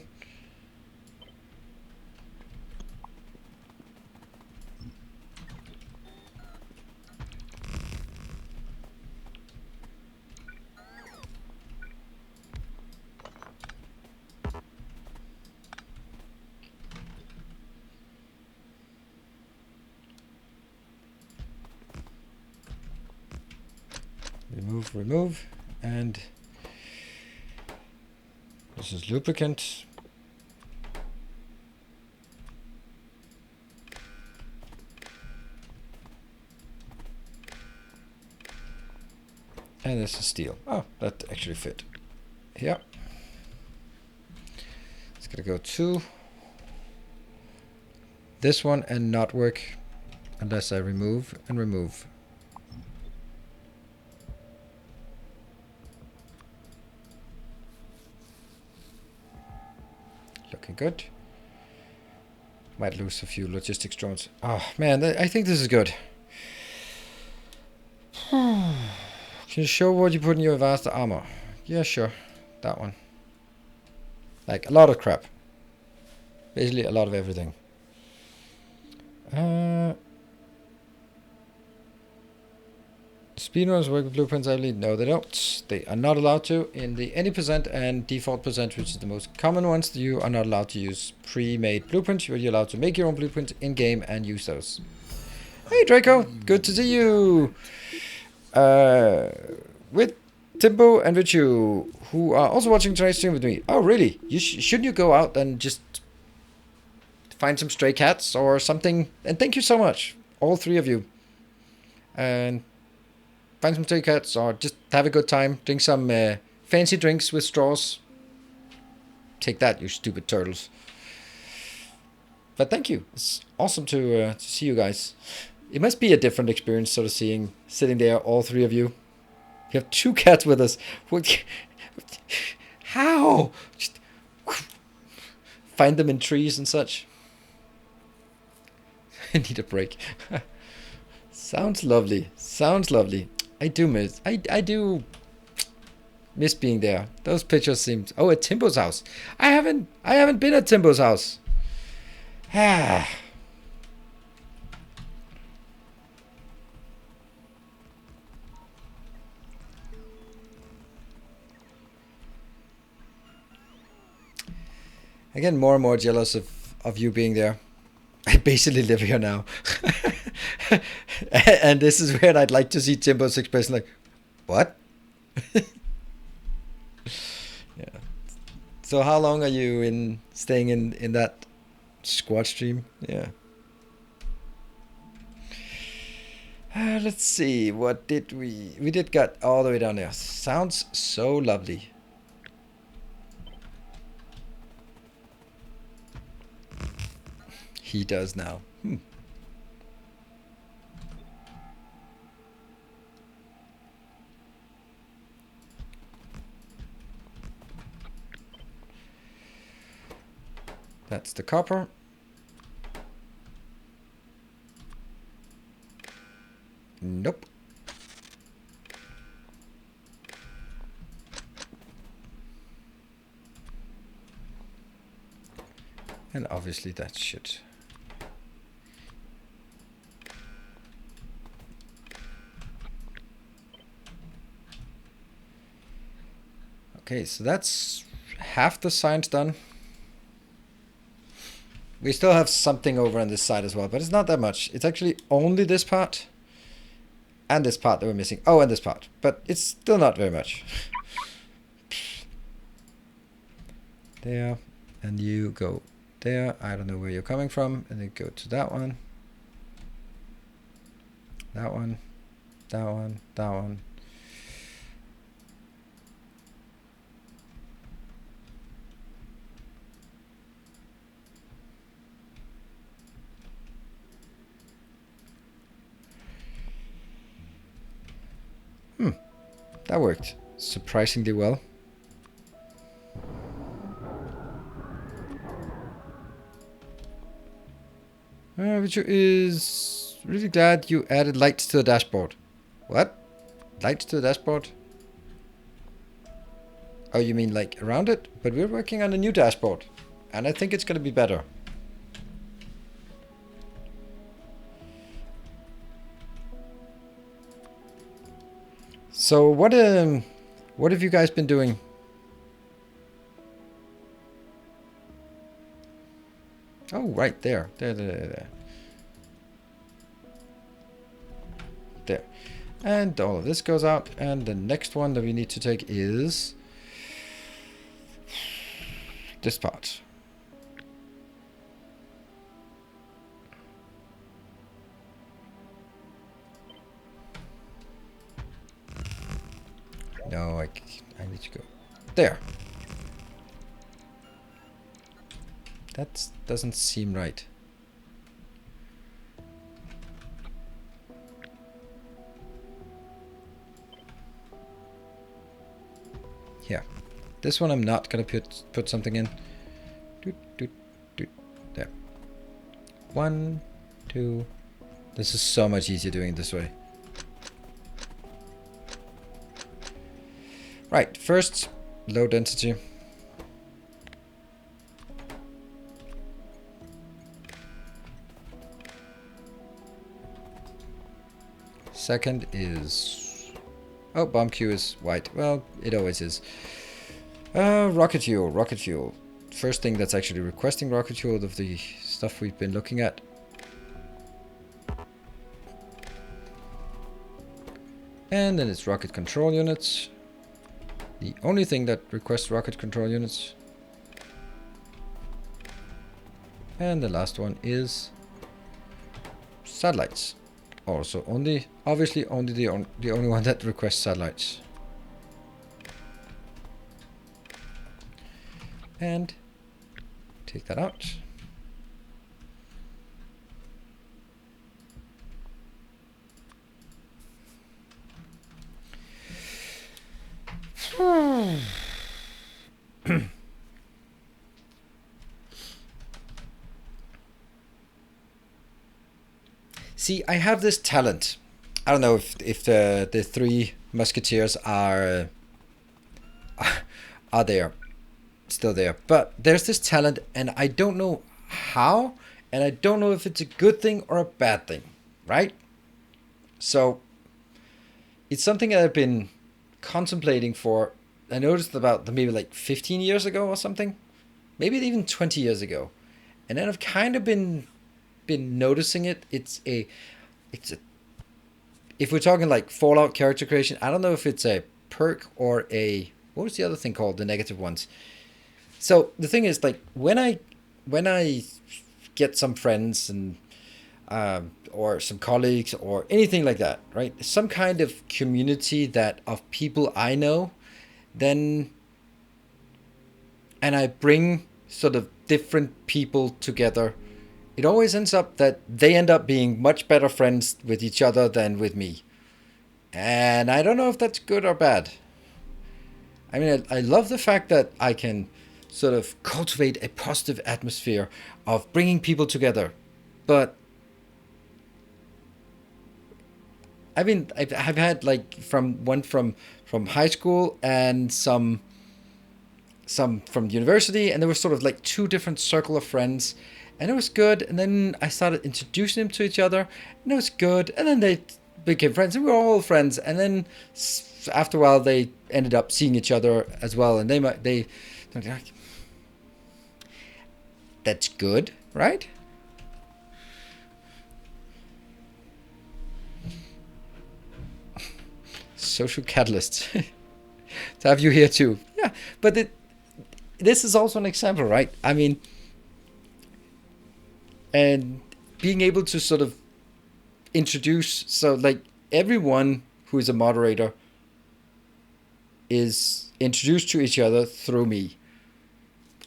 Remove, and this is lubricant. And this is steel. Oh, that actually fit. Yeah. It's gonna go to this one and not work unless I remove and remove. Looking good. Might lose a few logistics drones. Oh man, I think this is good. Can you show what you put in your advanced armor? Yeah, sure. That one. Like a lot of crap. Basically a lot of everything. Speedrunners work with blueprints, I believe. No, they don't. They are not allowed to. In the any percent and default percent, which is the most common ones, you are not allowed to use pre-made blueprints. You're allowed to make your own blueprints in-game and use those. Hey, Draco. Good to see you. With Timbo and with you, who are also watching tonight's stream with me. Oh, really? Shouldn't you go out and just find some stray cats or something? And thank you so much, all three of you. And find some stray cats or just have a good time. Drink some fancy drinks with straws. Take that, you stupid turtles. But thank you. It's awesome to see you guys. It must be a different experience sort of sitting there, all three of you. You have two cats with us. How? Just find them in trees and such. I need a break. Sounds lovely. Sounds lovely. I do do miss being there. Those pictures seemed. Oh, at Timbo's house. I haven't been at Timbo's house. Ah. I get more and more jealous of you being there. I basically live here now. And this is where I'd like to see Timbo's expression like, what? Yeah. So how long are you staying in that squad stream? Yeah. Let's see. What did we did get all the way down there. Sounds so lovely. He does now. That's the copper. Nope. And obviously that should. Okay, so that's half the science done. We still have something over on this side as well, but it's not that much. It's actually only this part and this part that we're missing. Oh, and this part, but it's still not very much. There, and you go there. I don't know where you're coming from, and then go to that one. That one, that one, that one. That worked surprisingly well. Which is really glad you added lights to the dashboard. What? Lights to the dashboard? Oh, you mean like around it? But we're working on a new dashboard, and I think it's going to be better. So what have you guys been doing? Oh, right there. There. And all of this goes out, and the next one that we need to take is this part. No, I need to go there. That doesn't seem right. Here. This one I'm not gonna put something in. There. 1, 2. This is so much easier doing it this way. Right, first, low density. Second is... Oh, bomb queue is white. Well, it always is. Rocket fuel. First thing that's actually requesting rocket fuel of the stuff we've been looking at. And then it's rocket control units. The only thing that requests rocket control units. And the last one is satellites. Also obviously only the only one that requests satellites. And take that out. See, I have this talent. I don't know if the three musketeers are there, still there, but there's this talent, and I don't know how, and I don't know if it's a good thing or a bad thing, right? So it's something that I've been contemplating for. I noticed about maybe like 15 years ago or something, maybe even 20 years ago, and then I've kind of been noticing it. It's a if we're talking like Fallout character creation, I don't know if it's a perk or a, what was the other thing called? The negative ones. So the thing is, like, when I get some friends and or some colleagues or anything like that, right? Some kind of community that of people I know, then, and I bring sort of different people together, it always ends up that they end up being much better friends with each other than with me. And I don't know if that's good or bad. I mean, I love the fact that I can sort of cultivate a positive atmosphere of bringing people together. But I mean, I've had like from high school and some from university, and there was sort of like two different circle of friends, and it was good. And then I started introducing them to each other, and it was good. And then they became friends, and we were all friends. And then after a while, they ended up seeing each other as well, and they like, that's good, right? Social catalyst. To have you here too. Yeah, but this is also an example, right? I mean, and being able to sort of introduce, so like everyone who is a moderator is introduced to each other through me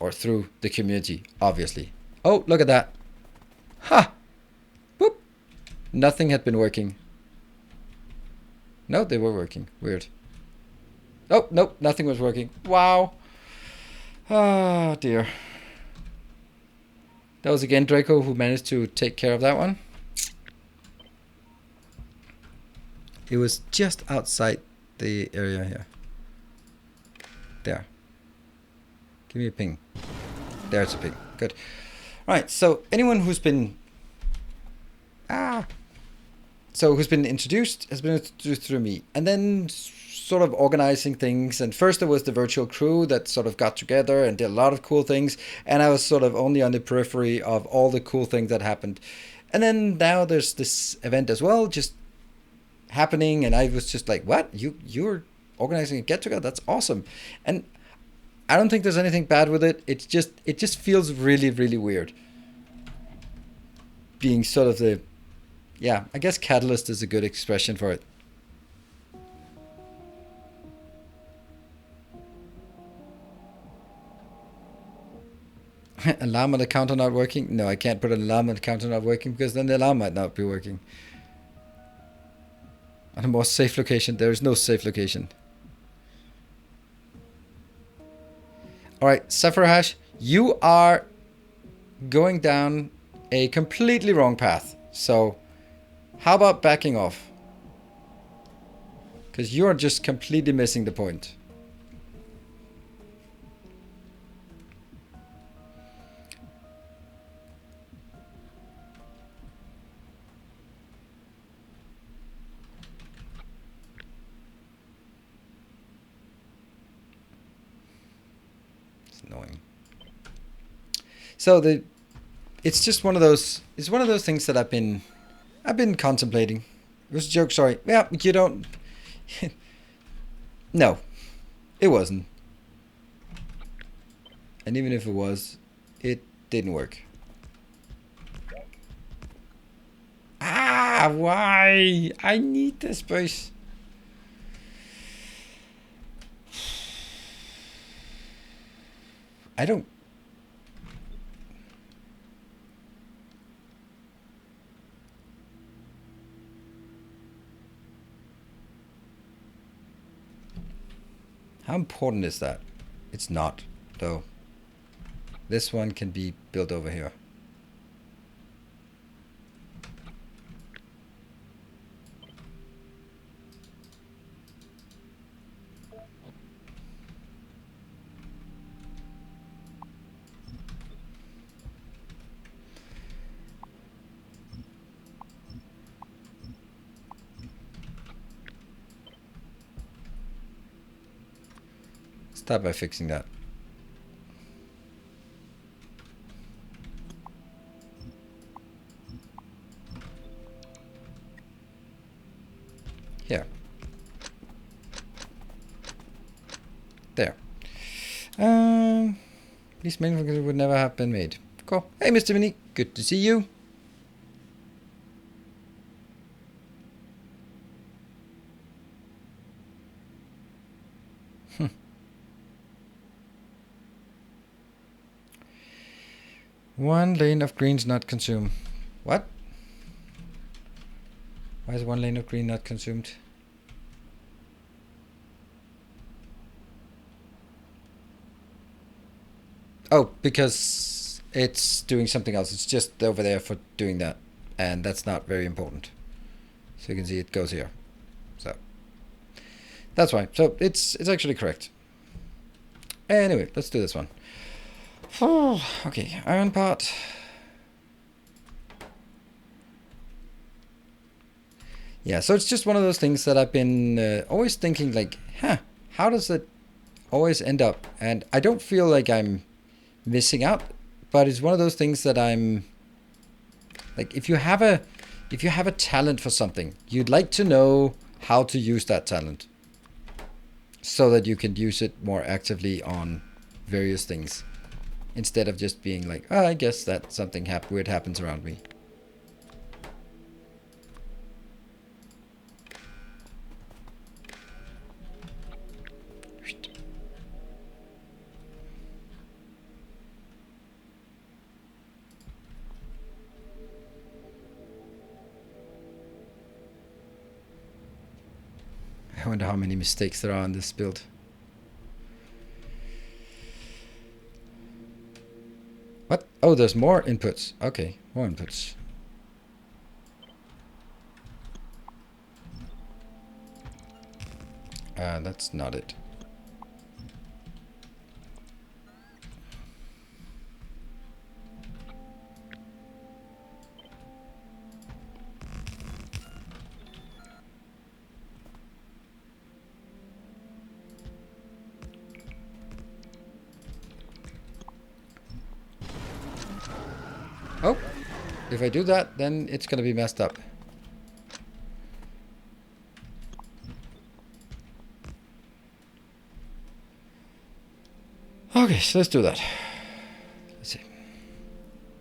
or through the community, obviously. Oh, look at that. Ha! Boop. Nothing had been working. No, they were working. Weird. Oh, nope, nothing was working. Wow. Oh, dear. That was again Draco who managed to take care of that one. It was just outside the area here. There. Give me a ping. There's a ping. Good. All right, so anyone who's been... who's been introduced has been introduced through me. And then sort of organizing things. And first there was the virtual crew that sort of got together and did a lot of cool things. And I was sort of only on the periphery of all the cool things that happened. And then now there's this event as well, just happening. And I was just like, what? You're organizing a get-together? That's awesome. And I don't think there's anything bad with it. It just feels really, really weird. Being sort of the... Yeah, I guess catalyst is a good expression for it. Alarm on the counter not working? No, I can't put an alarm on the counter not working because then the alarm might not be working. On a more safe location, there is no safe location. Alright, Sephiroth, you are going down a completely wrong path. So, how about backing off? Because you're just completely missing the point. It's annoying. So it's just one of those. It's one of those things that I've been contemplating. It was a joke. Sorry. Yeah, you don't. No, it wasn't. And even if it was, it didn't work. Ah, why? I need this space. I don't... How important is that? It's not, though. This one can be built over here. Start by fixing that. Here. These main functions would never have been made. Cool. Hey, Mr. Mini. Good to see you. One lane of greens not consumed. What? Why is one lane of green not consumed? Oh, because it's doing something else. It's just over there for doing that. And that's not very important. So you can see it goes here. So that's why. So it's actually correct. Anyway, let's do this one. Oh, okay, iron part. Yeah, so it's just one of those things that I've been always thinking like, how does it always end up? And I don't feel like I'm missing out, but it's one of those things that I'm like, if you have a talent for something, you'd like to know how to use that talent so that you can use it more actively on various things. Instead of just being like, oh, I guess that something weird happens around me. I wonder how many mistakes there are in this build. What? Oh, there's more inputs. Okay, more inputs. That's not it. Oh, if I do that, then it's gonna be messed up. Okay, so let's do that. Let's see.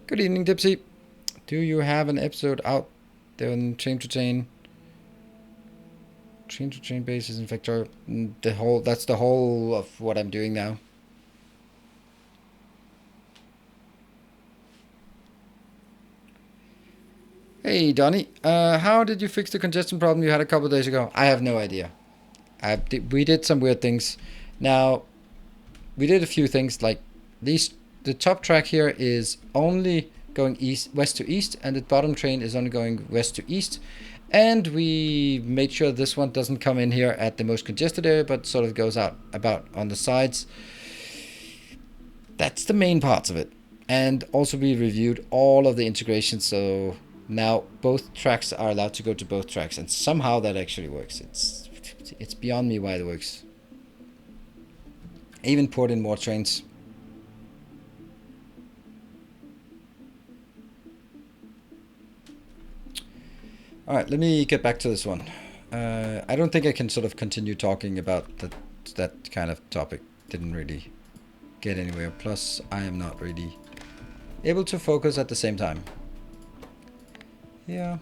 Good evening, Dipsy. Do you have an episode out there on Chain to Chain basis in Factorio? That's the whole of what I'm doing now. Hey, Donnie. How did you fix the congestion problem you had a couple of days ago? I have no idea. We did some weird things. Now, we did a few things like these. The top track here is only going west to east, and the bottom train is only going west to east. And we made sure this one doesn't come in here at the most congested area, but sort of goes out about on the sides. That's the main parts of it. And also we reviewed all of the integration, so now both tracks are allowed to go to both tracks, and somehow that actually works. It's beyond me why it works. I even poured in more trains. Alright, let me get back to this one. I don't think I can sort of continue talking about that kind of topic. Didn't really get anywhere. Plus, I am not really able to focus at the same time. Yeah.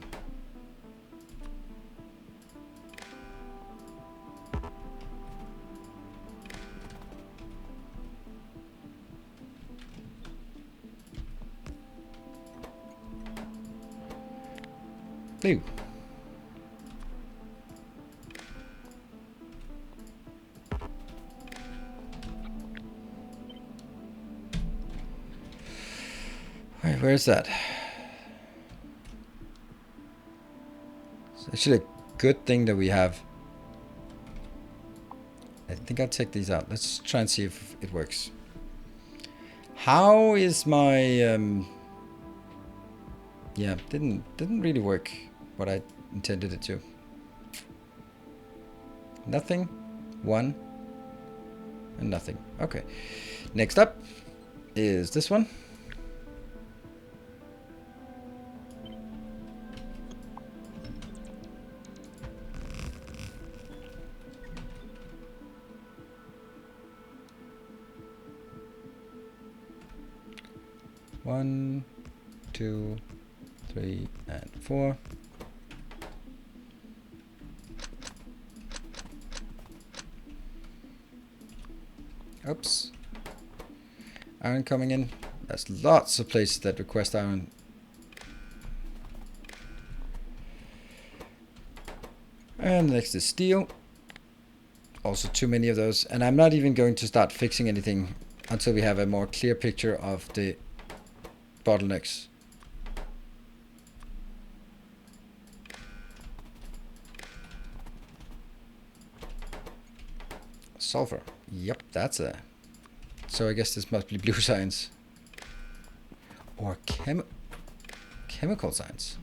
Ooh. Wait, where's that? It's actually a good thing that we have. I think I'll take these out. Let's try and see if it works. How is my yeah, didn't really work what I intended it to. Nothing, one, and nothing. Okay. Next up is this one. 1, 2, 3, and 4. Oops. Iron coming in. There's lots of places that request iron. And next is steel. Also too many of those. And I'm not even going to start fixing anything until we have a more clear picture of the bottlenecks. Sulfur. Yep, that's a... So I guess this must be blue science. Or chemical science.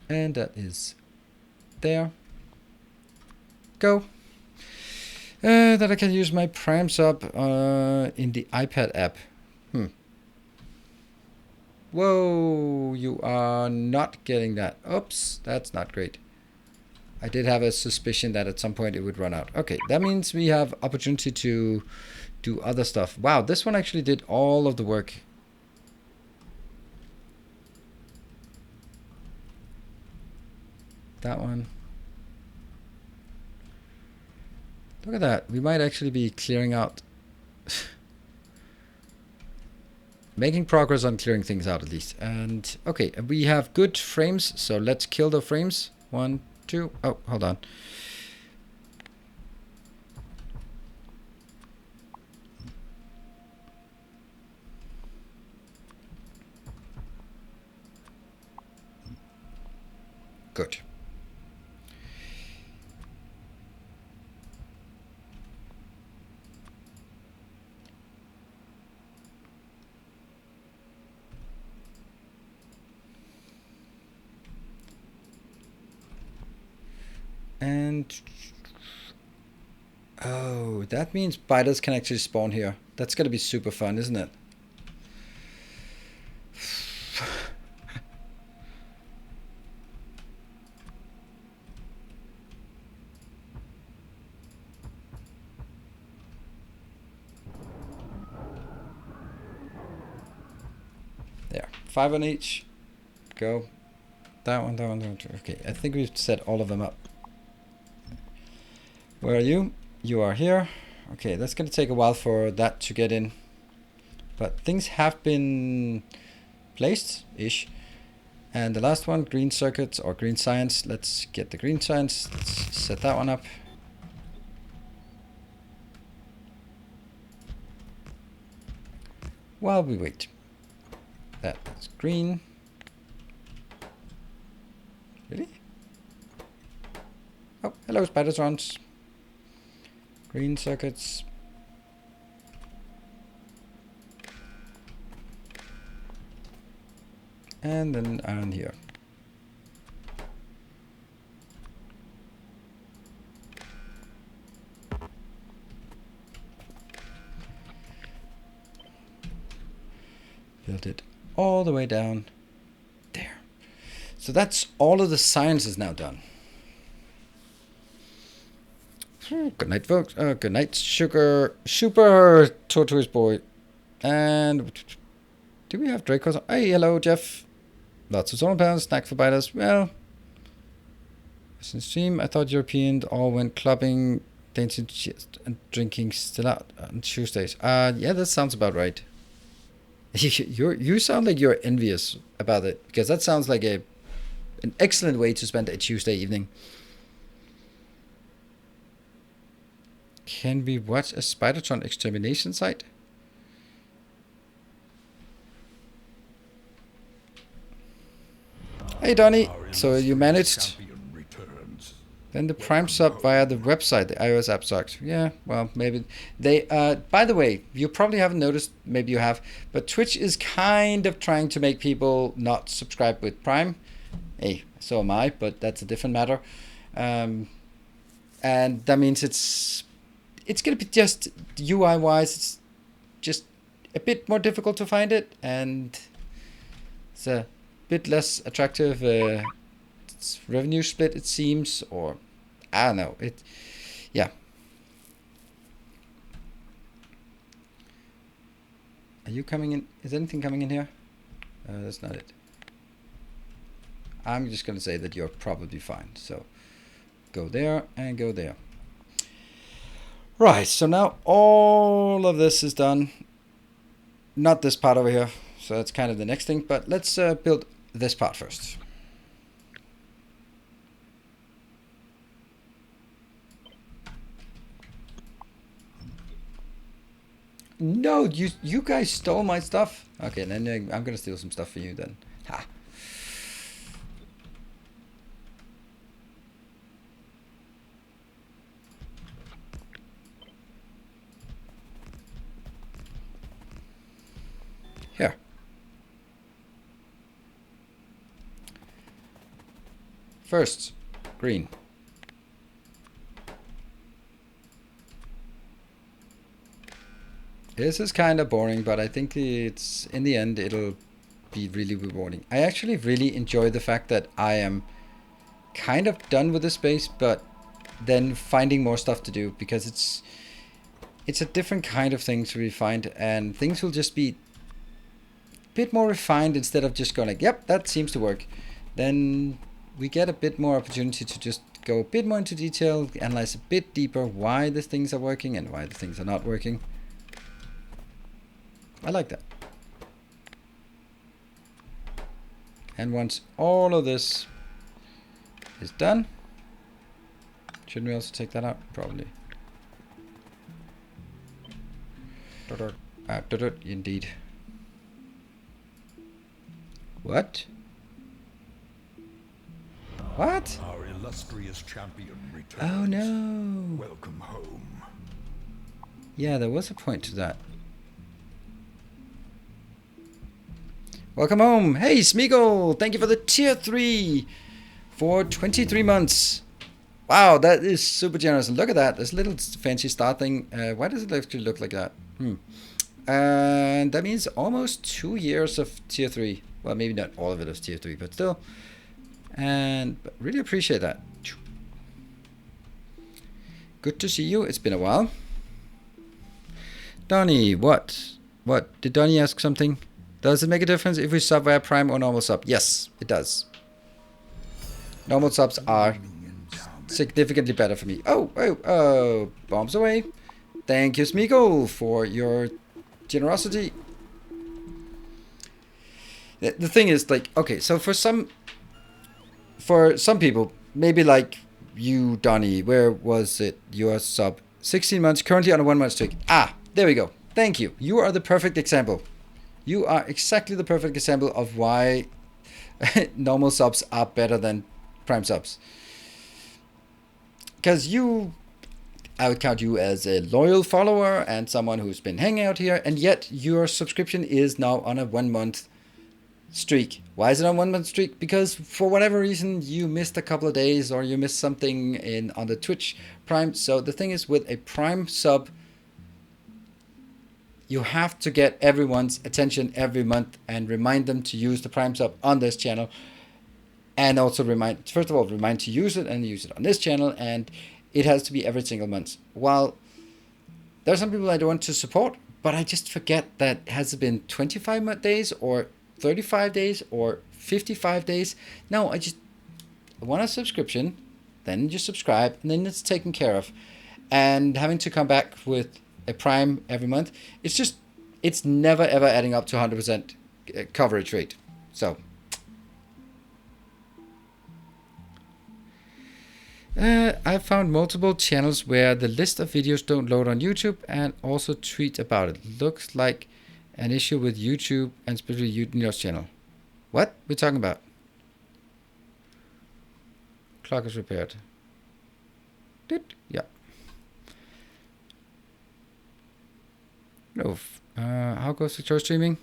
And that is there. Go. That I can use my Prime sub in the iPad app. Whoa, you are not getting that. Oops, that's not great. I did have a suspicion that at some point it would run out. Okay, that means we have opportunity to do other stuff. Wow, this one actually did all of the work. That one. Look at that. We might actually be clearing out. Making progress on clearing things out at least. And okay, we have good frames, so let's kill the frames. 1, 2. Oh, hold on. Good. And oh, that means spiders can actually spawn here. That's gonna be super fun, isn't it? There, 5 on each. Go. That one, that one, that one. Okay, I think we've set all of them up. Where are you? You are here. Okay, that's gonna take a while for that to get in. But things have been placed-ish. And the last one, green circuits or green science. Let's get the green science. Let's set that one up. While we wait. That is green. Really? Oh, hello, spiders runs. Green circuits. And then iron here. Build it all the way down there. So that's all of the science is now done. Good night, folks. Good night, super tortoise boy. And do we have Dracos? Hey, hello, Jeff. Lots of solar panels, snack for biters. Well, in stream, I thought Europeans all went clubbing, dancing, and drinking still out on Tuesdays. Yeah, that sounds about right. You sound like you're envious about it, because that sounds like an excellent way to spend a Tuesday evening. Can we watch a Spidertron extermination site? Hey Donnie, so you managed. Then the Prime sub via the website, the iOS app sucks. Yeah, well, maybe they. By the way, you probably haven't noticed. Maybe you have, but Twitch is kind of trying to make people not subscribe with Prime. Hey, so am I, but that's a different matter. And that means it's gonna be just UI wise. It's just a bit more difficult to find it, and it's a bit less attractive. Revenue split, it seems, or I don't know. Yeah. Are you coming in? Is anything coming in here? That's not it. I'm just going to say that you're probably fine. So go there and go there. Right, so now all of this is done. Not this part over here. So that's kind of the next thing. But let's build this part first. No, you guys stole my stuff. Okay, then I'm gonna steal some stuff for you then. Ha. Here. First, green. This is kind of boring, but I think it's in the end it'll be really rewarding. I actually really enjoy the fact that I am kind of done with the space, but then finding more stuff to do, because it's a different kind of thing to refine, and things will just be a bit more refined instead of just going like, yep, that seems to work. Then we get a bit more opportunity to just go a bit more into detail, analyze a bit deeper why the things are working and why the things are not working. I like that. And once all of this is done, shouldn't we also take that out? Probably. Indeed. What? What? Our illustrious champion returns. Oh no. Welcome home. Yeah, there was a point to that. Welcome home. Hey, Smeagol, thank you for the tier 3 for 23 months. Wow, that is super generous. And look at that. This little fancy star thing. Why does it actually look like that? And that means almost 2 years of tier 3. Well, maybe not all of it is tier 3, but still. And really appreciate that. Good to see you. It's been a while. Donnie, what? What? Did Donnie ask something? Does it make a difference if we sub via Prime or normal sub? Yes, it does. Normal subs are significantly better for me. Oh, bombs away. Thank you, Smeagol, for your generosity. The thing is, like, okay, so for some people, maybe like you, Donnie, where was it? Your sub 16 months, currently on a 1 month streak. Ah, there we go. Thank you. You are the perfect example. You are exactly the perfect example of why normal subs are better than Prime subs. Because I would count you as a loyal follower and someone who's been hanging out here, and yet your subscription is now on a 1 month streak. Why is it on 1 month streak? Because for whatever reason you missed a couple of days, or you missed something on the Twitch Prime. So the thing is, with a Prime sub, you have to get everyone's attention every month and remind them to use the Prime sub on this channel. And also remind to use it and use it on this channel. And it has to be every single month. While there are some people I don't want to support, but I just forget that has it been 25 days or 35 days or 55 days? No, I want a subscription, then you subscribe, and then it's taken care of. And having to come back with a Prime every month, it's never ever adding up to 100% coverage rate. So I found multiple channels where the list of videos don't load on YouTube and also tweet about it. Looks like an issue with YouTube and specifically your channel. What we're talking about? Clock is repaired. Yeah. No. How goes Factorio streaming?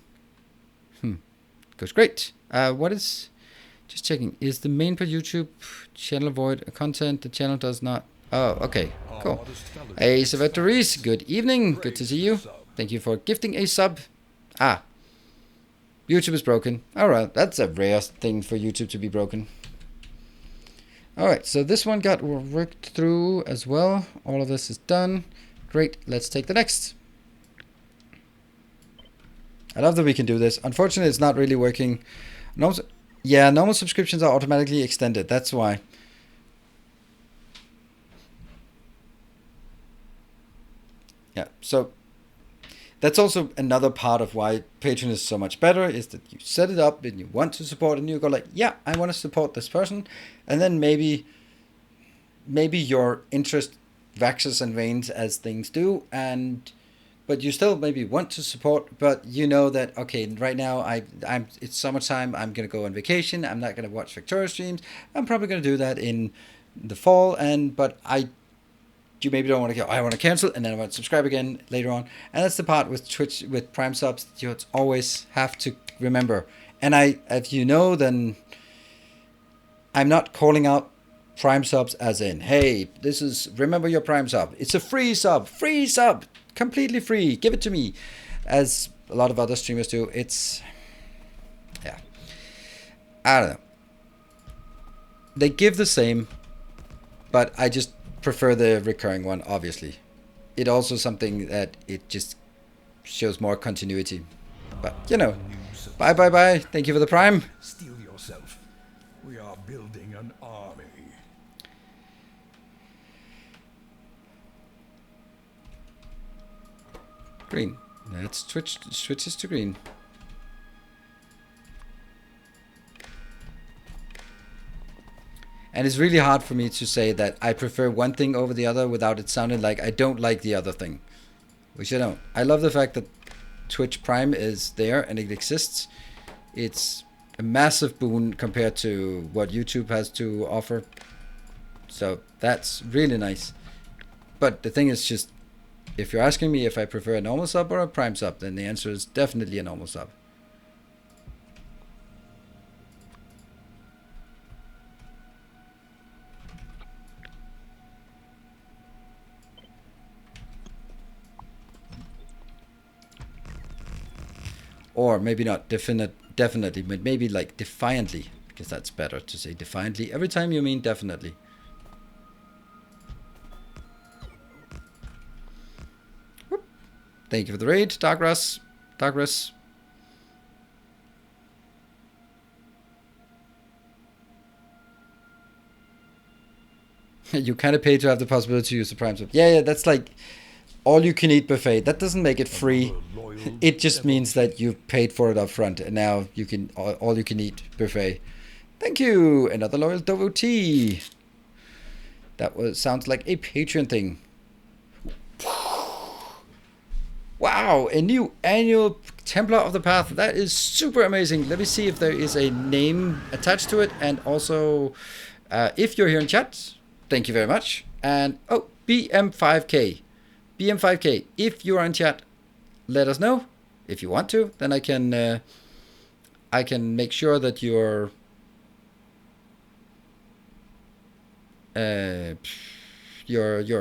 Goes great. What is? Just checking. Is the main per YouTube channel void content? The channel does not. Oh, okay. Cool. Hey, Savatoris. Good evening. Good to see you. Thank you for gifting a sub. Ah. YouTube is broken. Alright, that's a rare thing for YouTube to be broken. Alright, so this one got worked through as well. All of this is done. Great. Let's take the next. I love that we can do this. Unfortunately, it's not really working. Yeah, normal subscriptions are automatically extended. That's why. Yeah, so that's also another part of why Patreon is so much better, is that you set it up and you want to support and you go like, yeah, I want to support this person. And then maybe your interest waxes and wanes as things do, but you still maybe want to support, but you know that, okay, right now it's summertime, I'm going to go on vacation, I'm not going to watch Factorio streams, I'm probably going to do that in the fall, but you maybe don't want to go, I want to cancel, and then I want to subscribe again later on. And that's the part with Twitch, with Prime subs, you always have to remember. And if you know, then I'm not calling out Prime subs as in, hey, remember your Prime sub. It's a free sub, completely free, give it to me. As a lot of other streamers do, yeah. I don't know. They give the same, but I just prefer the recurring one, obviously. It also something that it just shows more continuity. But, bye. Thank you for the Prime. Steel yourself. We are building an army. Green. Let's switches to green. And it's really hard for me to say that I prefer one thing over the other without it sounding like I don't like the other thing. Which I don't. I love the fact that Twitch Prime is there and it exists. It's a massive boon compared to what YouTube has to offer. So that's really nice. But the thing is just, if you're asking me if I prefer a normal sub or a Prime sub, then the answer is definitely a normal sub. Or maybe not definitely, but maybe like defiantly, because that's better to say defiantly every time you mean definitely. Whoop. Thank you for the raid, Darkruss. You kind of pay to have the possibility to use the Prime sub. Yeah, that's like all you can eat buffet. That doesn't make it free. It just means that you paid for it up front, and now you can all you can eat buffet. Thank you, another loyal devotee. That sounds like a Patreon thing. Wow, a new annual Templar of the Path. That is super amazing. Let me see if there is a name attached to it, and also if you're here in chat, thank you very much. And BM5K. If you are in chat, let us know if you want to. Then I can make sure that you're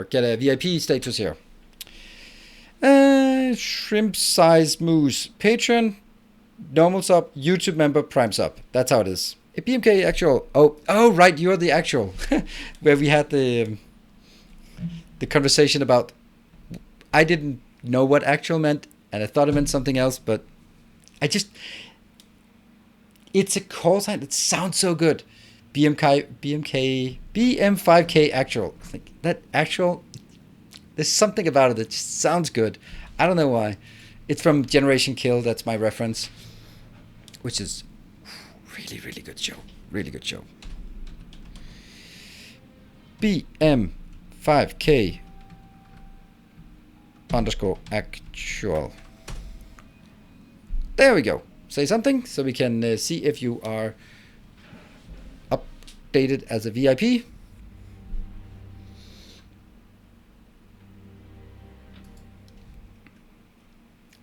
get a VIP status here. Shrimp size moose, Patreon, normal sub, YouTube member, Prime sub. That's how it is. A BMK actual. Oh right, you're the actual. Where we had the conversation about. I didn't know what actual meant, and I thought it meant something else, but it's a call sign that sounds so good. BM5K actual. Like that actual, there's something about it that just sounds good. I don't know why. It's from Generation Kill, that's my reference, which is really, really good show. Really good show. BM5K _ actual. There we go. Say something so we can see if you are updated as a VIP.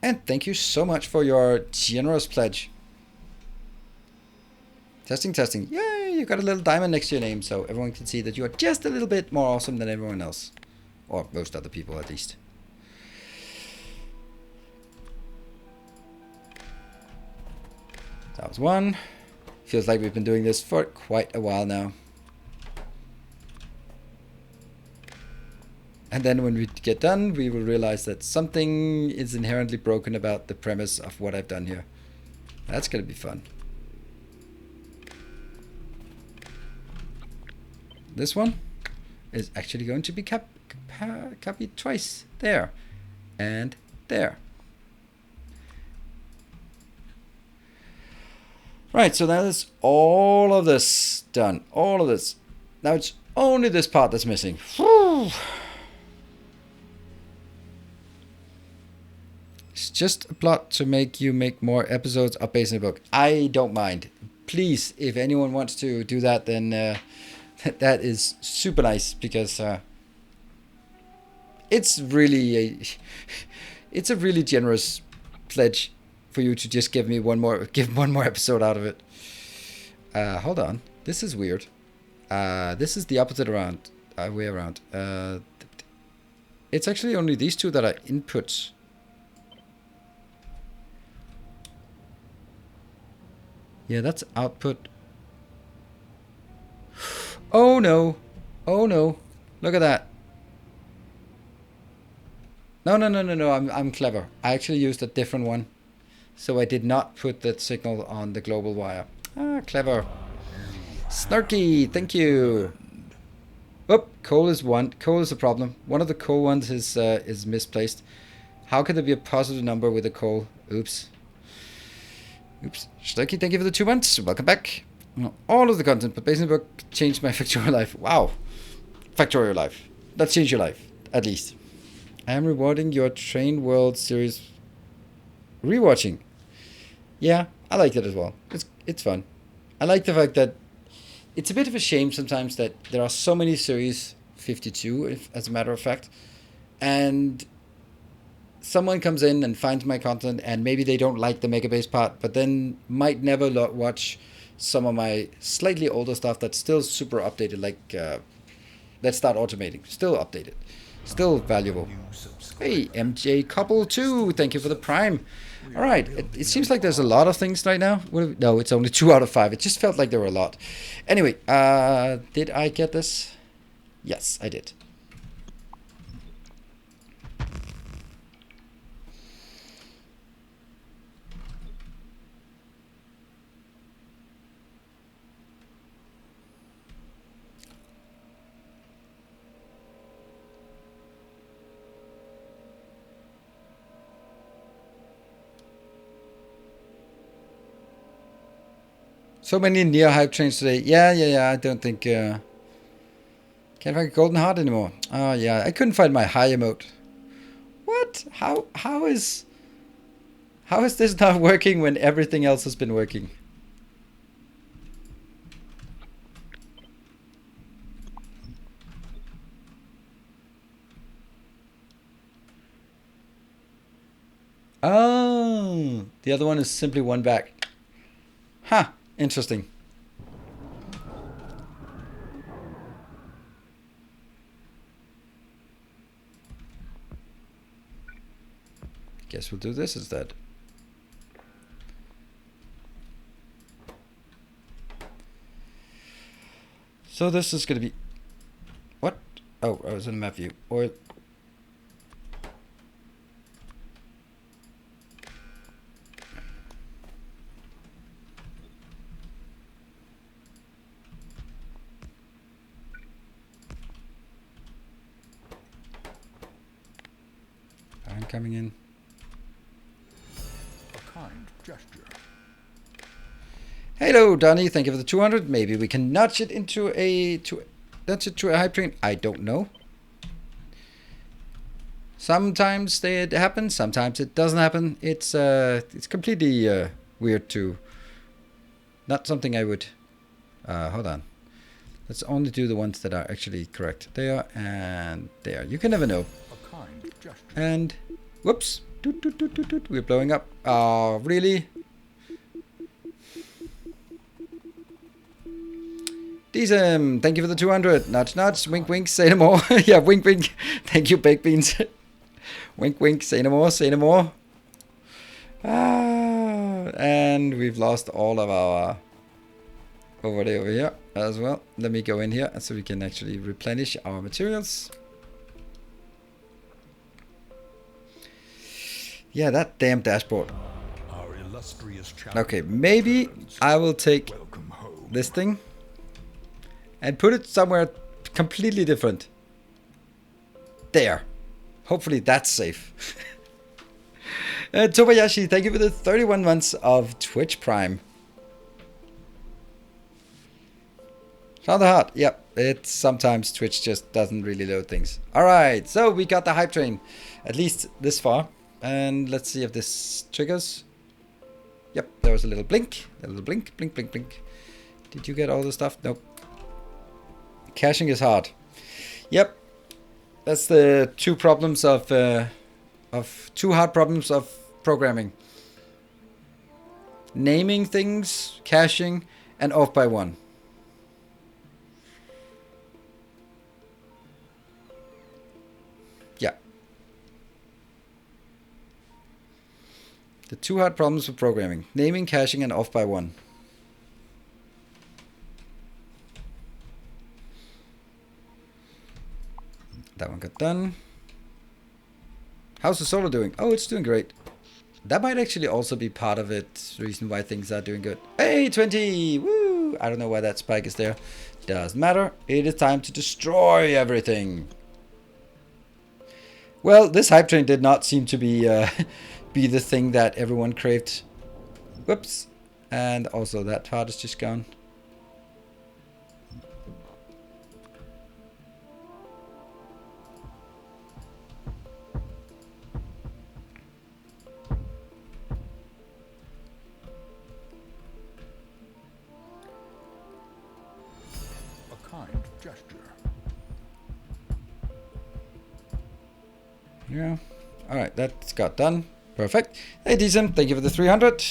And thank you so much for your generous pledge. Testing. Yay, you got a little diamond next to your name so everyone can see that you are just a little bit more awesome than everyone else. Or most other people at least. That was one. Feels like we've been doing this for quite a while now. And then when we get done, we will realize that something is inherently broken about the premise of what I've done here. That's going to be fun. This one is actually going to be copied twice. There. And there. Right, so that is all of this done. All of this. Now it's only this part that's missing. Whew. It's just a plot to make you make more episodes of Based in the Book. I don't mind. Please, if anyone wants to do that, then that is super nice, because it's really it's a really generous pledge for you to just give one more episode out of it. Hold on, this is weird. This is the opposite way around. It's actually only these two that are inputs. Yeah, that's output. Oh no. Oh no. Look at that. No. I'm clever. I actually used a different one. So I did not put that signal on the global wire. Ah, clever. Snarky, thank you. Oh, coal is one. Coal is a problem. One of the coal ones is misplaced. How could there be a positive number with a coal? Oops. Oops. Snarky, thank you for the 2 months. Welcome back. All of the content, but Based in the Book changed my Factorio life. Wow. Factorio life. That changed your life, at least. I am rewarding your Train World series rewatching. Yeah, I like it as well. It's fun. I like the fact that it's a bit of a shame sometimes that there are so many series, 52 as a matter of fact, and someone comes in and finds my content and maybe they don't like the Megabase part, but then might never watch some of my slightly older stuff that's still super updated, like Let's Start Automating. Still updated. Still valuable. Hey, MJ Couple 2, thank you for the Prime. All right, it seems like there's a lot of things right now. No, it's only 2 out of 5. It just felt like there were a lot. Anyway, did I get this? Yes, I did. So many near hype trains today. Yeah. I don't think can't find a golden heart anymore. Oh yeah, I couldn't find my high emote. What? How is this not working when everything else has been working? Oh, the other one is simply one back. Huh. Interesting. Guess we'll do this instead. So this is going to be... What? Oh, I was in the map view. Oil. I'm coming in. A kind gesture. Hello, Donnie. Thank you for the 200. Maybe we can nudge it into a hype train. I don't know. Sometimes it happens. Sometimes it doesn't happen. It's completely weird to. Not something I would. Hold on. Let's only do the ones that are actually correct. There and there. You can never know. A kind gesture. And whoops. Doot, doot, doot, doot, doot. We're blowing up. Oh, really? Decent. Thank you for the 200. Nudge, nudge. Wink, wink. Say no more. Yeah, wink, wink. Thank you, baked beans. Wink, wink. Say no more. Say no more. And we've lost all of our overlay over here as well. Let me go in here so we can actually replenish our materials. Yeah, that damn dashboard. Our illustrious Okay, maybe I will take welcome home. this thing and put it somewhere completely different. There. Hopefully that's safe. Tobayashi, thank you for the 31 months of Twitch Prime. Found the heart. Yep, it's sometimes Twitch just doesn't really load things. Alright, so we got the hype train. At least this far. And let's see if this triggers. Yep, there was a little blink. A little blink, blink, blink, blink. Did you get all the stuff? Nope. Caching is hard. Yep. That's the two problems of two hard problems of programming. Naming things, caching, and off by one. Yeah. The two hard problems of programming. Naming, caching, and off by one. That one got done. How's the solar doing? Oh, it's doing great. That might actually also be part of it. The reason why things are doing good. Hey, 20! Woo! I don't know why that spike is there. Doesn't matter. It is time to destroy everything. Well, this hype train did not seem to be be the thing that everyone craved. Whoops. And also that part is just gone. Yeah. Alright, that's got done. Perfect. Hey, decent. Thank you for the 300.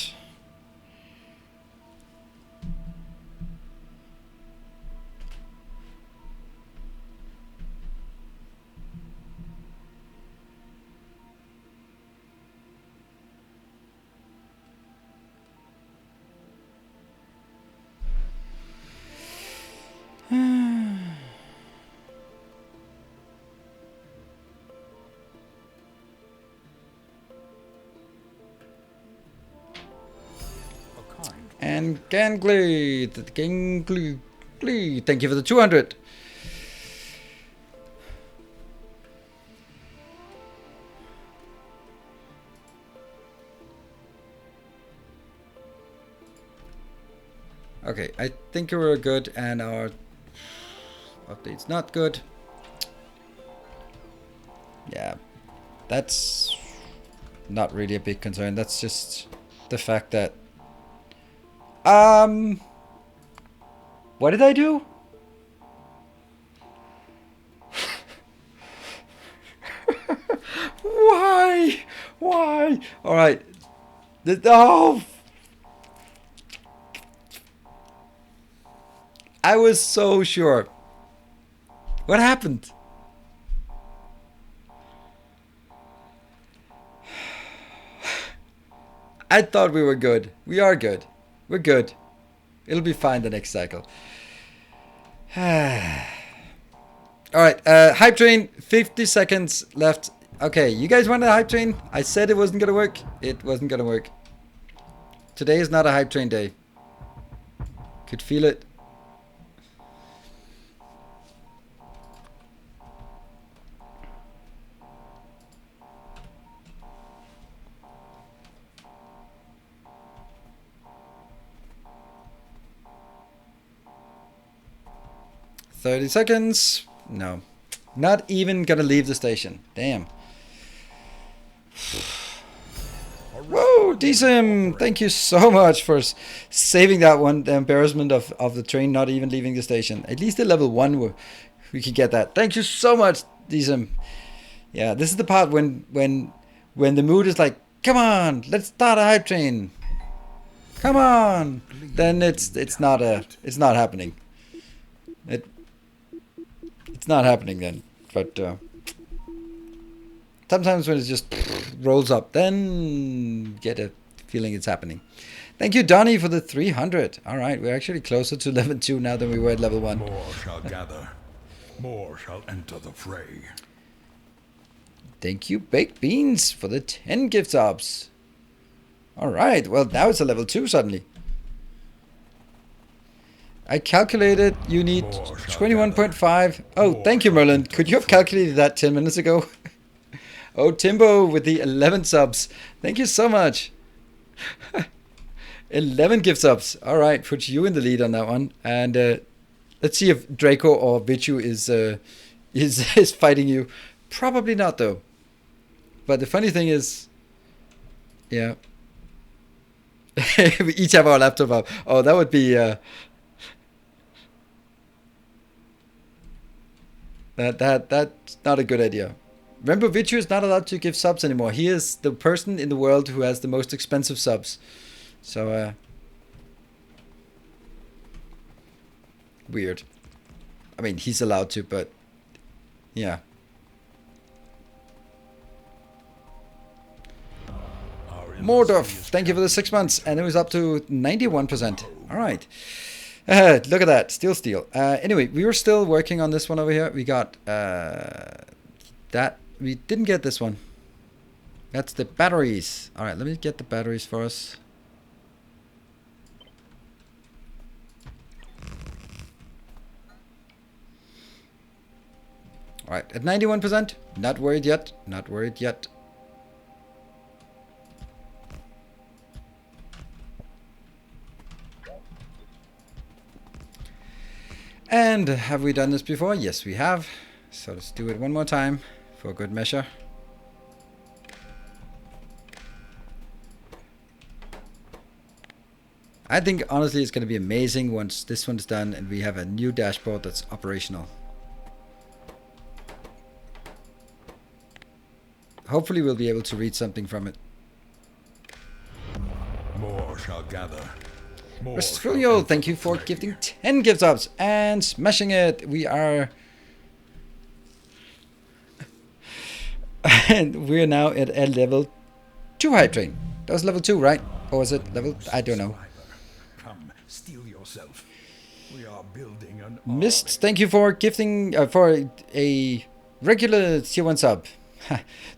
And Gangly, thank you for the 200. Okay, I think we're good, and our update's not good. Yeah, that's not really a big concern. That's just the fact that what did I do? Why? Why? All right. Oh, I was so sure. What happened? I thought we were good. We are good. We're good. It'll be fine the next cycle. Alright, hype train, 50 seconds left. Okay, you guys wanted a hype train? I said it wasn't gonna work. It wasn't gonna work. Today is not a hype train day. Could feel it. $30 seconds. No. Not even gonna leave the station. Damn. Whoa, DSIM! Thank you so much for saving that one. The embarrassment of the train not even leaving the station. At least at level 1 we could get that. Thank you so much, DSIM. Yeah, this is the part when the mood is like, come on, let's start a hype train. Come on. Then it's not happening. It's not happening then, but sometimes when it just rolls up, then get a feeling it's happening. Thank you, Donnie, for the 300. All right, we're actually closer to level 2 now than we were at level 1. More shall gather. More shall enter the fray. Thank you, Baked Beans, for the 10 gift subs. Alright, well, now it's a level 2 suddenly. I calculated you need 21.5. Oh, thank you, Merlin. Could you have calculated that 10 minutes ago? Oh, Timbo with the 11 subs. Thank you so much. 11 gift subs. Alright, put you in the lead on that one. And let's see if Draco or Vichu is fighting you. Probably not, though. But the funny thing is, yeah. We each have our laptop up. Oh, that would be... That's not a good idea. Remember, Vichu is not allowed to give subs anymore. He is the person in the world who has the most expensive subs. So, weird. I mean, he's allowed to, but yeah. Mordorf, thank you for the 6 months, and it was up to 91%. All right. Look at that, steel. Anyway, we were still working on this one over here. We got that. We didn't get this one. That's the batteries. All right, let me get the batteries for us. All right, at 91%. Not worried yet. Not worried yet. And have we done this before? Yes, we have. So let's do it one more time for good measure. I think honestly it's going to be amazing once this one's done and we have a new dashboard that's operational. Hopefully we'll be able to read something from it. More shall gather. Factorio, thank you for gifting 10 gift subs and smashing it. We are... and we're now at a level 2 hype train. That was level 2, right? Or was it level... I don't know. Come, steel yourself. We are building an Mist, thank you for gifting... for a regular tier 1 sub.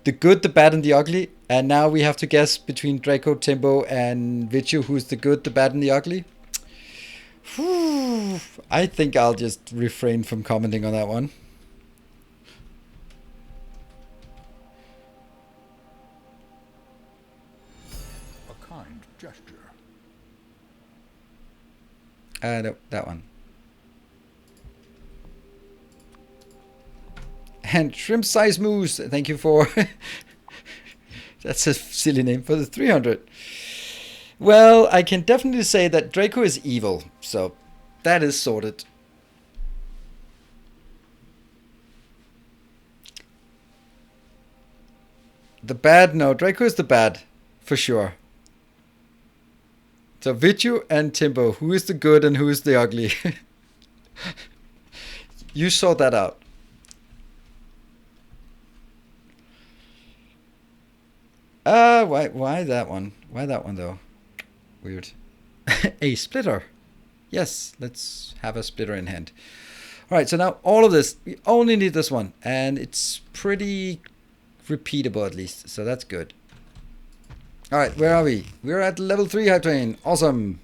The good, the bad, and the ugly. And now we have to guess between Draco, Timbo, and Vichu who's the good, the bad, and the ugly. Whew. I think I'll just refrain from commenting on that one. a kind gesture. No, that one. And Shrimp Size Moose, thank you for... That's a silly name for the 300. Well, I can definitely say that Draco is evil, so that is sorted. The bad, no, Draco is the bad, for sure. So Vichu and Timbo, who is the good and who is the ugly? You sort that out. Why that one? Why that one though? Weird. A splitter. Yes, let's have a splitter in hand. All right, so now all of this, we only need this one, and it's pretty repeatable at least, so that's good. All right, where are we? We're at level 3 hype train. Awesome.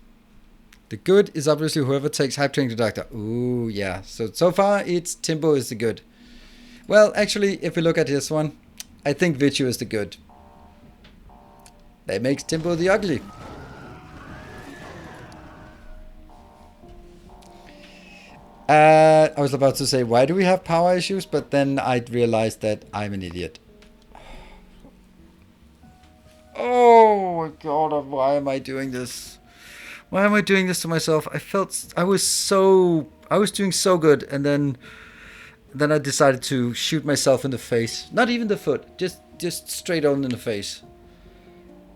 The good is obviously whoever takes hype train to doctor. Ooh, yeah. So far, it's Timbo is the good. Well, actually, if we look at this one, I think Vichu is the good. That makes Timbo the ugly. I was about to say, why do we have power issues? But then I realized that I'm an idiot. Oh my god, why am I doing this? Why am I doing this to myself? I was doing so good, and then I decided to shoot myself in the face. Not even the foot, just straight on in the face.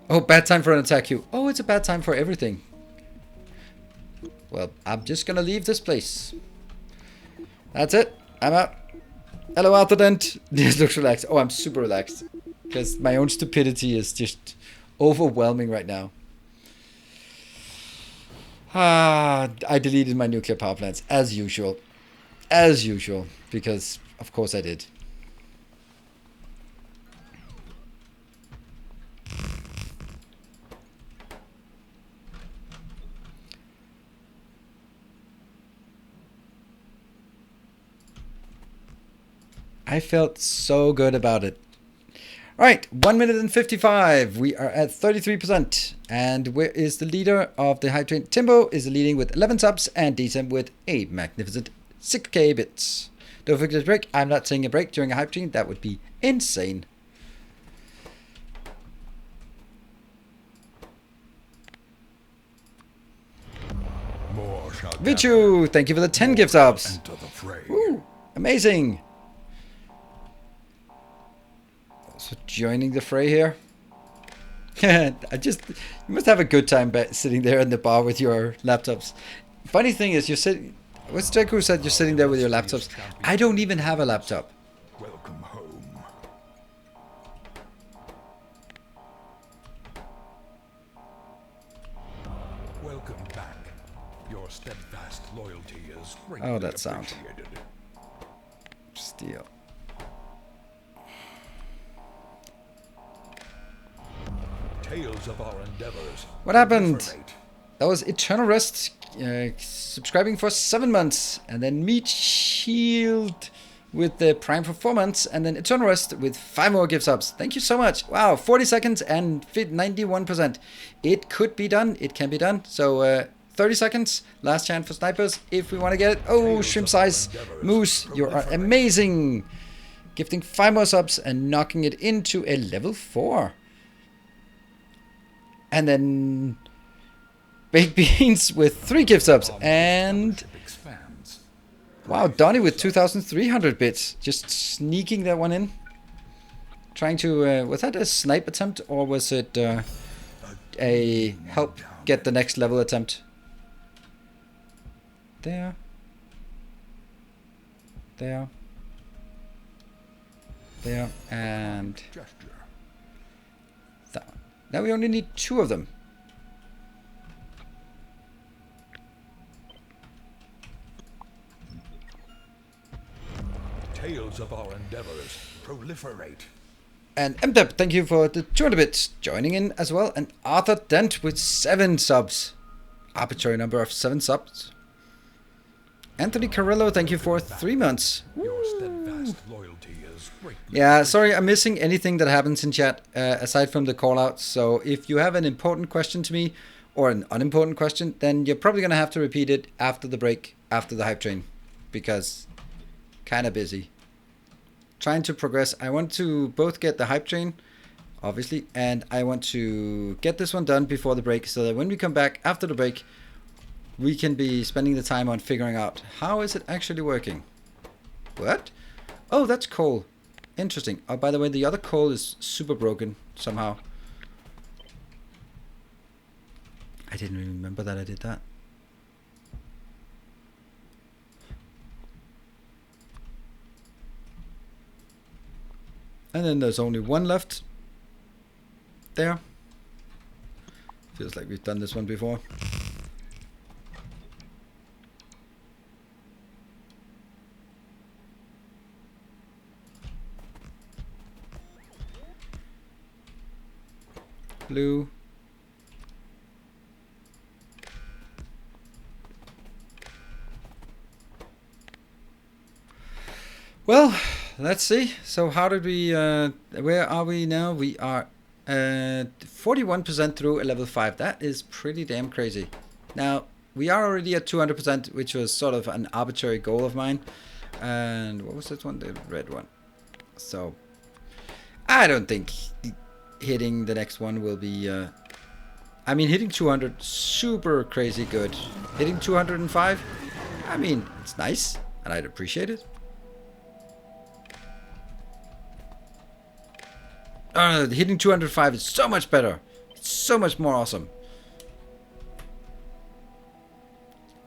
Oh, bad time for an attack queue. Oh, it's a bad time for everything. Well, I'm just gonna leave this place. That's it. I'm out. Hello, Arthurdent. This looks relaxed. Oh, I'm super relaxed. Because my own stupidity is just overwhelming right now. I deleted my nuclear power plants, as usual. As usual. Because, of course, I did. I felt so good about it. All right, 1 minute and 55. We are at 33%. And where is the leader of the hype train? Timbo is leading with 11 subs and Decem with a magnificent 6k bits. Don't forget to break. I'm not taking a break during a hype train. That would be insane. Vichu, thank you for the 10 gift subs. Woo, amazing. Also joining the fray here. You must have a good time sitting there in the bar with your laptops. Funny thing is, you're sitting. What's Jaco said? You're sitting there with your laptops. I don't even have a laptop. Welcome home. Welcome back. Your steadfast loyalty is greatly Oh, that sound. appreciated. Steal. Tales of our endeavors. What happened? proliferate. That was Eternal Rest, subscribing for 7 months, and then Meat Shield with the Prime for 4 months, and then Eternal Rest with 5 more gift subs. Thank you so much. Wow, 40 seconds and 91%. It could be done. It can be done. So 30 seconds. Last chance for snipers if we want to get it. Oh, Shrimp Size Moose, you are amazing. Gifting 5 more subs and knocking it into a level 4. And then Baked Beans with 3 gift subs. And Expands. wow, Donnie with 2,300 bits. Just sneaking that one in. Trying to, was that a snipe attempt or was it a help get the next level attempt? There. There. There. And Gesture. that. Now we only need 2 of them. Tales of our endeavors proliferate. And MDEP, thank you for the 200 bits joining in as well. And Arthur Dent with 7 subs. Arbitrary number of 7 subs. Anthony Carrillo, thank you for 3 months. Your steadfast loyalty is greatly Yeah, sorry, I'm missing anything that happens in chat aside from the call outs. So if you have an important question to me or an unimportant question, then you're probably going to have to repeat it after the break, after the hype train, because kind of busy. Trying to progress. I want to both get the hype train, obviously, and I want to get this one done before the break so that when we come back after the break, we can be spending the time on figuring out how is it actually working. What? Oh, that's coal. Interesting. Oh, by the way, the other coal is super broken somehow. I didn't even remember that I did that. And then there's only 1 left. There. Feels like we've done this one before. Blue. Well, let's see. So how did we, where are we now? We are 41% through a level 5. That is pretty damn crazy. Now, we are already at 200%, which was sort of an arbitrary goal of mine. And what was this one? The red one. So, I don't think hitting the next one will be, I mean, hitting 200, super crazy good. Hitting 205, I mean, it's nice, and I'd appreciate it. Hitting 205 is so much better. It's so much more awesome.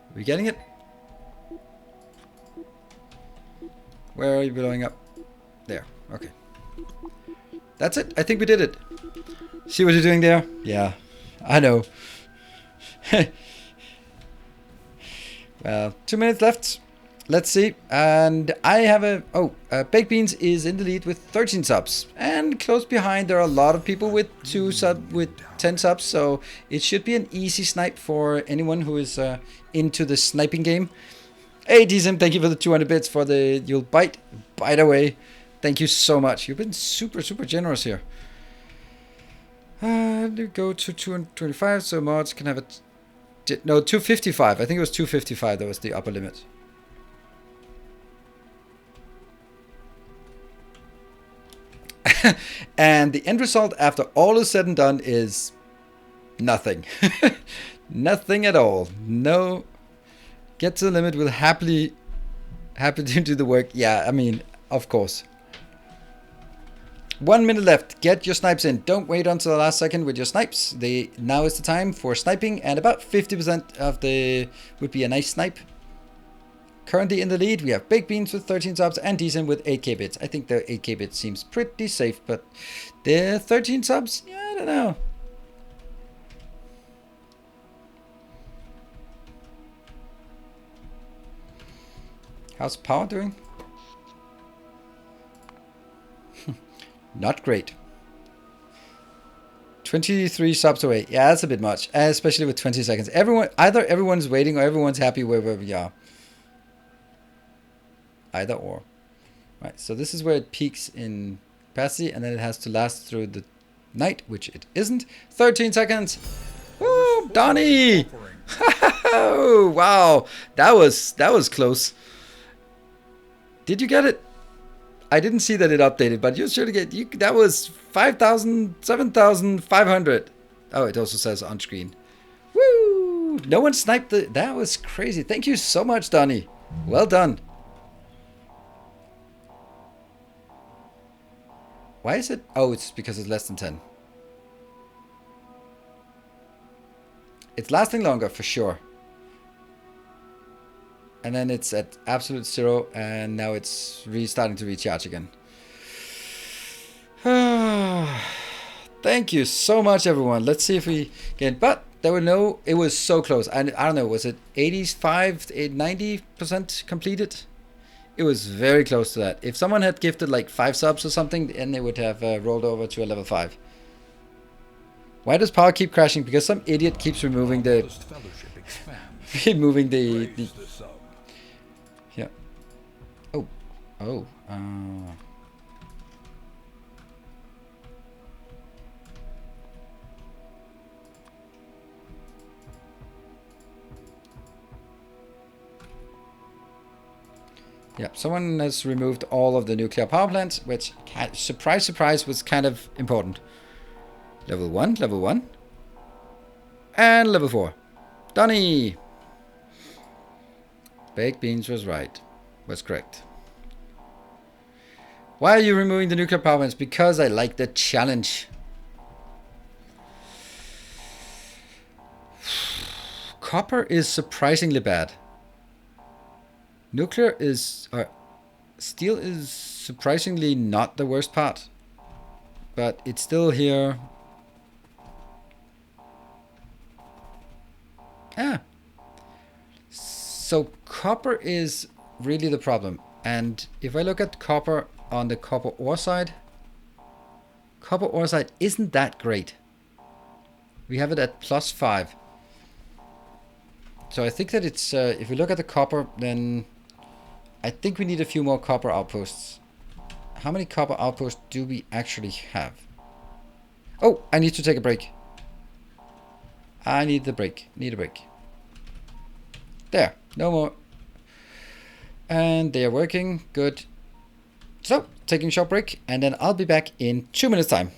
Are we getting it? Where are you blowing up? There, okay. That's it. I think we did it. See what you're doing there? Yeah, I know. Well, 2 minutes left. Let's see. And I have Baked Beans is in the lead with 13 subs. And close behind, there are a lot of people with 10 subs. So it should be an easy snipe for anyone who is into the sniping game. Hey, Decem, thank you for the 200 bits for the You'll Bite away. Thank you so much. You've been super, super generous here. Go to 225, so mods can have it. No, 255. I think it was 255 that was the upper limit. And the end result after all is said and done is nothing. Nothing at all. No. Get to the limit, will happy to do the work. Yeah, I mean, of course. 1 minute left. Get your snipes in. Don't wait until the last second with your snipes. Now is the time for sniping, and about 50% of the would be a nice snipe. Currently in the lead, we have Baked Beans with 13 subs and Decent with 8k bits. I think the 8k bits seems pretty safe, but the 13 subs, yeah, I don't know. How's power doing? Not great. 23 subs away. Yeah, that's a bit much, especially with 20 seconds. Either everyone's waiting or everyone's happy where we are. Either or. Right, so this is where it peaks in capacity, and then it has to last through the night, which it isn't. 13 seconds. Woo, Donnie! Oh, wow, that was close. Did you get it? I didn't see that it updated, but you should get. That was 5,000, 7,500. Oh, it also says on screen. Woo! No one sniped the. That was crazy. Thank you so much, Donnie. Well done. Why is it? Oh, it's because it's less than 10. It's lasting longer for sure. And then it's at absolute 0, and now it's restarting to recharge again. Thank you so much, everyone. Let's see if we get. But there were no. It was so close. I don't know. Was it 85, 90% completed? It was very close to that. If someone had gifted like 5 subs or something, then they would have rolled over to a level 5. Why does power keep crashing? Because some idiot keeps removing the. Removing the. Yeah. Oh. Oh. Yeah, someone has removed all of the nuclear power plants, which, surprise, surprise, was kind of important. Level 1, level 1. And level 4. Donnie! Baked Beans was right. Was correct. Why are you removing the nuclear power plants? Because I like the challenge. Copper is surprisingly bad. Nuclear is... steel is surprisingly not the worst part. But it's still here. Ah. So copper is really the problem. And if I look at copper on the copper ore side isn't that great. We have it at +5. So I think that it's... if we look at the copper, then... I think we need a few more copper outposts. How many copper outposts do we actually have? Oh, I need to take a break. I need the break. Need a break. There. No more. And they are working. Good. So, taking a short break. And then I'll be back in 2 minutes time.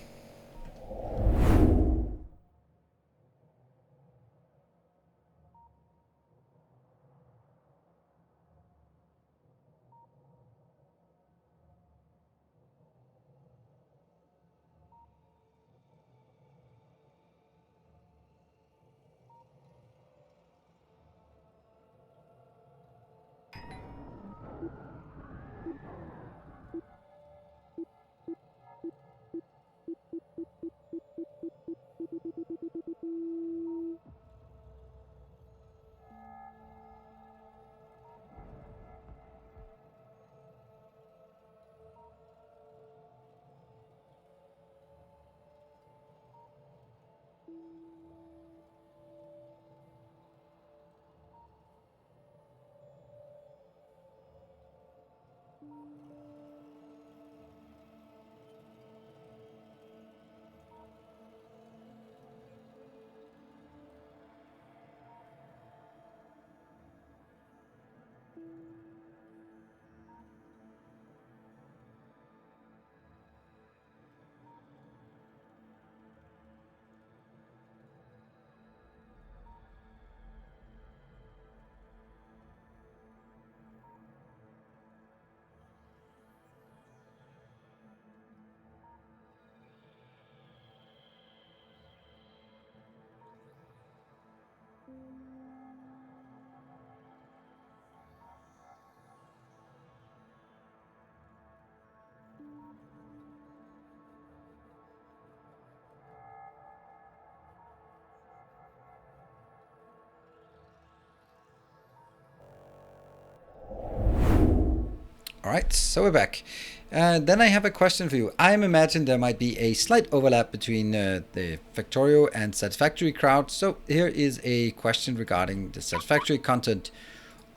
All right, so we're back. Then I have a question for you. I imagine there might be a slight overlap between the Factorio and Satisfactory crowd. So here is a question regarding the Satisfactory content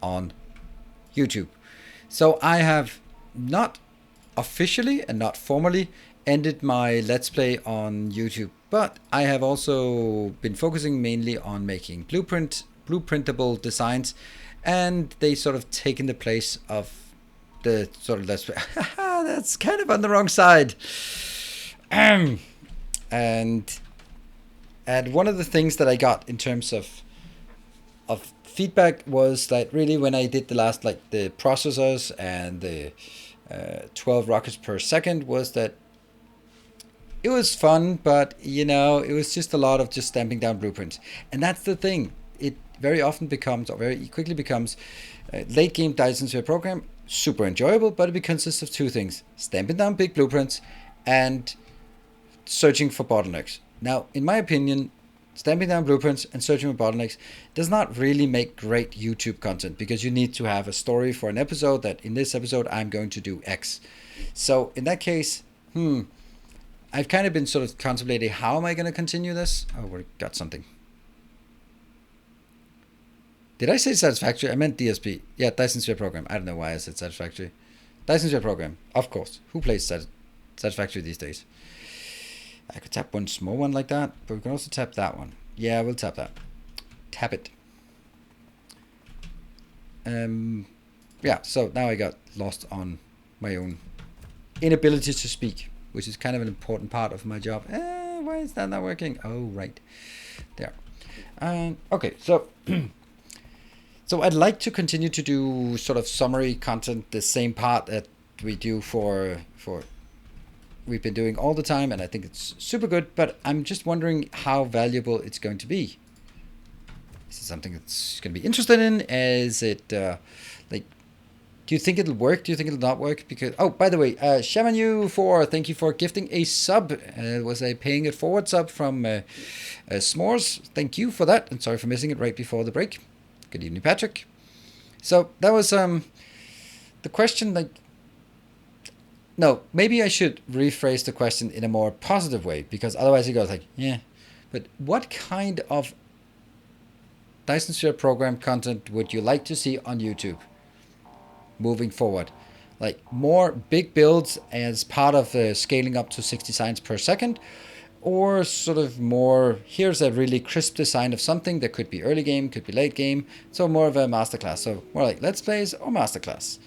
on YouTube. So I have not officially and not formally ended my Let's Play on YouTube, but I have also been focusing mainly on making blueprintable designs, and they sort of taken the place of the sort of Let's Play. That's kind of on the wrong side. And one of the things that I got in terms of feedback was that really when I did the last, like the processors and the 12 rockets per second, was that it was fun, but you know, it was just a lot of just stamping down blueprints. And that's the thing. It very often becomes, or very quickly becomes, late game Dyson Sphere program, super enjoyable, but it consists of two things: stamping down big blueprints and searching for bottlenecks. Now, in my opinion, stamping down blueprints and searching for bottlenecks does not really make great YouTube content, because you need to have a story for an episode, that in this episode I'm going to do X. So in that case, I've kind of been sort of contemplating, how am I going to continue this? Oh, we got something. Did I say Satisfactory? I meant DSP. Yeah, Dyson Sphere program. I don't know why I said Satisfactory. Dyson Sphere program, of course. Who plays Satisfactory these days? I could tap one small one like that, but we can also tap that one. Yeah, we'll tap that. Tap it. Yeah, so now I got lost on my own inability to speak, which is kind of an important part of my job. Why is that not working? Oh, right. There. Okay, so so I'd like to continue to do sort of summary content, the same part that we do for we've been doing all the time, and I think it's super good, but I'm just wondering how valuable it's going to be. Is it something that's going to be interested in? Is it like, do you think it'll work? Do you think it'll not work? Because, oh, by the way, Shamanu4, thank you for gifting a sub. It was a paying it forward sub from S'mores. Thank you for that, and sorry for missing it right before the break. Good evening, Patrick. So that was the question, like, no, maybe I should rephrase the question in a more positive way, because otherwise it goes like, yeah, but what kind of Dyson Sphere program content would you like to see on YouTube moving forward? Like more big builds as part of scaling up to 60 signs per second, or sort of more, here's a really crisp design of something that could be early game, could be late game, so more of a masterclass. So more like Let's Plays or masterclass.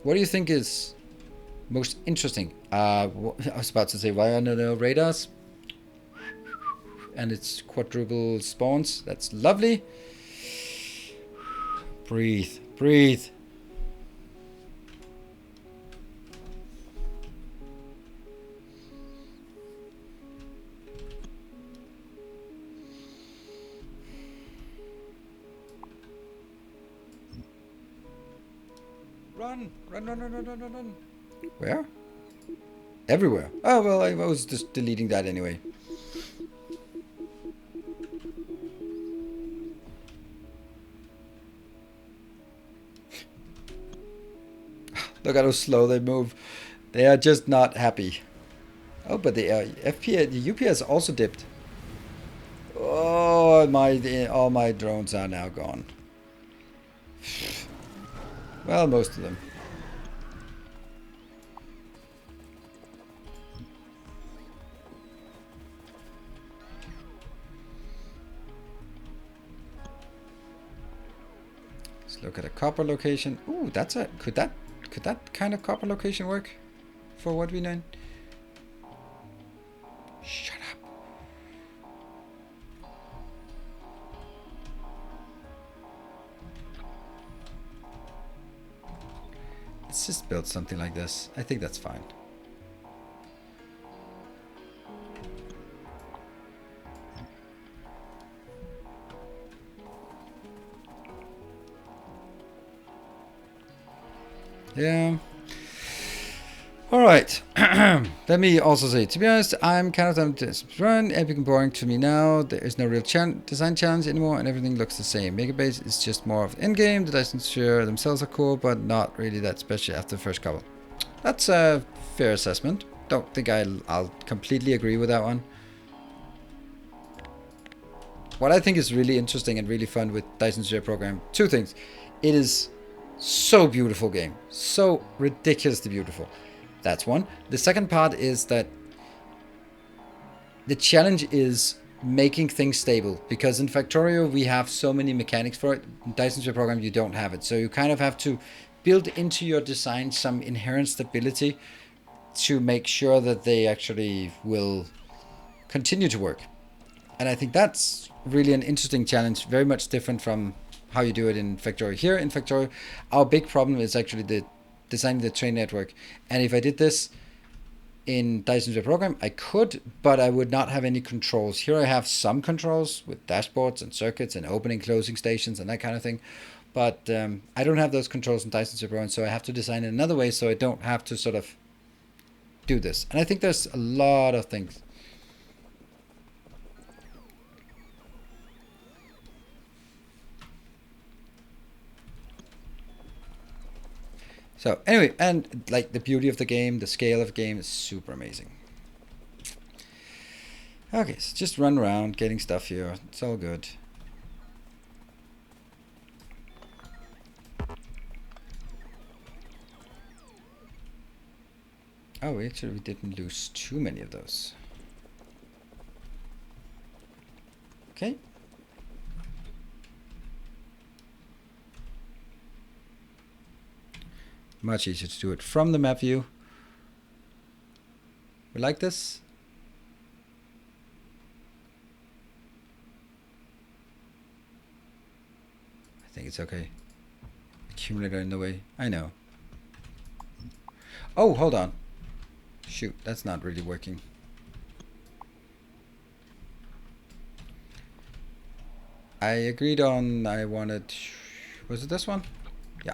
What do you think is most interesting? I was about to say, why are there no radars? And it's quadruple spawns. That's lovely. Breathe, breathe. Run, run, run, run, run, run, run, run. Where? Everywhere. Oh, well, I was just deleting that anyway. Look at how slow they move. They are just not happy. Oh, but the FPS, the UPS also dipped. Oh, all my drones are now gone. Well, most of them. Let's look at a copper location. Ooh, that's a could that kind of copper location work for what we know? Shut up. Let's just build something like this. I think that's fine. Yeah. All right. Let me also say, to be honest, I'm kind of done with this run. Epic and boring to me now. There is no real design challenge anymore, and everything looks the same. Megabase is just more of in-game. The licensure themselves are cool, but not really that special after the first couple. That's a fair assessment. Don't think I'll completely agree with that one. What I think is really interesting and really fun with Dyson Sphere program, two things. It is so beautiful game. So ridiculously beautiful. That's one. The second part is that the challenge is making things stable, because in Factorio we have so many mechanics for it. In Dyson Sphere program you don't have it. So you kind of have to build into your design some inherent stability to make sure that they actually will continue to work. And I think that's really an interesting challenge, very much different from how you do it in Factorio. Here in Factorio, our big problem is actually the designing the train network. And if I did this in Dyson Sphere program, I could, but I would not have any controls. Here I have some controls with dashboards and circuits and opening, closing stations and that kind of thing. But I don't have those controls in Dyson Sphere program, so I have to design it another way so I don't have to sort of do this. And I think there's a lot of things. So anyway, and like the beauty of the game, the scale of the game is super amazing. Okay, so just run around getting stuff here. It's all good. Oh, actually we didn't lose too many of those. Okay. Much easier to do it from the map view. We like this. I think it's okay. Accumulator in the way. I know. Oh, hold on. Shoot, that's not really working. I agreed on, I wanted, was it this one? Yeah.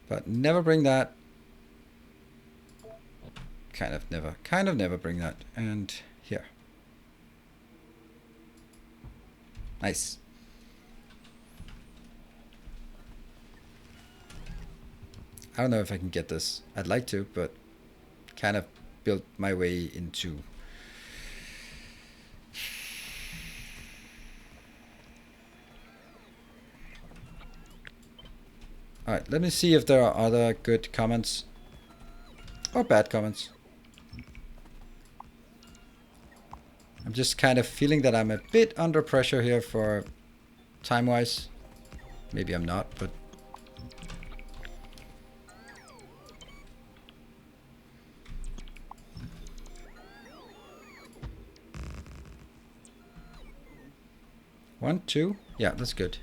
But never bring that. Kind of never bring that. And here. Nice. I don't know if I can get this. I'd like to, but kind of built my way into. Alright, let me see if there are other good comments. Or bad comments. I'm just kind of feeling that I'm a bit under pressure here for time-wise. Maybe I'm not, but... One, two? Yeah, that's good.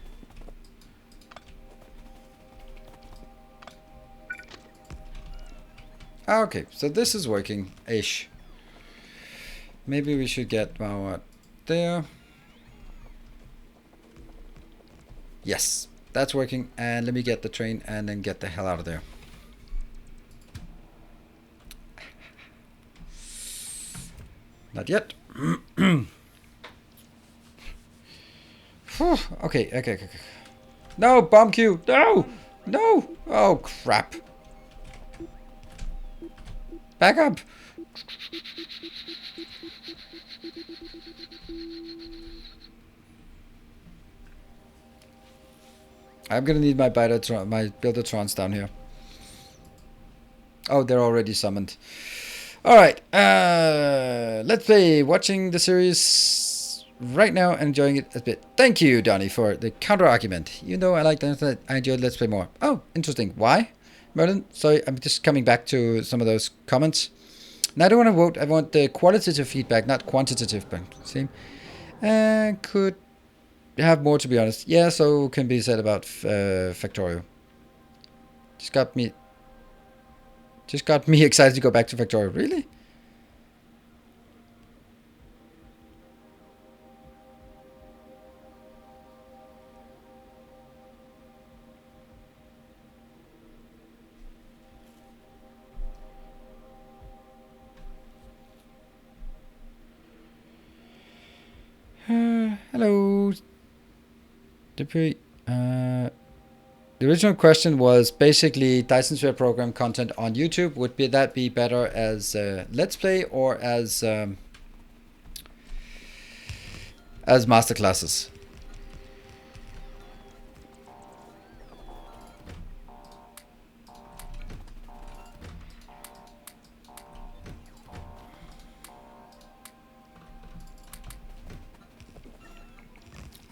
Okay, so this is working-ish. Maybe we should get our there. Yes, that's working. And let me get the train and then get the hell out of there. Not yet. Okay. No, bomb queue. No. Oh, crap. Back up. I'm gonna need my Buildertrons down here. Oh, they're already summoned. Alright, let's play. Watching the series right now and enjoying it a bit. Thank you, Donnie, for the counter-argument. You know I like that. I enjoyed Let's Play more. Oh, interesting. Why? Merlin, sorry, I'm just coming back to some of those comments. Now I don't want to vote. I want the qualitative feedback, not quantitative, but see? Could have more, to be honest. Yeah, so can be said about Factorio. Just got me excited to go back to Factorio. Really? Hello. Did we? The original question was basically Dyson Sphere program content on YouTube. Would that be better as Let's Play or as masterclasses?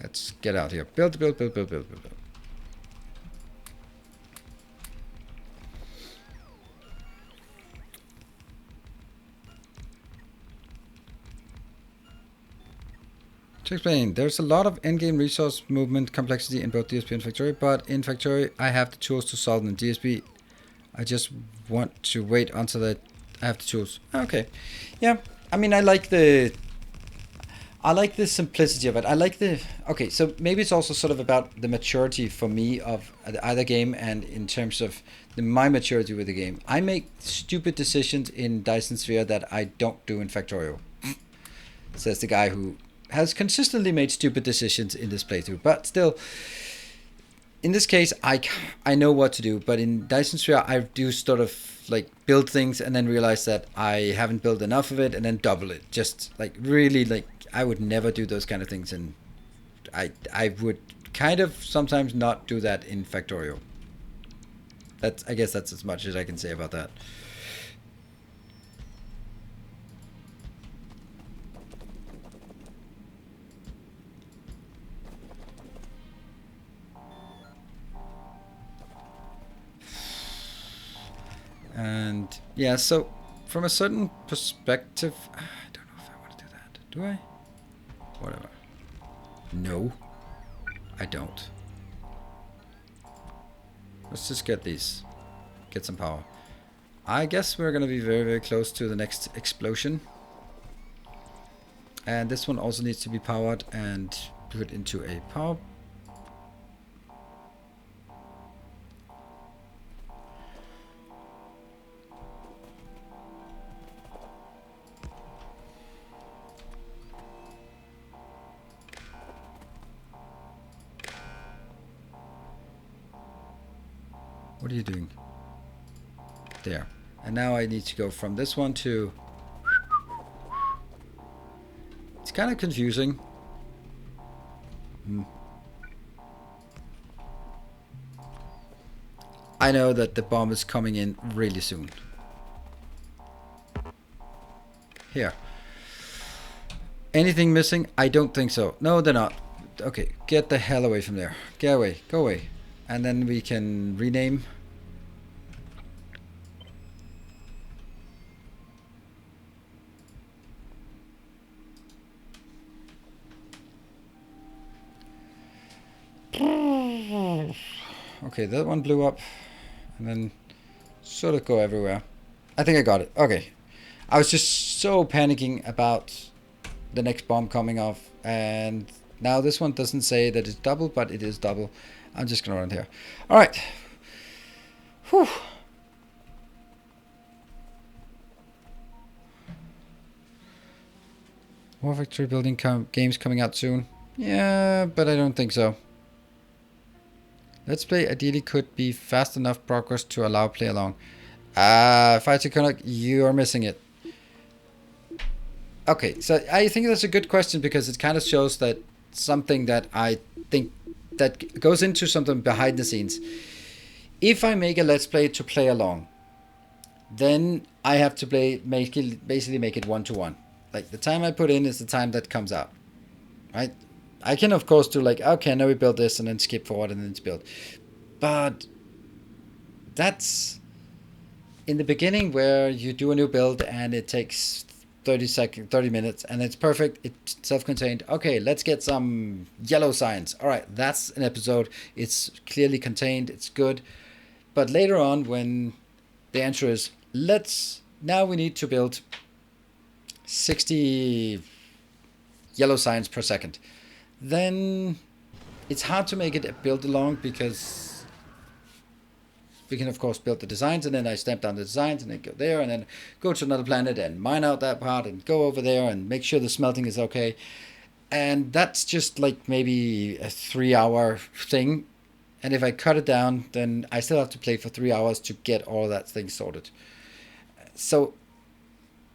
Let's get out here. Build. To explain, there's a lot of endgame resource movement complexity in both DSP and Factorio, but in Factorio I have the tools to solve them. In DSP, I just want to wait until I have the tools. Okay, yeah. I mean, I like the simplicity of it. I like the... Okay, so maybe it's also sort of about the maturity for me of either game, and in terms of my maturity with the game. I make stupid decisions in Dyson Sphere that I don't do in Factorio. Says the guy who has consistently made stupid decisions in this playthrough. But still, in this case, I know what to do. But in Dyson Sphere, I do sort of like build things and then realize that I haven't built enough of it and then double it. Just like really like... I would never do those kind of things, and I would kind of sometimes not do that in Factorio. I guess that's as much as I can say about that. And yeah, so from a certain perspective, I don't know if I want to do that. Do I? Whatever. No, I don't. Let's just get these. Get some power. I guess we're going to be very, very close to the next explosion. And this one also needs to be powered and put into a power. What are you doing? There. And now I need to go from this one to... It's kind of confusing. I know that the bomb is coming in really soon. Here. Anything missing? I don't think so. No, they're not. Okay, get the hell away from there. Get away. Go away. And then we can rename. Okay, that one blew up. And then sort of go everywhere. I think I got it. Okay. I was just so panicking about the next bomb coming off. And now this one doesn't say that it's double, but it is double. I'm just going to run here. All right. Whew. More Factory building games coming out soon. Yeah, but I don't think so. Let's Play ideally could be fast enough progress to allow play along. Fighter Connect, you are missing it. Okay, so I think that's a good question because it kind of shows that something that I think that goes into something behind the scenes. If I make a Let's Play to play along, then I have to basically make it one-to-one. Like the time I put in is the time that comes out, right? I can of course do like, okay, now we build this and then skip forward and then it's built. But that's in the beginning where you do a new build and it takes 30 minutes and it's perfect, it's self-contained. Okay, let's get some yellow signs. All right, that's an episode. It's clearly contained, it's good. But later on when the answer is, now we need to build 60 yellow signs per second, then it's hard to make it a build along because we can of course build the designs and then I stamp down the designs and then go there and then go to another planet and mine out that part and go over there and make sure the smelting is okay. And that's just like maybe a 3 hour thing. And if I cut it down, then I still have to play for 3 hours to get all that thing sorted. So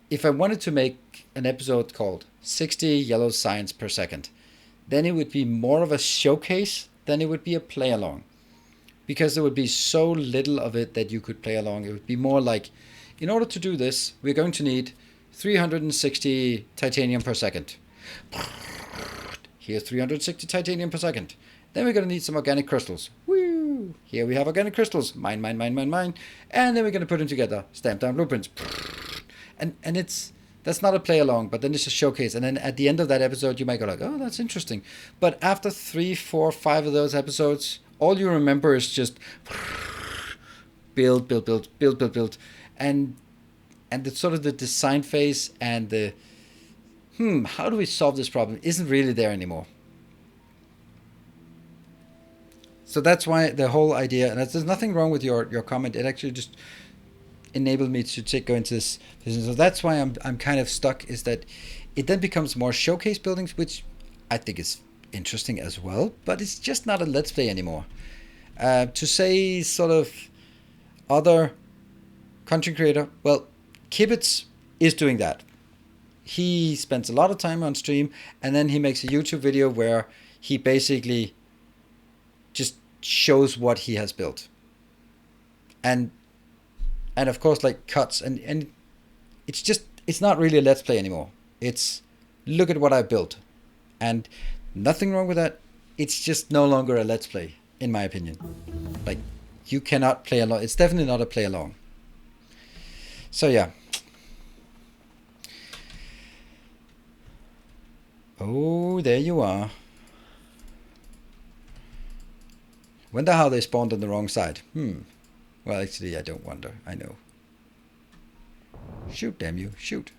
if I wanted to make an episode called 60 yellow signs per second, then it would be more of a showcase than it would be a play along. Because there would be so little of it that you could play along. It would be more like, in order to do this, we're going to need 360 titanium per second. Here's 360 titanium per second. Then we're going to need some organic crystals. Woo! Here we have organic crystals. Mine, mine, mine, mine, mine. And then we're going to put them together. Stamp down blueprints. And that's not a play along, but then it's a showcase. And then at the end of that episode, you might go like, oh, that's interesting. But after 3, 4, 5 of those episodes, all you remember is just build, build, build, build, build, build. And the sort of the design phase and the how do we solve this problem isn't really there anymore. So that's why the whole idea, and there's nothing wrong with your comment, it actually just enabled me to go into this business. So that's why I'm kind of stuck, is that it then becomes more showcase buildings, which I think is interesting as well, but it's just not a let's play anymore. To say sort of other content creator, well, Kibitz is doing that. He spends a lot of time on stream, and then he makes a YouTube video where he basically just shows what he has built. And of course, like, cuts, and it's not really a let's play anymore. It's look at what I built. And nothing wrong with that. It's just no longer a let's play, in my opinion. Like, you cannot play along. It's definitely not a play along. So yeah. Oh, there you are. Wonder how they spawned on the wrong side. Well, actually, I don't wonder. I know. Shoot, damn you. Shoot.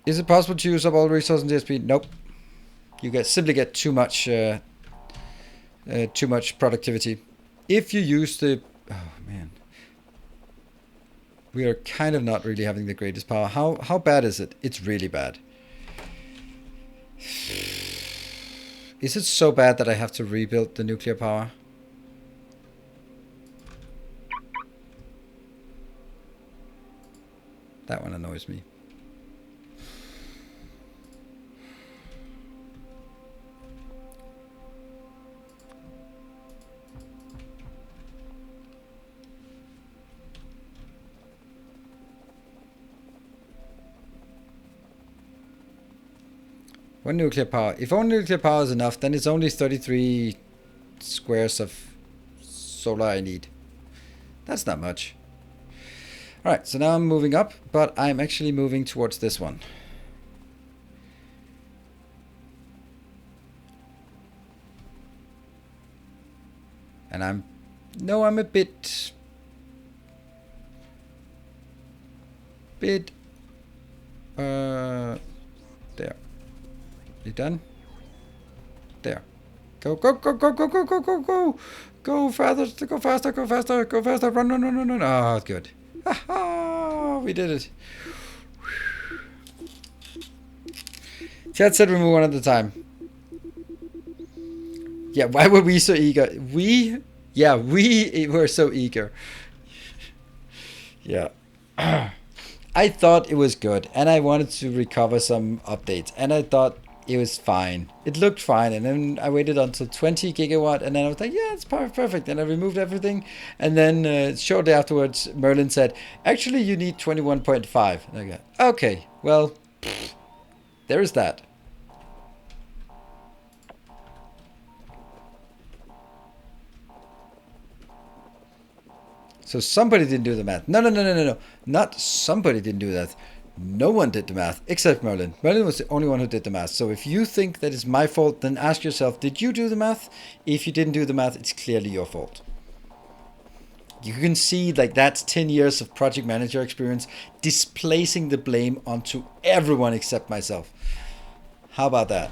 Is it possible to use up all resources in DSP? Nope. You simply get too much productivity. If you use the... Oh, man. We are kind of not really having the greatest power. How bad is it? It's really bad. Is it so bad that I have to rebuild the nuclear power? That one annoys me. One nuclear power. If only nuclear power is enough, then it's only 33 squares of solar I need. That's not much. Alright, so now I'm moving up, but I'm actually moving towards this one. And I'm a bit there. You done? There. Go, go, go, go, go, go, go, go, go. Go faster, go faster, go faster, go faster. Run, run, run, run, run. Oh, good. Ha, we did it. Chat said we move one at a time. Yeah, why were we so eager? We were so eager. Yeah. I thought it was good, and I wanted to recover some updates, and I thought it was fine. It looked fine, and then I waited until 20 gigawatt, and then I was like, yeah, it's perfect. And I removed everything, and then shortly afterwards, Merlin said, actually, you need 21.5. And I go, okay, well, there is that. So somebody didn't do the math. No. Not somebody didn't do that. No one did the math except Merlin. Merlin was the only one who did the math. So if you think that it's my fault, then ask yourself, did you do the math? If you didn't do the math, it's clearly your fault. You can see like that's 10 years of project manager experience displacing the blame onto everyone except myself. How about that?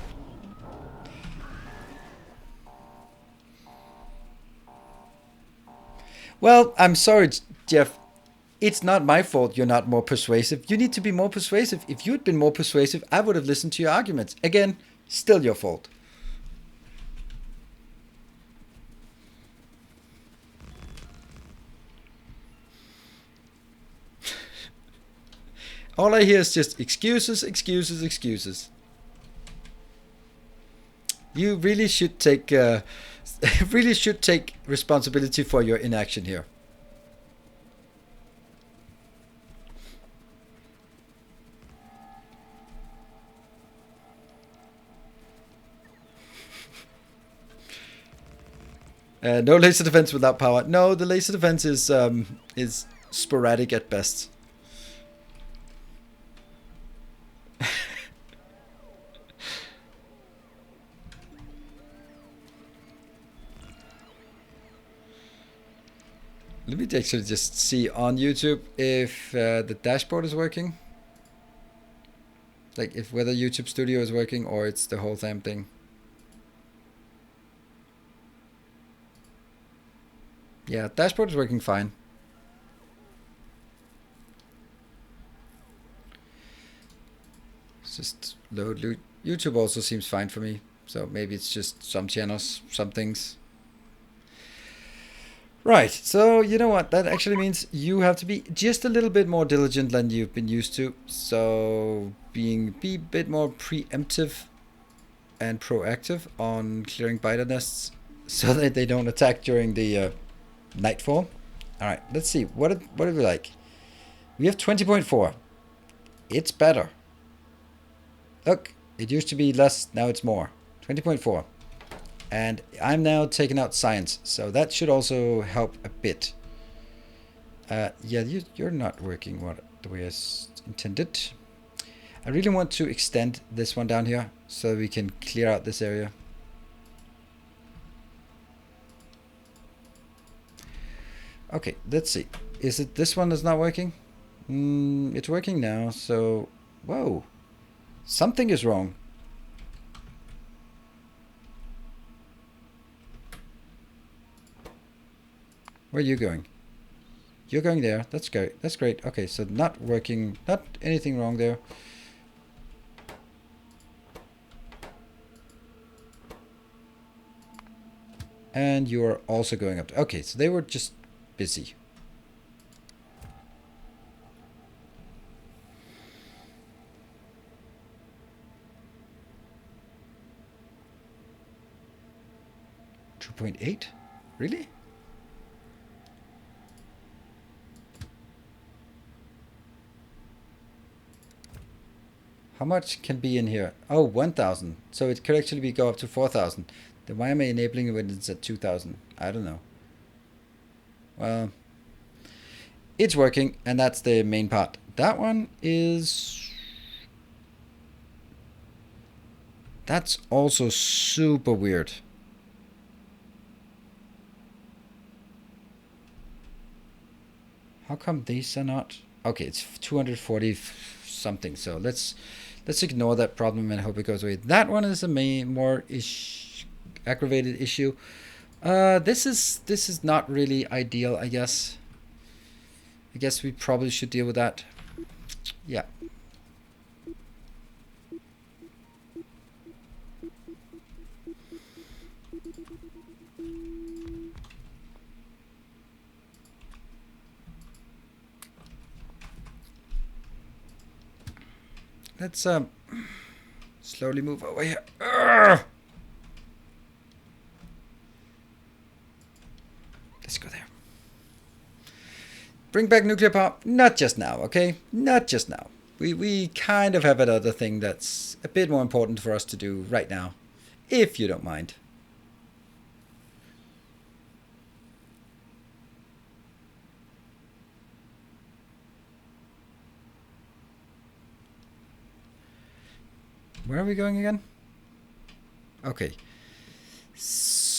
Well, I'm sorry, Jeff. It's not my fault you're not more persuasive. You need to be more persuasive. If you'd been more persuasive, I would have listened to your arguments. Again, still your fault. All I hear is just excuses, excuses, excuses. You really should take really should take responsibility for your inaction here. No laser defense without power. No, the laser defense is sporadic at best. Let me actually just see on YouTube if the dashboard is working. Like if whether YouTube Studio is working or it's the whole damn thing. Yeah, dashboard is working fine. It's just load. YouTube also seems fine for me. So maybe it's just some channels, some things. Right, so you know what? That actually means you have to be just a little bit more diligent than you've been used to. So be a bit more preemptive and proactive on clearing biter nests so that they don't attack during the nightfall. All right, let's see. What do we like? We have 20.4. It's better. Look, it used to be less, now it's more. 20.4. And I'm now taking out science, so that should also help a bit. Yeah, you're not working the way as intended. I really want to extend this one down here so we can clear out this area. Okay, let's see. Is it this one that's not working? It's working now, so... Whoa. Something is wrong. Where are you going? You're going there. That's great. That's great. Okay, so not working. Not anything wrong there. And you are also going up. Okay, so they were just busy. .8? Really? How much can be in here? Oh, 1,000. So it could actually go up to 4,000. Then why am I enabling it when it's at 2,000? I don't know. Well, it's working, and that's the main part. That one is... That's also super weird. How come these are not? Okay, it's 240 something. So let's ignore that problem and hope it goes away. That one is a more aggravated issue. This is not really ideal, I guess. I guess we probably should deal with that. Yeah. Let's slowly move over here. Urgh! Let's go there. Bring back nuclear power. Not just now, okay? Not just now. We kind of have another thing that's a bit more important for us to do right now, if you don't mind. Where are we going again? Okay.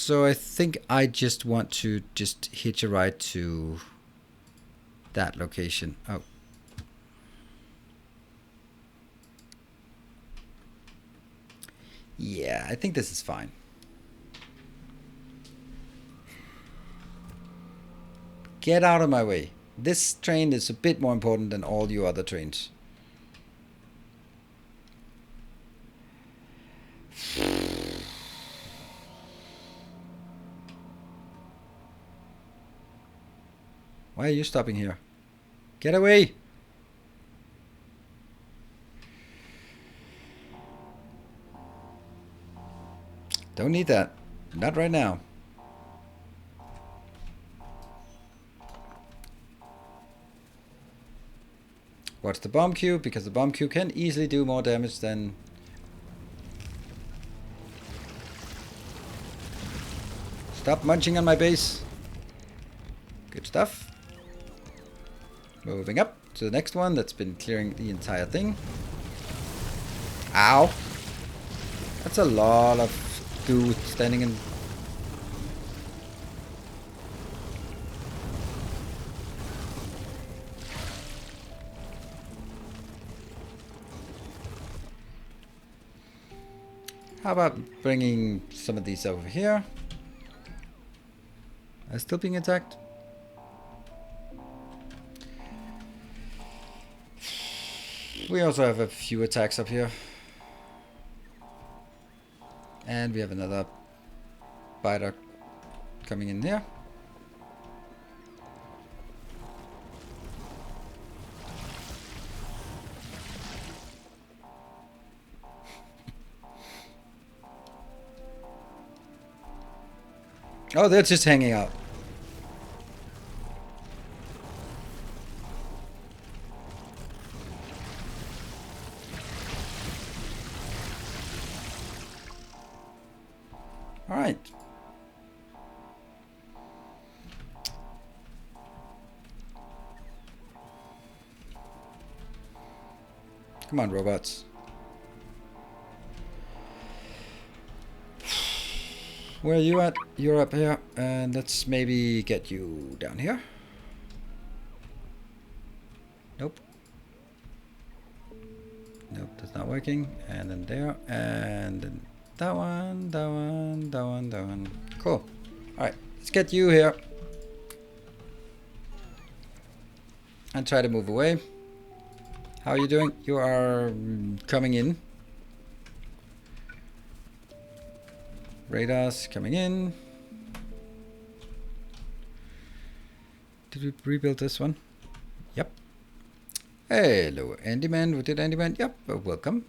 So I think I just want to just hitch a ride to that location. Oh. Yeah, I think this is fine. Get out of my way. This train is a bit more important than all your other trains. Why are you stopping here? Get away! Don't need that. Not right now. Watch the bomb cube, because the bomb cube can easily do more damage than... Stop munching on my base. Good stuff. Moving up to the next one that's been clearing the entire thing. Ow! That's a lot of dude standing in... How about bringing some of these over here? Are still being attacked? We also have a few attacks up here. And we have another biter coming in here. Oh, they're just hanging out. All right. Come on, robots. Where are you at? You're up here. And let's maybe get you down here. Nope. Nope, that's not working. And then there. And then that one, that one, that one, that one. Cool. Alright, let's get you here. And try to move away. How are you doing? You are coming in. Radars coming in. Did we rebuild this one? Yep. Hello, Andyman. We did Andyman. Yep, welcome.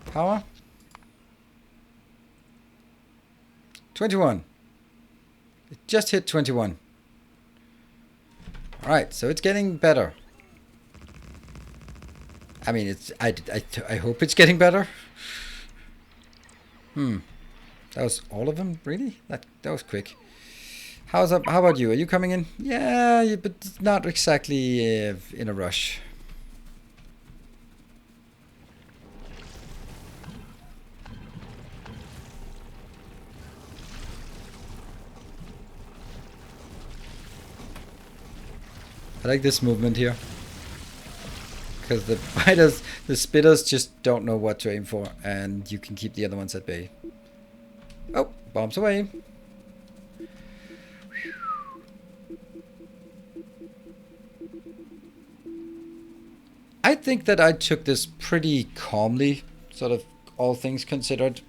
Power. 21. It just hit 21. Alright, so it's getting better. I mean, it's I hope it's getting better. That was all of them, really? That was quick. How about you? Are you coming in? Yeah, but not exactly in a rush. I like this movement here. Because the fighters, the spitters just don't know what to aim for, and you can keep the other ones at bay. Oh, bombs away. I think that I took this pretty calmly, sort of all things considered.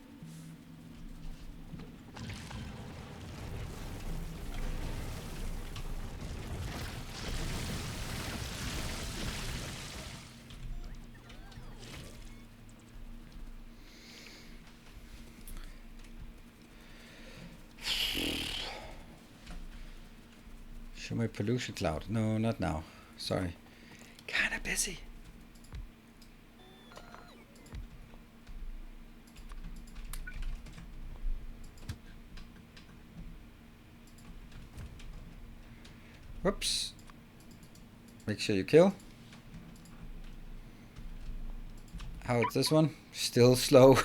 Show my pollution cloud. No, not now. Sorry. Kinda busy. Whoops. Make sure you kill. How is this one? Still slow.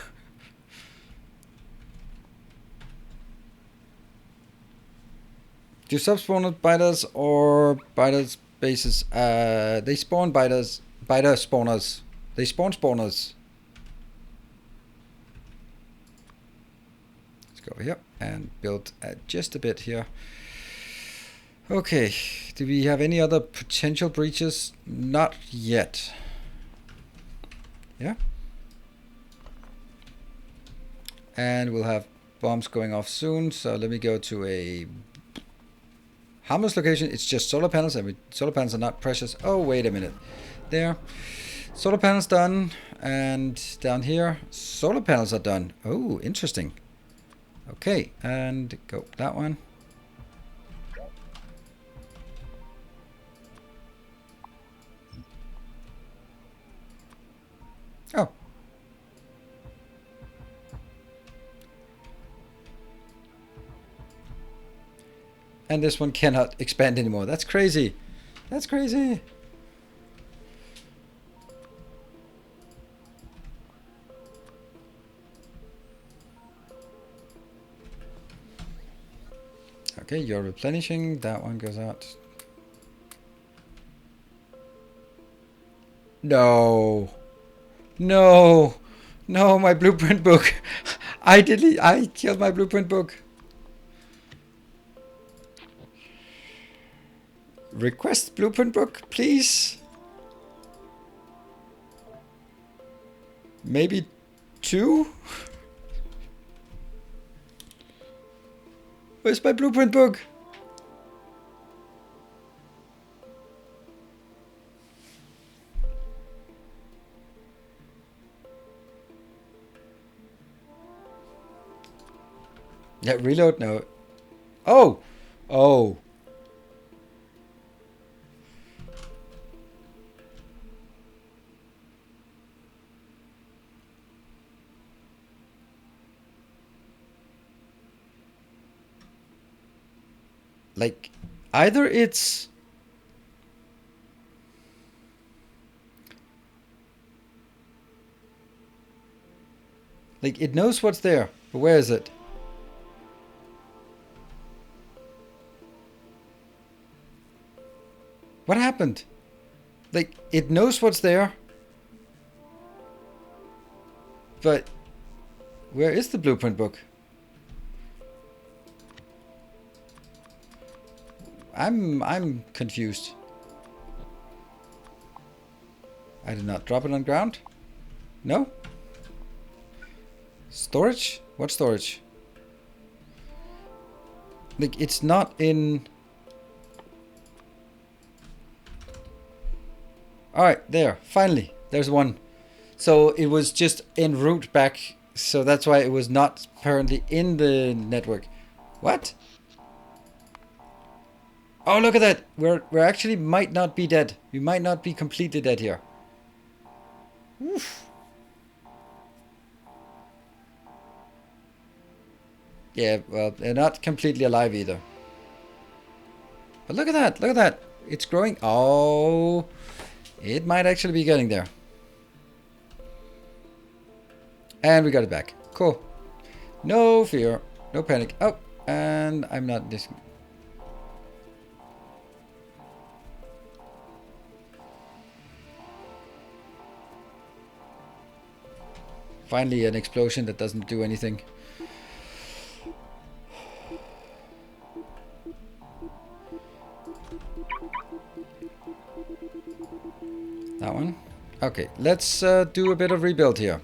Do subspawners biters or biters bases? They spawn biters. Biter spawners. They spawn spawners. Let's go over here and build just a bit here. Okay. Do we have any other potential breaches? Not yet. Yeah. And we'll have bombs going off soon. So let me go to a harmless location. It's just solar panels. Solar panels are not precious. Oh, wait a minute. There. Solar panels done. And down here, solar panels are done. Oh, interesting. Okay, and go that one. Oh. And this one cannot expand anymore. That's crazy. That's crazy. Okay, you're replenishing. That one goes out. No. No. No, my blueprint book. I killed my blueprint book. Request blueprint book, please. Maybe 2? Where's my blueprint book? Yeah, reload now. Oh! Oh. Like, either it's... Like, it knows what's there, but where is it? What happened? Like, it knows what's there. But where is the blueprint book? I'm confused. I did not drop it on ground? No? Storage? What storage? Like, it's not in... Alright, there. Finally. There's one. So it was just en route back. So that's why it was not apparently in the network. What? Oh, look at that. We're actually might not be dead. We might not be completely dead here. Oof. Yeah, well, they're not completely alive either. But look at that. Look at that. It's growing. Oh, it might actually be getting there. And we got it back. Cool. No fear. No panic. Oh, and I'm not this. Finally, an explosion that doesn't do anything. That one. Okay, let's do a bit of rebuild here.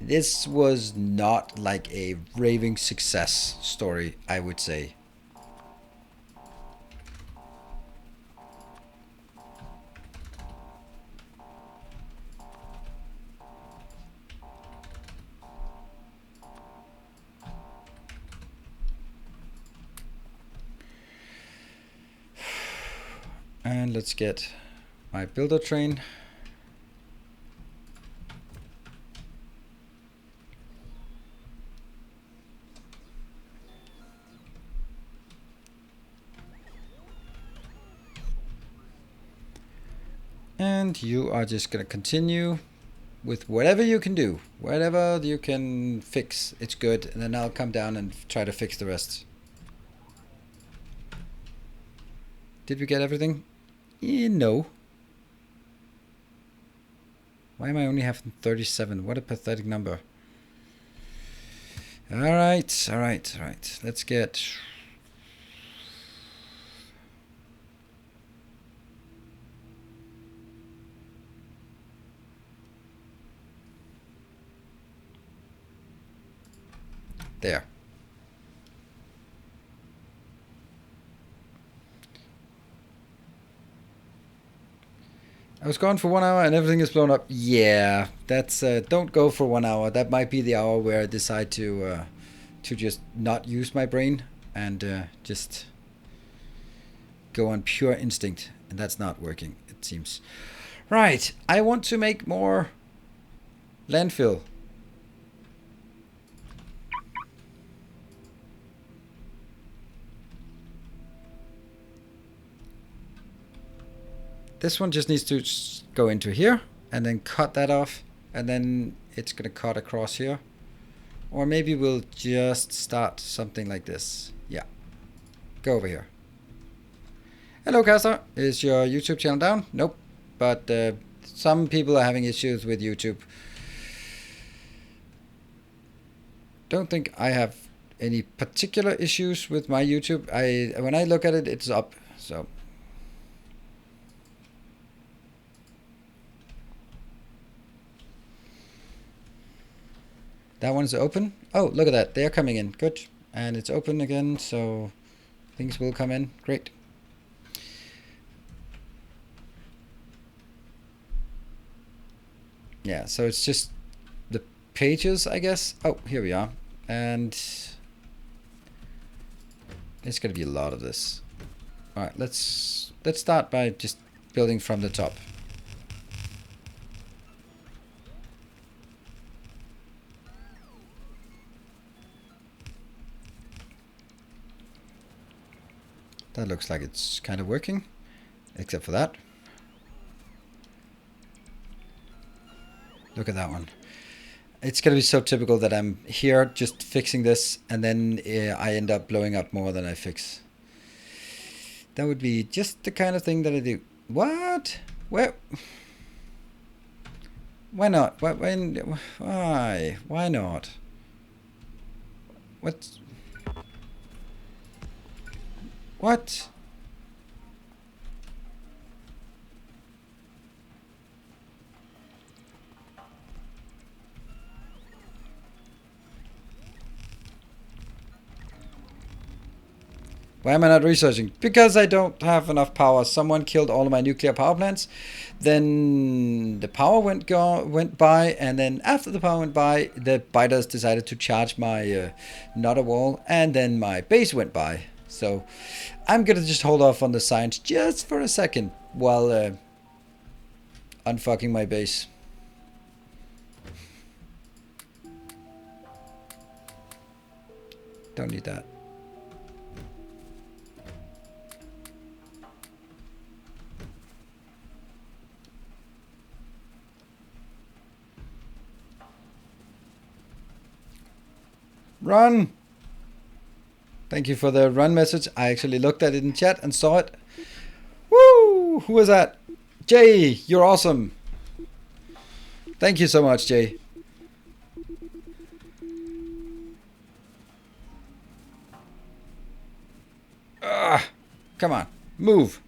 This was not like a raving success story, I would say. And let's get my builder train. And you are just gonna continue with whatever you can do. Whatever you can fix, it's good. And then I'll come down and try to fix the rest. Did we get everything? No. Why am I only having 37? What a pathetic number. Alright, alright, alright. Let's get... There. I was gone for 1 hour and everything is blown up. Yeah, that's don't go for 1 hour. That might be the hour where I decide to just not use my brain and just go on pure instinct, and that's not working, it seems. Right, I want to make more landfill. This one just needs to go into here and then cut that off, and then it's gonna cut across here. Or maybe we'll just start something like this. Yeah, go over here. Hello, Caster. Is your YouTube channel down? Nope, but some people are having issues with YouTube. Don't think I have any particular issues with my YouTube. When I look at it, it's up, so. That one's open. Oh, look at that. They're coming in. Good. And it's open again, so things will come in. Great. Yeah, so it's just the pages, I guess. Oh, here we are. And it's going to be a lot of this. All right, let's start by just building from the top. That looks like it's kind of working, except for that. Look at that one. It's going to be so typical that I'm here just fixing this, and then I end up blowing up more than I fix. That would be just the kind of thing that I do. What? Where? Why not? Why? Why not? What? What? Why am I not researching? Because I don't have enough power. Someone killed all of my nuclear power plants. Then the power went by, and then after the power went by, the biters decided to charge my Nutter wall, and then my base went by. So I'm gonna just hold off on the science just for a second while unfucking my base. Don't need that. Run! Thank you for the run message. I actually looked at it in chat and saw it. Woo! Who was that? Jay, you're awesome. Thank you so much, Jay. Come on, move.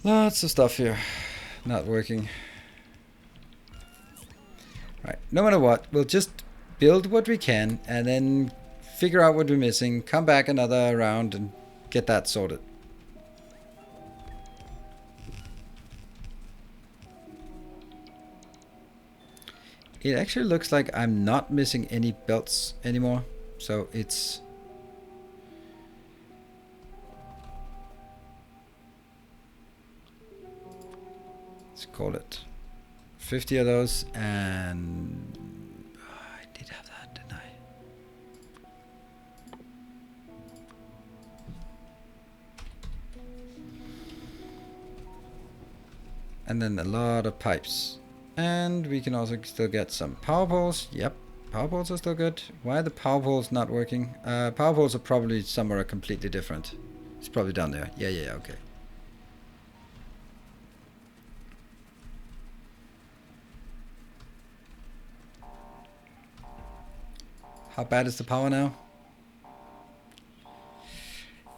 Lots of stuff here not working. Right, no matter what, we'll just build what we can and then figure out what we're missing, come back another round and get that sorted. It actually looks like I'm not missing any belts anymore, so it's... Let's call it 50 of those, and I did have that, didn't I? And then a lot of pipes. And we can also still get some power poles. Yep, power poles are still good. Why are the power poles not working? Power poles are probably somewhere completely different. It's probably down there. Yeah, okay. How bad is the power now?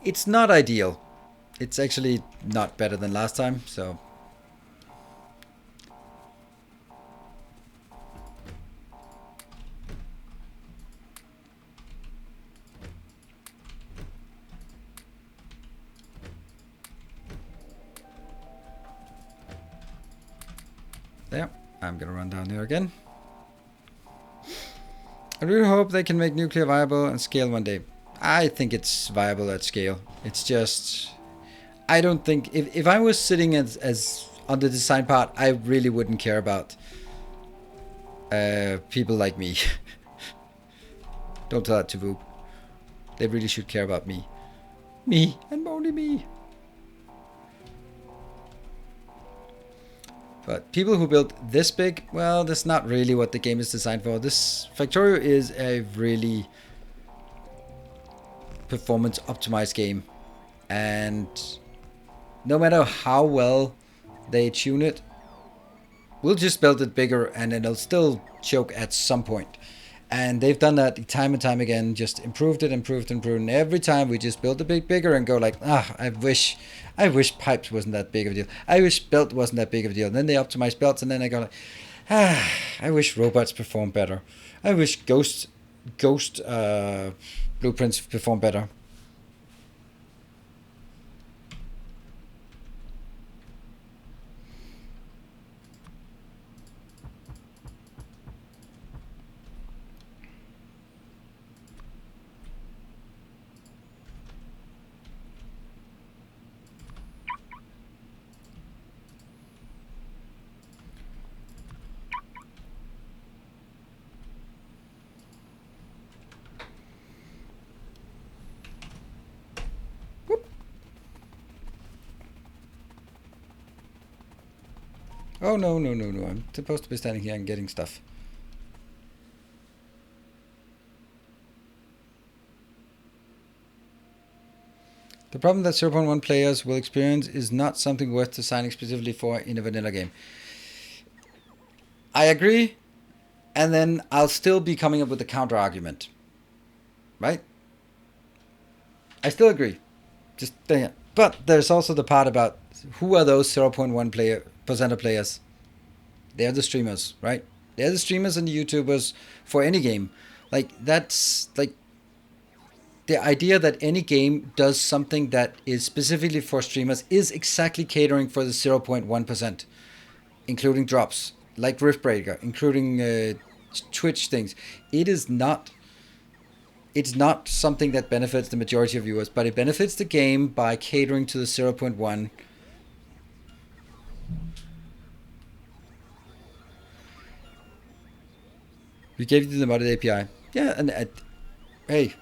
It's not ideal. It's actually not better than last time, so... There, I'm gonna run down here again. I really hope they can make nuclear viable and scale one day. I think it's viable at scale. It's just... I don't think... If I was sitting as on the design part, I really wouldn't care about people like me. Don't tell that to Voop. They really should care about me. Me, and only me. But people who built this big, well, that's not really what the game is designed for. This Factorio is a really performance optimized game. And no matter how well they tune it, we'll just build it bigger and it'll still choke at some point. And they've done that time and time again, just improved it, and every time we just build a bit bigger and go like, I wish pipes wasn't that big of a deal. I wish belt wasn't that big of a deal. And then they optimize belts, and then I go like, I wish robots perform better. I wish ghost blueprints perform better. Oh, no. I'm supposed to be standing here and getting stuff. The problem that 0.1 players will experience is not something worth designing specifically for in a vanilla game. I agree, and then I'll still be coming up with a counter argument. Right? I still agree. Just dang it. But there's also the part about who are those 0.1% of players? They're the streamers, right? They're the streamers and the YouTubers for any game. Like, that's like the idea that any game does something that is specifically for streamers is exactly catering for the 0.1%, including drops, like Riftbreaker, including Twitch things. It's not something that benefits the majority of viewers, but it benefits the game by catering to the 0.1. We gave you the modded API. Yeah, and hey.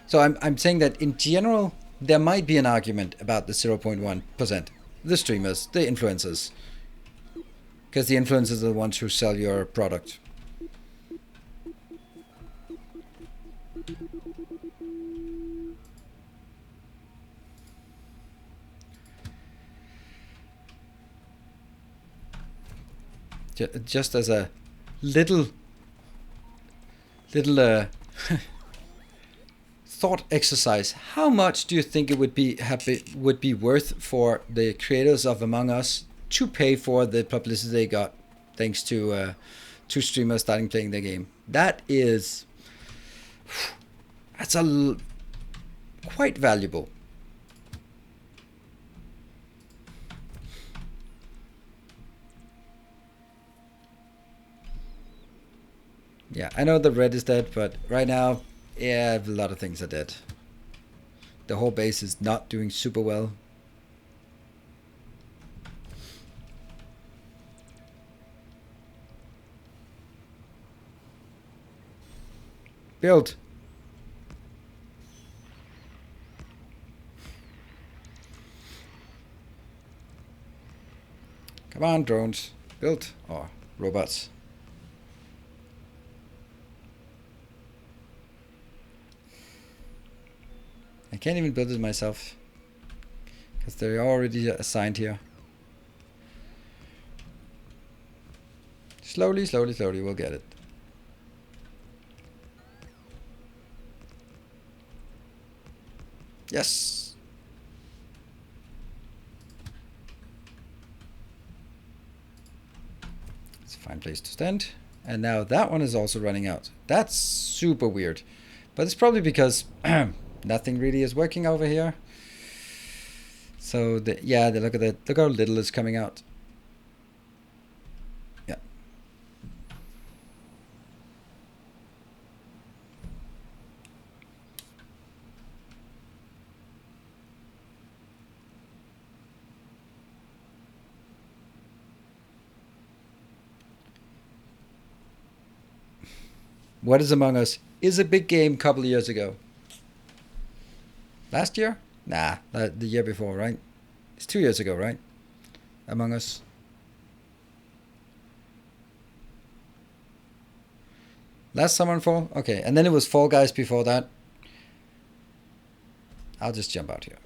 So I'm saying that in general, there might be an argument about the 0.1%. The streamers, the influencers. Because the influencers are the ones who sell your product. Just as a little thought exercise, how much do you think it would be worth for the creators of Among Us to pay for the publicity they got thanks to streamers starting playing their game? That's quite valuable. Yeah, I know the red is dead, but right now, yeah, a lot of things are dead. The whole base is not doing super well. Build. Come on, drones. Build. Or robots. I can't even build it myself. Because they're already assigned here. Slowly, slowly, slowly, we'll get it. Yes! It's a fine place to stand. And now that one is also running out. That's super weird. But it's probably because nothing really is working over here. So, yeah, look at that. Look how little is coming out. Yeah. What is Among Us is a big game a couple of years ago. Last year? Nah, the year before, right? It's 2 years ago, right? Among Us. Last summer and fall? Okay, and then it was Fall Guys before that. I'll just jump out here.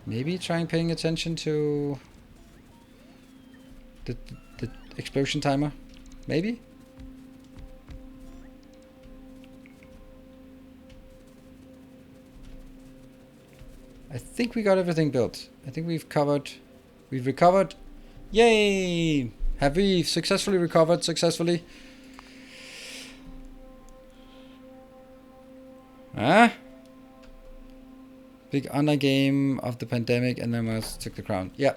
Maybe trying paying attention to the explosion timer. Maybe? I think we got everything built. I think we've recovered. Yay! Have we successfully recovered successfully? Huh? Big online game of the pandemic and then Mars took the crown. Yeah.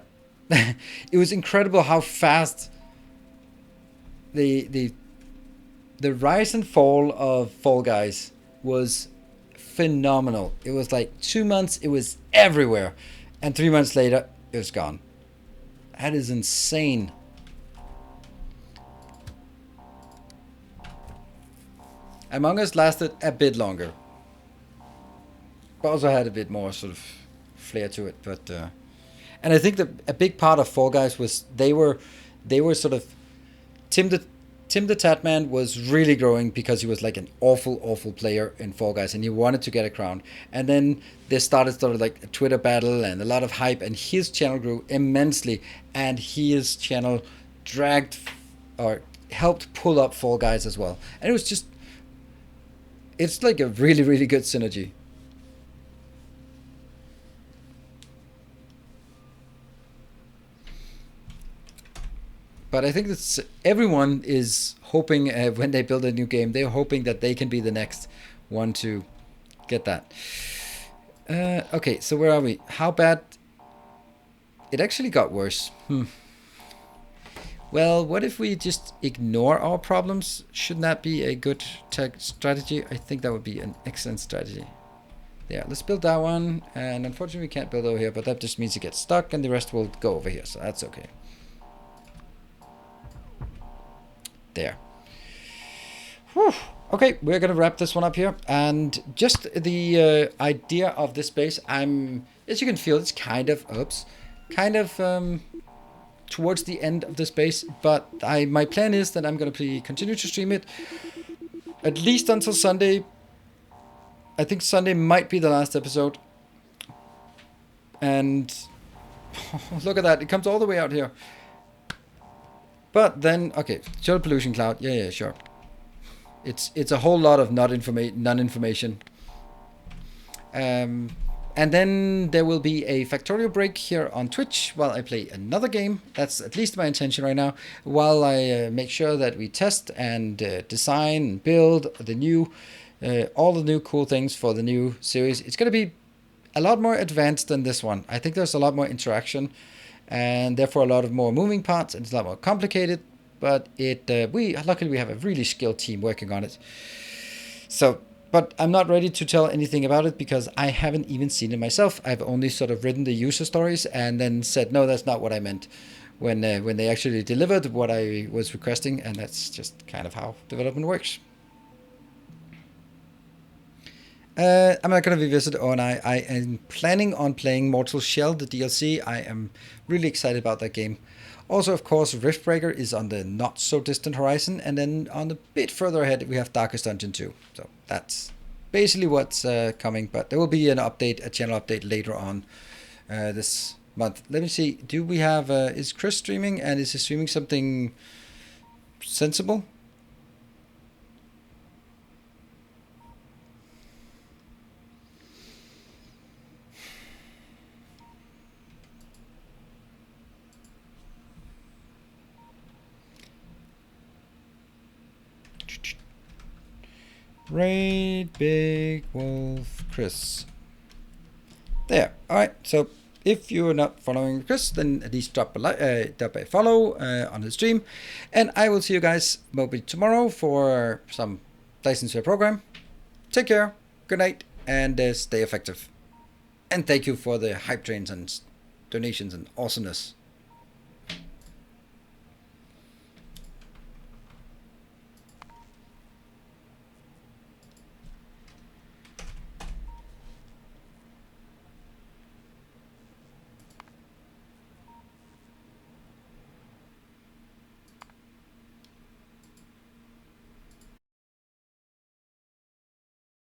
It was incredible how fast the rise and fall of Fall Guys was phenomenal. It was like 2 months, it was everywhere. And 3 months later, it was gone. That is insane. Among Us lasted a bit longer. But also had a bit more sort of flair to it. But and I think that a big part of Fall Guys was they were sort of Tim the Tatman was really growing because he was like an awful player in Fall Guys and he wanted to get a crown. And then they started like a Twitter battle and a lot of hype and his channel grew immensely and his channel dragged or helped pull up Fall Guys as well. And it was just, it's like a really good synergy. But I think that everyone is hoping when they build a new game, they're hoping that they can be the next one to get that. Okay, so where are we? How bad? It actually got worse. Well, what if we just ignore our problems? Shouldn't that be a good tech strategy? I think that would be an excellent strategy. Yeah, let's build that one. And unfortunately, we can't build over here, but that just means it gets stuck and the rest will go over here. So that's okay. There. Whew. Okay, we're gonna wrap this one up here, and just the idea of this space. As you can feel, it's kind of towards the end of the space. But my plan is that I'm gonna continue to stream it at least until Sunday. I think Sunday might be the last episode. And look at that, it comes all the way out here. But then, okay, show pollution cloud. Yeah, sure. It's a whole lot of non-information. And then there will be a Factorio break here on Twitch while I play another game. That's at least my intention right now. While I make sure that we test and design and build the new, all the new cool things for the new series. It's going to be a lot more advanced than this one. I think there's a lot more interaction. And therefore a lot of more moving parts, and it's a lot more complicated, but luckily we have a really skilled team working on it. So But I'm not ready to tell anything about it because I haven't even seen it myself. I've only sort of written the user stories and then said, no, that's not what I meant when they actually delivered what I was requesting, and that's just kind of how development works. I'm not going to revisit ONI. I am planning on playing Mortal Shell, the DLC. I am really excited about that game. Also, of course, Riftbreaker is on the not so distant horizon, and then on a bit further ahead we have Darkest Dungeon 2. So that's basically what's coming, but there will be an update, a channel update later on this month. Let me see, do we have, is Chris streaming, and is he streaming something sensible? Raid Big Wolf Chris. There. Alright, so if you're not following Chris, then at least drop a follow on his stream. And I will see you guys maybe tomorrow for some Dice Sphere program. Take care, good night, and stay effective. And thank you for the hype trains and donations and awesomeness.